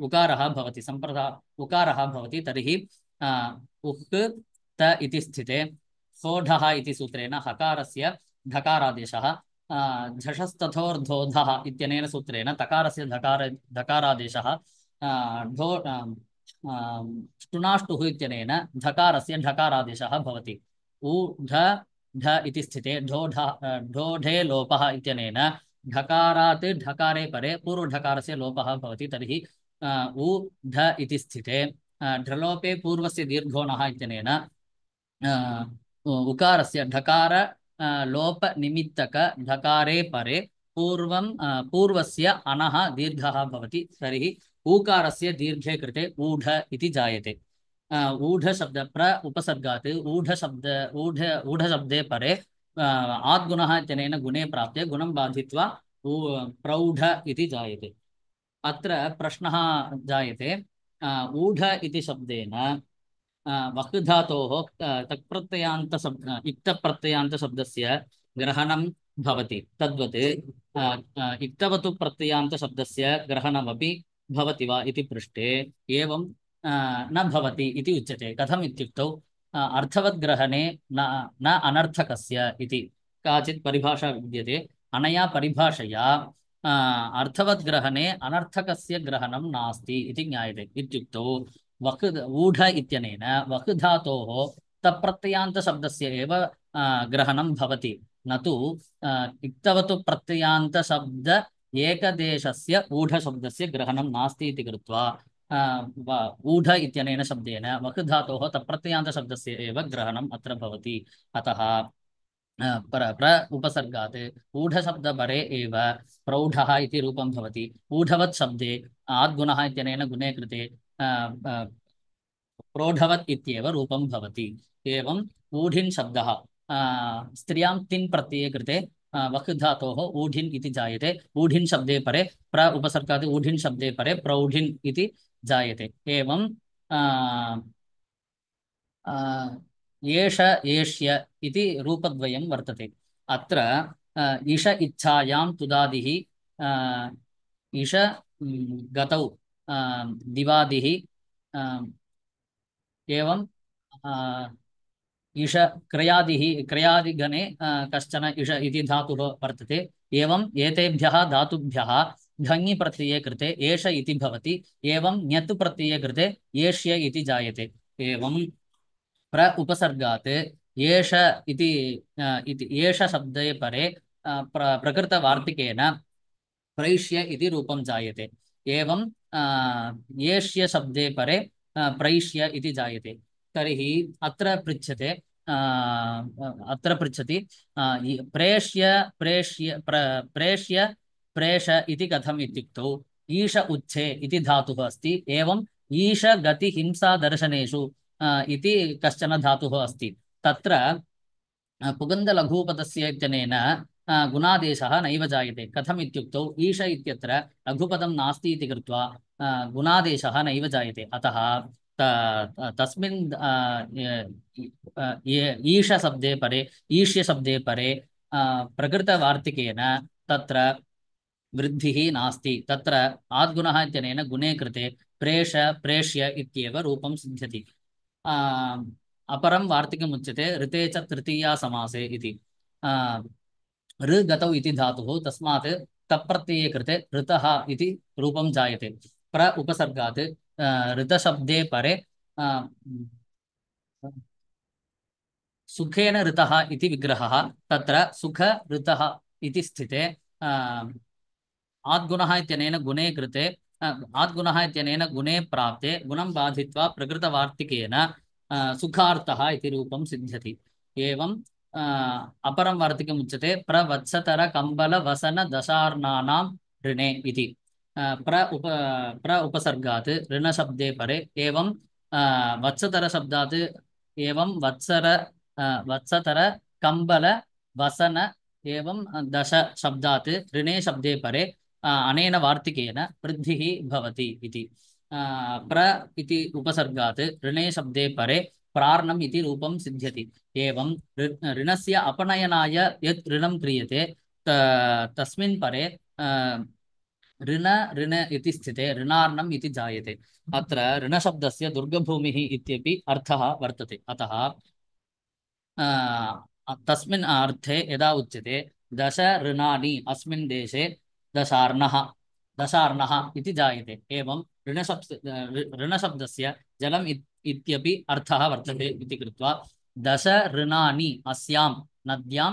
उकारः भवति। उकारः भवति। तर्हि उह् त इति स्थिते सोढः इति सूत्रेण हकारस्य ढकारादेशः। झषस्तथोर्धोधः इत्यनेन सूत्रेण तकारस्य धकारादेशः। ष्टुनाष्टुः इत्यनेन धकारस्य ढकारादेशः भवति। ऊढ ढ इति स्थिते ढोढे लोपः इत्यनेन ढकारात् ढकारे परे पूर्वढकारस्य लोपः भवति। तर्हि ऊ ढ इति स्थिते ढ्रलोपे पूर्वस्य दीर्घोणः इत्यनेन उकारस्य ढकार लोप निमित्तक ढकारे परे पूर्वस्य अनः दीर्घः भवति। तर्हि ऊकारस्य दीर्घे कृते ऊढ इति जायते। ऊढ शब्द प्र उपसर्गात् ऊढ शब्दे परे आद्गुणः इत्यनेन गुणे प्राप्ते गुणं बाधित्वा प्रौढ इति जायते। अत्र प्रश्नः जायते। ऊढ इति शब्देन वह् धातोः इक्तप्रत्ययान्तशब्दस्य ग्रहणं भवति। तद्वत् इक्तवतु प्रत्ययान्तशब्दस्य ग्रहणमपि भवति वा इति पृष्टे एवं न भवति इति उच्यते। कथम् इत्युक्तौ अर्थवद्ग्रहणे न अनर्थकस्य इति काचित् परिभाषा विद्यते। अनया परिभाषया अर्थवद्ग्रहणे अनर्थकस्य ग्रहणं नास्ति इति ज्ञायते। इत्युक्तौ ऊढ इत्यनेन वह् धातोः तप्रत्ययान्तशब्दस्य एव ग्रहणं भवति, न तु इक्तवतु प्रत्ययान्तशब्द एकदेशस्य ऊढशब्दस्य ग्रहणं नास्ति इति कृत्वा ऊढ इत्यनेन शब्देन वह् धातोः तप्रत्ययान्तशब्दस्य एव ग्रहणम् अत्र भवति। अतः प्र उपसर्गात् ऊढशब्दपरे एव प्रौढः इति रूपं भवति। ऊढवत् शब्दे आद्गुणः इत्यनेन गुणे कृते प्रौढवत् इत्येव रूपं भवति। एवं ऊढिन् शब्दः स्त्रियां तिन् प्रत्यये कृते वह् धातोः ऊढिन् इति जायते। ऊढिन् शब्दे परे प्र उपसर्गात् ऊढिन् शब्दे परे प्रौढिन् इति जायते। एवं एष एष्य इति रूपद्वयं वर्तते। अत्र इष इच्छायां तुदादिः इष गतौ दिवादिः एवं इष क्रयादिगणे कश्चन इष इति धातुः वर्तते। एवं एतेभ्यः धातुभ्यः घञि प्रत्यये कृते एष इति भवति। एवं ञत् प्रत्यये कृते एष्य इति जायते। एवं प्र उपसर्गात् एष इति एष शब्दे परे प्रकृतवार्तिकेन प्रैष्य इति रूपं जायते। एवं येष्य शब्दे परे प्रैष्य इति जायते। तर्हि अत्र पृच्छते अत्र पृच्छति प्रेष्य प्रेष्य प्रेष्य प्रेष इति कथम् इत्युक्तौ ईश उच्छे इति धातुः अस्ति। एवं ईश गति हिंसा दर्शनेषु इति कश्चन धातुः अस्ति। तत्र पुगन्धलघुपदस्य इत्यनेन गुणादेशः नैव जायते। कथम् इत्युक्तौ ईश इत्यत्र लघुपदं नास्ति इति कृत्वा गुणादेशः नैव जायते। अतः तस्मिन् ईशशब्दे परे ईष्यशब्दे परे प्रकृतवार्तिकेन तत्र वृद्धिः नास्ति। तत्र आद्गुणः इत्यनेन गुणे कृते प्रेष प्रेष्य इत्येव रूपं सिद्ध्यति। अपरं वार्तिकमुच्यते ऋते च तृतीया समासे इति। ऋ गतौ इति धातुः, तस्मात् तप्रत्यये कृते ऋतः इति रूपं जायते। प्र उपसर्गात् ऋतशब्दे परे सुखेन ऋतः इति विग्रहः। तत्र सुख ऋतः इति स्थिते आद्गुणः इत्यनेन गुणे कृते आद्गुणः इत्यनेन गुणे प्राप्ते गुणं बाधित्वा प्रकृतवार्तिकेन सुखार्थः इति रूपं सिद्ध्यति। एवं अपरं वार्तिकम् उच्यते प्रवत्सतर कम्बल वसन दशार्णानां ऋणे इति। प्र उपसर्गात् ऋणशब्दे परे एवं वत्सतर शब्दात् एवं वत्सतर कम्बल वसन एवं दश शब्दात् ऋणे शब्दे परे अनेन वार्तिकेन वृद्धिः भवति इति। प्र इति उपसर्गात् ऋणे शब्दे परे प्रार्णम् इति रूपं सिद्ध्यति। एवं ऋणस्य अपनयनाय यत् ऋणं क्रियते तस्मिन् परे ऋण ऋण इति स्थिते ऋणार्णम् इति जायते। अत्र ऋणशब्दस्य दुर्गभूमिः इत्यपि अर्थः वर्तते। अतः तस्मिन् अर्थे यदा उच्यते दश ऋणानि अस्मिन् देशे दशार्णः इति जायते। एवं ऋणशब्दस्य जलम् इत्यपि अर्थः वर्तते इति कृत्वा दश ऋणानि अस्यां नद्यां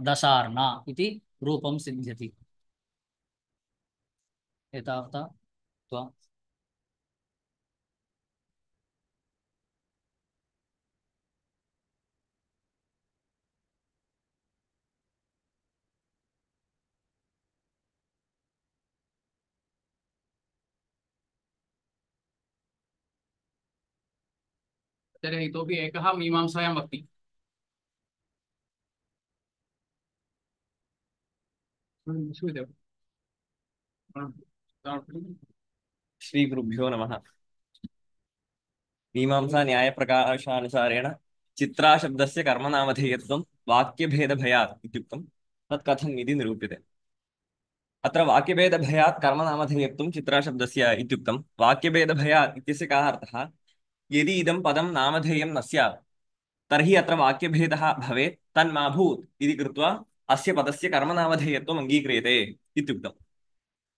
दशार्णा इति रूपं सिद्ध्यति। एतावता तर्हि इतोपि एकः मीमांसायाम् अस्ति। श्रीगुरुभ्यो नमः। मीमांसा न्यायप्रकाशानुसारेण चित्राशब्दस्य कर्मनामधेयत्वं वाक्यभेदभयात् इत्युक्तं तत् कथम् इति निरूप्यते। अत्र वाक्यभेदभयात् कर्मनामधेयत्वं चित्राशब्दस्य इत्युक्तं वाक्यभेदभयात् इत्यस्य कः अर्थः? यदि इदं पदं नामधेयं न स्यात् तर्हि अत्र वाक्यभेदः भवेत् तन्मा भूत् इति कृत्वा अस्य पदस्य कर्मनामधेयत्वम् अङ्गीक्रियते इत्युक्तं।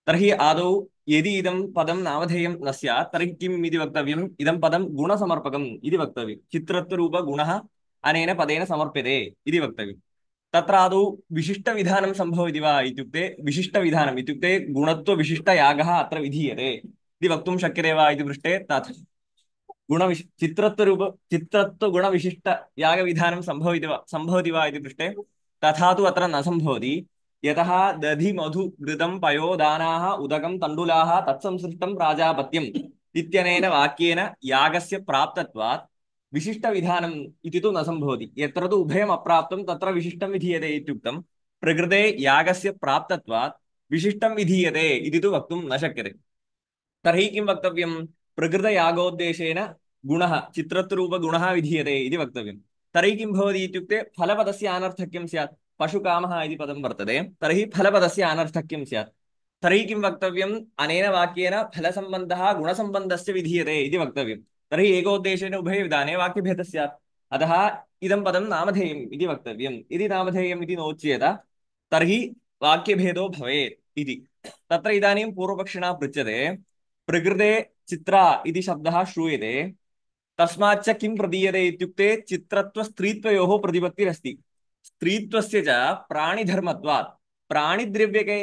तर्हि आदौ यदि इदं पदं नामधेयं न स्यात् तर्हि किम् इति वक्तव्यम्? इदं पदं गुणसमर्पकम् इति वक्तव्यं। चित्रत्वरूपगुणः अनेन पदेन समर्प्यते इति वक्तव्यम्। तत्र आदौ विशिष्टविधानं सम्भवति वा इत्युक्ते विशिष्टविधानम् इत्युक्ते गुणत्वविशिष्टयागः अत्र विधीयते इति वक्तुं शक्यते वा इति पृष्टे तथा चित्रत्वगुणविशिष्टयागविधानं सम्भवति वा इति पृष्टे तथा तु अत्र न सम्भवति। यतः दधि मधु घृतं पयो दानाः उदकं तण्डुलाः तत्संसृष्टं प्राजापत्यम् इत्यनेन वाक्येन यागस्य प्राप्तत्वात् विशिष्टविधानम् इति तु न सम्भवति। यत्र तु उभयम् अप्राप्तं तत्र विशिष्टं विधीयते इत्युक्तं प्रकृते यागस्य प्राप्तत्वात् विशिष्टं विधीयते इति तु वक्तुं न शक्यते। तर्हि किं वक्तव्यं? प्रकृतयागोद्देशेन गुणः चित्रत्वरूपगुणः विधीयते इति वक्तव्यं। तर्हि किं भवति इत्युक्ते फलपदस्य अनर्थक्यं स्यात्। पशुकामः इति पदं वर्तते, तर्हि फलपदस्य अनर्थक्यं स्यात्। तर्हि किं वक्तव्यम्? अनेन वाक्येन फलसम्बन्धः गुणसम्बन्धस्य विधीयते इति वक्तव्यं। तर्हि एकोद्देशेन उभयविधाने वाक्यभेदः स्यात्। अतः इदं पदं नामधेयम् इति वक्तव्यम्। यदि नामधेयम् इति नोच्येत तर्हि वाक्यभेदो भवेत् इति। तत्र इदानीं पूर्वपक्षिणा पृच्छ्यते प्रकृते चित्रा इति शब्दः श्रूयते, तस्माच्च किं प्रदीयते इत्युक्ते चित्रत्वस्त्रीत्वयोः प्रतिपत्तिरस्ति। स्त्रीत्वस्य च प्राणिधर्मत्वात् प्राणिद्रव्यके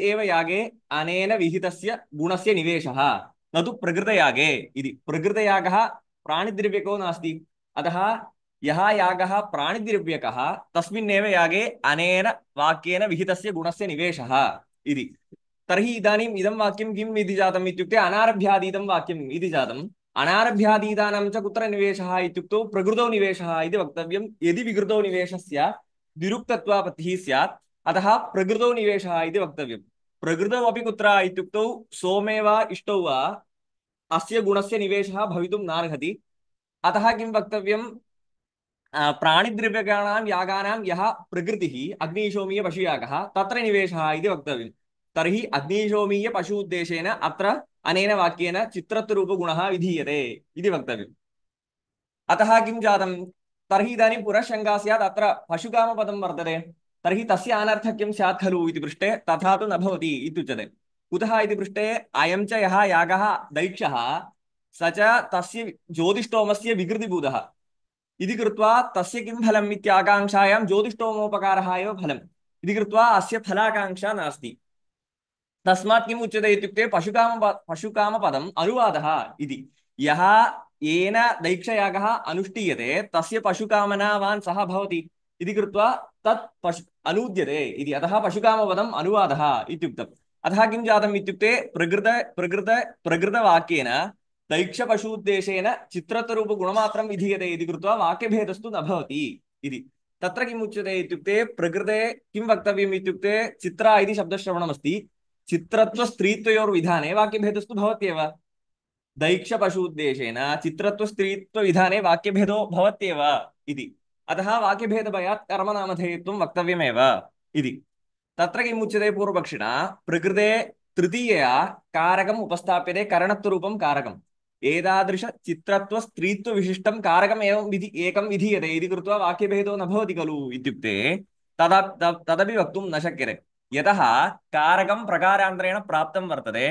एव यागे अनेन विहितस्य गुणस्य निवेशः न तु प्रकृतयागे इति। प्रकृतयागः प्राणिद्रव्यको नास्ति, अतः यः यागः प्राणिद्रव्यकः तस्मिन्नेव यागे अनेन वाक्येन विहितस्य गुणस्य निवेशः इति। तर्हि इदानीम् इदं वाक्यं किम् इति जातम् इत्युक्ते अनारभ्यादीतं वाक्यम् इति जातम्। अनारभ्यादीतानां च कुत्र निवेशः इत्युक्तौ प्रकृतौ निवेशः इति वक्तव्यं। यदि विकृतौ निवेशस्य विरुक्तत्वापत्तिः स्यात्, अतः प्रकृतौ निवेशः इति वक्तव्यं। प्रकृतौ अपि कुत्र इत्युक्तौ सोमे वा इष्टौ वा अस्य गुणस्य निवेशः भवितुं नार्हति। अतः किं वक्तव्यं, प्राणिद्रव्यकाणां यागानां यः प्रकृतिः अग्निशोमीय पशुयागः तत्र निवेशः इति वक्तव्यं। तर्हि अग्निशोमीय पशु उद्देशेन अत्र अनेन वाक्येन चित्रत्वरूपगुणः विधीयते इति वक्तव्यम्। अतः किं जातं, तर्हि इदानीं पुनः शङ्का स्यात्, अत्र पशुकामपदं वर्तते, तर्हि तस्य अनर्थक्यं स्यात् खलु इति पृष्टे तथा तु न भवति इत्युच्यते। कुतः इति पृष्टे अयं च यः यागः दैक्षः स च तस्य ज्योतिष्टोमस्य विकृतिभूतः इति कृत्वा तस्य किं फलम् इत्याकाङ्क्षायां ज्योतिष्टोमोपकारः एव फलम् इति कृत्वा अस्य फलाकाङ्क्षा नास्ति। तस्मात् किम् उच्यते इत्युक्ते पशुकामपदम् अनुवादः इति। यः येन दैक्षयागः अनुष्ठीयते तस्य पशुकामनावान् सः भवति इति कृत्वा तत् अनूद्यते इति। अतः पशुकामपदम् अनुवादः इत्युक्तम्। अतः किं जातम् इत्युक्ते प्रकृतवाक्येन दैक्षपशुद्देशेन चित्रत्वरूपगुणमात्रं विधीयते इति कृत्वा वाक्यभेदस्तु न भवति इति। तत्र किम् उच्यते इत्युक्ते प्रकृते किं वक्तव्यम् इत्युक्ते चित्रा इति शब्दश्रवणमस्ति, चित्रत्वस्त्रीत्वयोर्विधाने वाक्यभेदस्तु भवत्येव। दैक्षपशुद्देशेन चित्रत्वस्त्रीत्वविधाने वाक्यभेदो भवत्येव इति। अतः वाक्यभेदभयात् कर्मनामधेयत्वं वक्तव्यमेव इति। तत्र किम् उच्यते पूर्वपक्षिणा, प्रकृते तृतीयया कारकम् उपस्थाप्यते, करणत्वरूपं कारकम्। एतादृश चित्रत्वस्त्रीत्वविशिष्टं कारकम् एकं विधीयते इति कृत्वा वाक्यभेदो न भवति खलु इत्युक्ते तदपि वक्तुं न शक्यते। यतः कारकं प्रकारान्तरेण प्राप्तं वर्तते।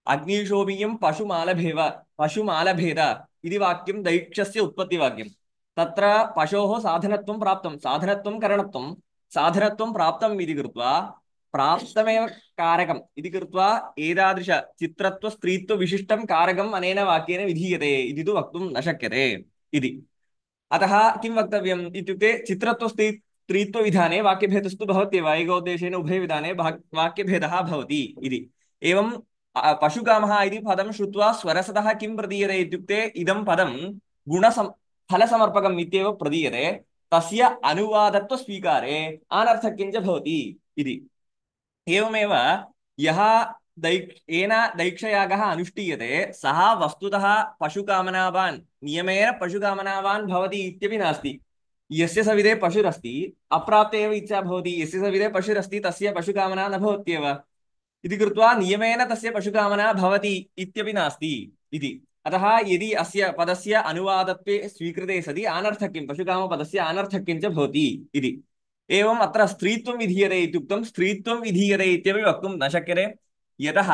अग्निशोमीयं पशुमालभेद इति वाक्यं दैक्षस्य उत्पत्तिवाक्यं। तत्र पशोः साधनत्वं प्राप्तं, साधनत्वं करणत्वं, साधनत्वं प्राप्तम् इति कृत्वा प्राप्तमेव कारकम् इति कृत्वा एतादृश चित्रत्वस्त्रीत्वविशिष्टं कारकम् अनेन वाक्येन विधीयते इति तु वक्तुं न शक्यते इति। अतः किं वक्तव्यम् इत्युक्ते चित्रत्वस्त्रीत्वविधाने वाक्यभेदस्तु भवत्येव, एकोद्देशेन उभयविधाने वाक्यभेदः भवति इति। एवं पशुकामः इति पदं श्रुत्वा स्वरसतः किं प्रतीयते इत्युक्ते इदं पदं फलसमर्पकम् इत्येव प्रतीयते। तस्य अनुवादत्वस्वीकारे अनर्थक्यं च भवति इति। एवमेव यः येन दैक्षयागः अनुष्ठीयते सः वस्तुतः पशुकामनावान्, नियमेन पशुकामनावान् भवति इत्यपि नास्ति। यस्य सविधे पशुरस्ति अप्राप्ते एव इच्छा भवति, यस्य सविधे पशुरस्ति तस्य पशुकामना न भवत्येव इति कृत्वा नियमेन तस्य पशुकामना भवति इत्यपि नास्ति इति। अतः यदि अस्य पदस्य अनुवादत्वे स्वीकृते सति अनर्थक्यं, पशुकामपदस्य अनर्थक्यं च भवति इति। एवम् अत्र स्त्रीत्वं विधीयते इत्युक्तं स्त्रीत्वं विधीयते इत्यपि वक्तुं न शक्यते। यतः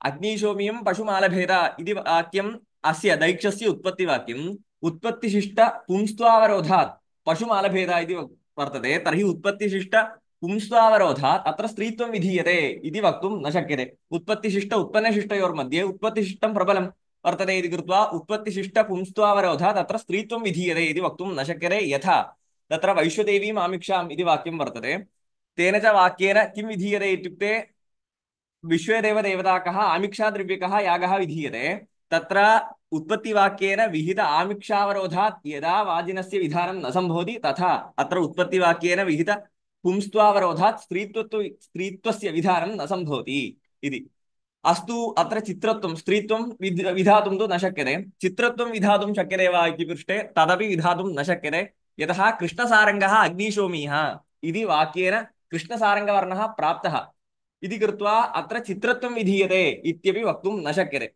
अग्निशोमीयं पशुमालभेद इति वाक्यम् अस्य दैक्षस्य उत्पत्तिवाक्यम् उत्पत्तिशिष्ट पुंस्त्वावरोधात् पशुमालभेद इति वर्तते। तर्हि उत्पत्तिशिष्ट पुंस्त्वावरोधात् अत्र स्त्रीत्वं विधीयते इति वक्तुं न शक्यते। उत्पत्तिशिष्ट उत्पन्नशिष्टयोर्मध्ये उत्पत्तिशिष्टं प्रबलं वर्तते इति कृत्वा उत्पत्तिशिष्ट पुंस्त्वावरोधात् अत्र स्त्रीत्वं विधीयते इति वक्तुं न शक्यते। यथा तत्र वैश्वदेवीम् आमिक्षाम् इति वाक्यं वर्तते, तेन च वाक्येन किं विधीयते इत्युक्ते विश्वे देवताकः आमिक्षाद्रव्यकः यागः विधीयते। तत्र उत्पत्तिवाक्येन विहित आमिक्षावरोधात् यदा वाजिनस्य विधानं न सम्भवति तथा अत्र उत्पत्तिवाक्येन विहित पुंस्त्वावरोधात् स्त्रीत्वस्य विधानं न सम्भवति इति। अस्तु, अत्र चित्रत्वं स्त्रीत्वं विधातुं तु न शक्यते। चित्रत्वं विधातुं शक्यते वा इति पृष्टे तदपि विधातुं न शक्यते। यतः कृष्णसारङ्गः अग्निशोमीयः इति वाक्येन कृष्णसारङ्गवर्णः प्राप्तः इति कृत्वा अत्र चित्रत्वं विधीयते इत्यपि वक्तुं न शक्यते।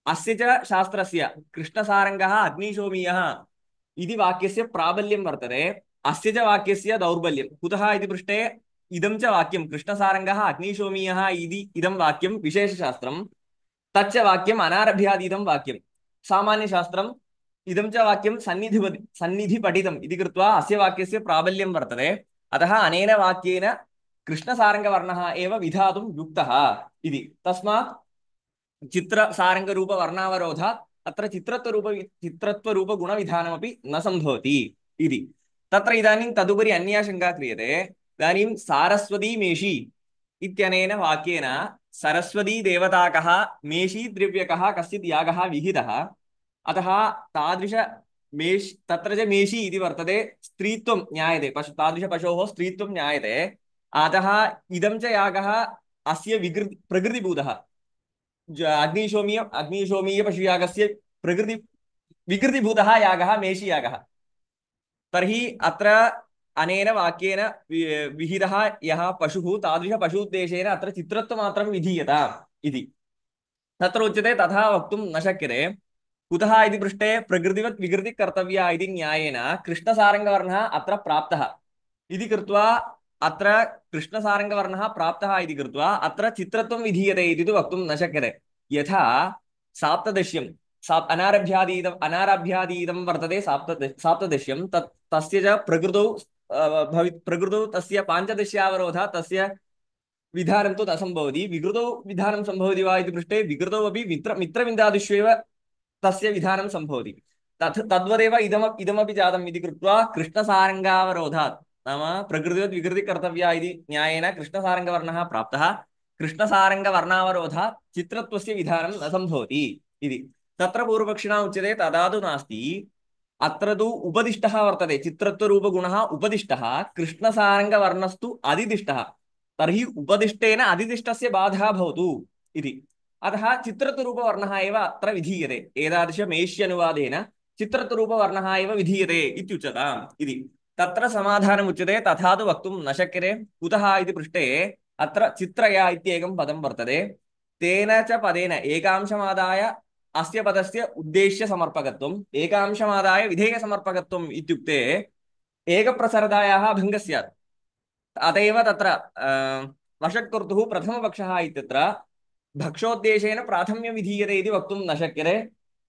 अस्य च शास्त्रस्य कृष्णसारङ्गः अग्निशोमीयः इति वाक्यस्य प्राबल्यं वर्तते, अस्य च वाक्यस्य दौर्बल्यं। कुतः इति पृष्टे इदं च वाक्यं कृष्णसारङ्गः अग्निशोमीयः इति इदं वाक्यं विशेषशास्त्रं, तच्च वाक्यम् अनारभ्यादीतं वाक्यं सामान्यशास्त्रम्। इदं च वाक्यं सन्निधिपठितम् इति कृत्वा अस्य वाक्यस्य प्राबल्यं वर्तते। अतः अनेन वाक्येन कृष्णसारङ्गवर्णः एव विधातुं युक्तः इति। तस्मात् चित्रसारङ्गरूपवर्णावरोधात् अत्र चित्रत्वरूपगुणविधानमपि न सम्भवति इति। तत्र इदानीं तदुपरि अन्या शङ्का क्रियते। इदानीं सारस्वती मेषी इत्यनेन वाक्येन सरस्वती देवताकः मेषी द्रव्यकः कश्चित् यागः विहितः। अतः तत्र च मेषी इति वर्तते, स्त्रीत्वं ज्ञायते, तादृशपशोः स्त्रीत्वं ज्ञायते। अतः इदं च यागः अस्य प्रकृतिभूतः, अग्निशोमीय पशुयागस्य विकृतिभूतः यागः मेषीयागः। तर्हि अत्र अनेन वाक्येन विहितः यः पशुः तादृशपशुद्देशेन अत्र चित्रत्वमात्रं विधीयताम् इति। तत्र उच्यते तथा वक्तुं न शक्यते। कुतः इति पृष्टे प्रकृतिवत् विकृतिः कर्तव्या इति न्यायेन कृष्णसारङ्गवर्णः अत्र प्राप्तः इति कृत्वा अत्र कृष्णसारङ्गवर्णः प्राप्तः इति कृत्वा अत्र चित्रत्वं विधीयते इति तु वक्तुं न शक्यते। यथा साप्तदश्यं अनारभ्यादीदं वर्तते साप्तदश्यं, तस्य च प्रकृतौ तस्य पाञ्चदश्यावरोधात् तस्य विधानं तु न सम्भवति। विकृतौ विधानं सम्भवति वा इति पृष्टे विकृतौ अपि मित्रविन्दादिष्वेव तस्य विधानं सम्भवति। तद्वदेव इदमपि जातम् इति कृत्वा कृष्णसारङ्गावरोधात्, नाम प्रकृतिवत् विकृतिः कर्तव्या इति न्यायेन कृष्णसारङ्गवर्णः प्राप्तः। कृष्णसारङ्गवर्णावरोधात् चित्रत्वस्य विधानं न सम्भवति इति। तत्र पूर्वपक्षिणा उच्यते तदा तु नास्ति, अत्र तु उपदिष्टः वर्तते, चित्रत्वरूपगुणः उपदिष्टः, कृष्णसारङ्गवर्णस्तु अधिदिष्टः। तर्हि उपदिष्टेन अधिदिष्टस्य बाधः भवतु इति। अतः चित्रत्वरूपवर्णः एव अत्र विधीयते। एतादृशमेष्यनुवादेन चित्रत्वरूपवर्णः एव विधीयते इत्युच्यताम् इति। तत्र समाधानम् उच्यते तथा तु वक्तुं न शक्यते। कुतः इति पृष्टे अत्र चित्रया इत्येकं पदं वर्तते। तेन च पदेन एकांशमादाय अस्य पदस्य उद्देश्यसमर्पकत्वम्, एकांशमादाय विधेयसमर्पकत्वम् इत्युक्ते एकप्रसरदायाः भङ्गः स्यात्। अत एव तत्र वषट्कर्तुः प्रथमपक्षः इत्यत्र भक्षोद्देशेन प्राथम्यं विधीयते इति वक्तुं न शक्यते।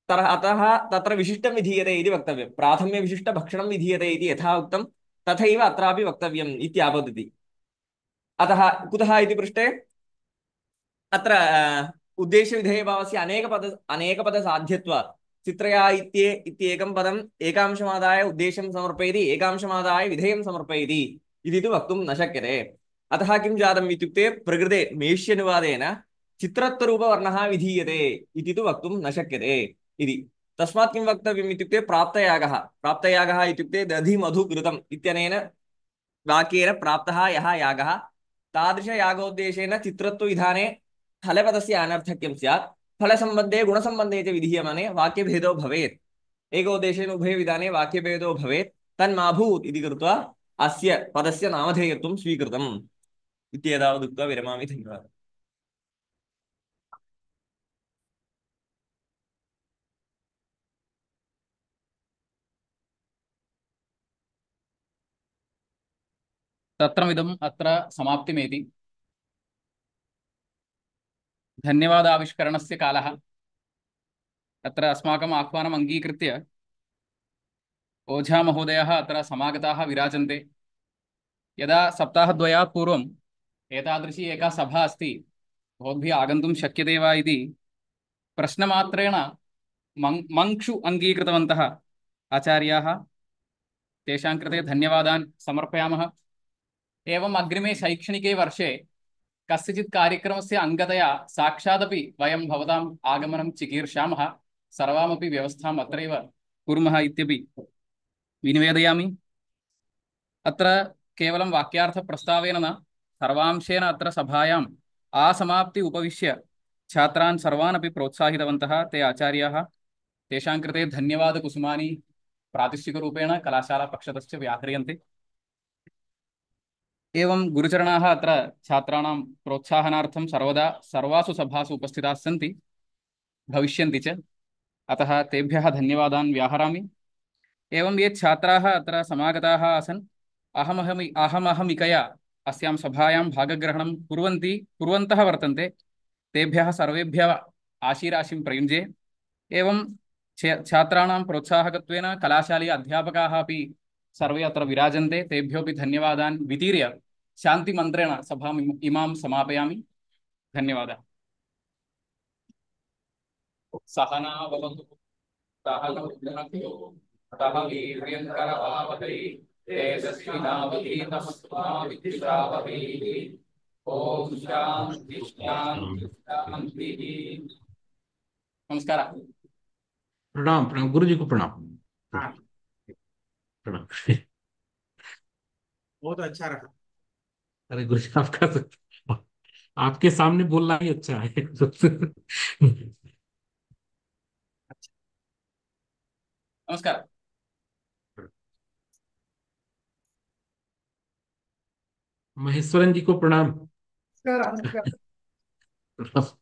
अतः तत्र विशिष्टं विधीयते इति वक्तव्यं। प्राथम्यविशिष्टभक्षणं विधीयते इति यथा उक्तं तथैव अत्रापि वक्तव्यम् इत्यापतति। अतः कुतः इति पृष्टे अत्र उद्देश्यविधेयभावस्य अनेकपदसाध्यत्वात् चित्रया इत्येकं पदम् एकांशमादाय उद्देश्यं समर्पयति, एकांशमादाय विधेयं समर्पयति इति तु वक्तुं न शक्यते। अतः किं जातम् इत्युक्ते प्रकृते मेष्यनुवादेन चित्रत्वरूपवर्णः विधीयते इति तु वक्तुं न शक्यते इति। तस्मात् किं वक्तव्यम् इत्युक्ते प्राप्तयागः इत्युक्ते दधिमधुघृतम् इत्यनेन वाक्येन प्राप्तः यः यागः, तादृशयागोद्देशेन चित्रत्वविधाने फलपदस्य अनर्थक्यं स्यात्। फलसम्बन्धे गुणसम्बन्धे च विधीयमाने वाक्यभेदो भवेत्। एकोद्देशेन उभयविधाने वाक्यभेदो भवेत्, तन्माभूत् इति कृत्वा अस्य पदस्य नामधेयत्वं स्वीकृतम् इत्येतावदुक्त्वा विरमामि। धन्यवादः। तत्रमिदम् अत्र समाप्तिमेति। धन्यवादाविष्करणस्य कालः। अत्र अस्माकम् आह्वानम् अङ्गीकृत्य ओझा महोदयः अत्र समागताः विराजन्ते। यदा सप्ताहद्वयात् पूर्वम् एतादृशी एका सभा अस्ति, भवद्भिः आगन्तुं शक्यते वा इति प्रश्नमात्रेण मङ्क्षु अङ्गीकृतवन्तः आचार्याः। तेषां कृते धन्यवादान् समर्पयामः। एवम् अग्रिमे शैक्षणिके वर्षे कस्यचित् कार्यक्रमस्य अङ्गतया साक्षादपि वयं भवताम् आगमनं चिकीर्षामः, सर्वामपि व्यवस्थाम् अत्रैव कुर्मः इत्यपि विनिवेदयामि। अत्र केवलं वाक्यार्थप्रस्तावेन न, सर्वांशेन अत्र सभायाम् आसमाप्ति उपविश्य छात्रान् सर्वान् अपि प्रोत्साहितवन्तः ते आचार्याः। तेषां कृते धन्यवादकुसुमानि प्रातिष्ठिकरूपेण कलाशालापक्षतश्च व्याह्रियन्ते। एवं गुरुचरणाः अत्र छात्राणां प्रोत्साहनार्थं सर्वदा सर्वासु सभासु उपस्थिताः सन्ति, भविष्यन्ति च। अतः तेभ्यः धन्यवादान् व्याहरामि। एवं ये छात्राः अत्र समागताः आसन्, अहमहमिकया अस्यां सभायां भागग्रहणं कुर्वन्तः वर्तन्ते, तेभ्यः सर्वेभ्यः आशीराशिं प्रयुञ्जे। एवं छात्राणां प्रोत्साहकत्वेन कलाशालीय अध्यापकाः अपि सर्वे अत्र विराजन्ते तेभ्योऽपि धन्यवादान् वितीर्य शान्तिमन्त्रेण सभाम् इमां समापयामि। धन्यवादः। सहना भवतु सहनौ भुनक्तु सह वीर्यङ्करवावहै तेजस्विनावधीतमस्तु मा विद्विषावहैः। ओम शांति शांति शांति। नमस्कार। प्रणाम प्रणाम गुरु जी को प्रणाम। हाँ, प्रणाम। बहुत अच्छा रहा। अरे गुरु जी आपका तो आपके सामने बोलना ही अच्छा है। नमस्कार। महेश्वरन जी को प्रणाम। नमस्कार। नमस्कार।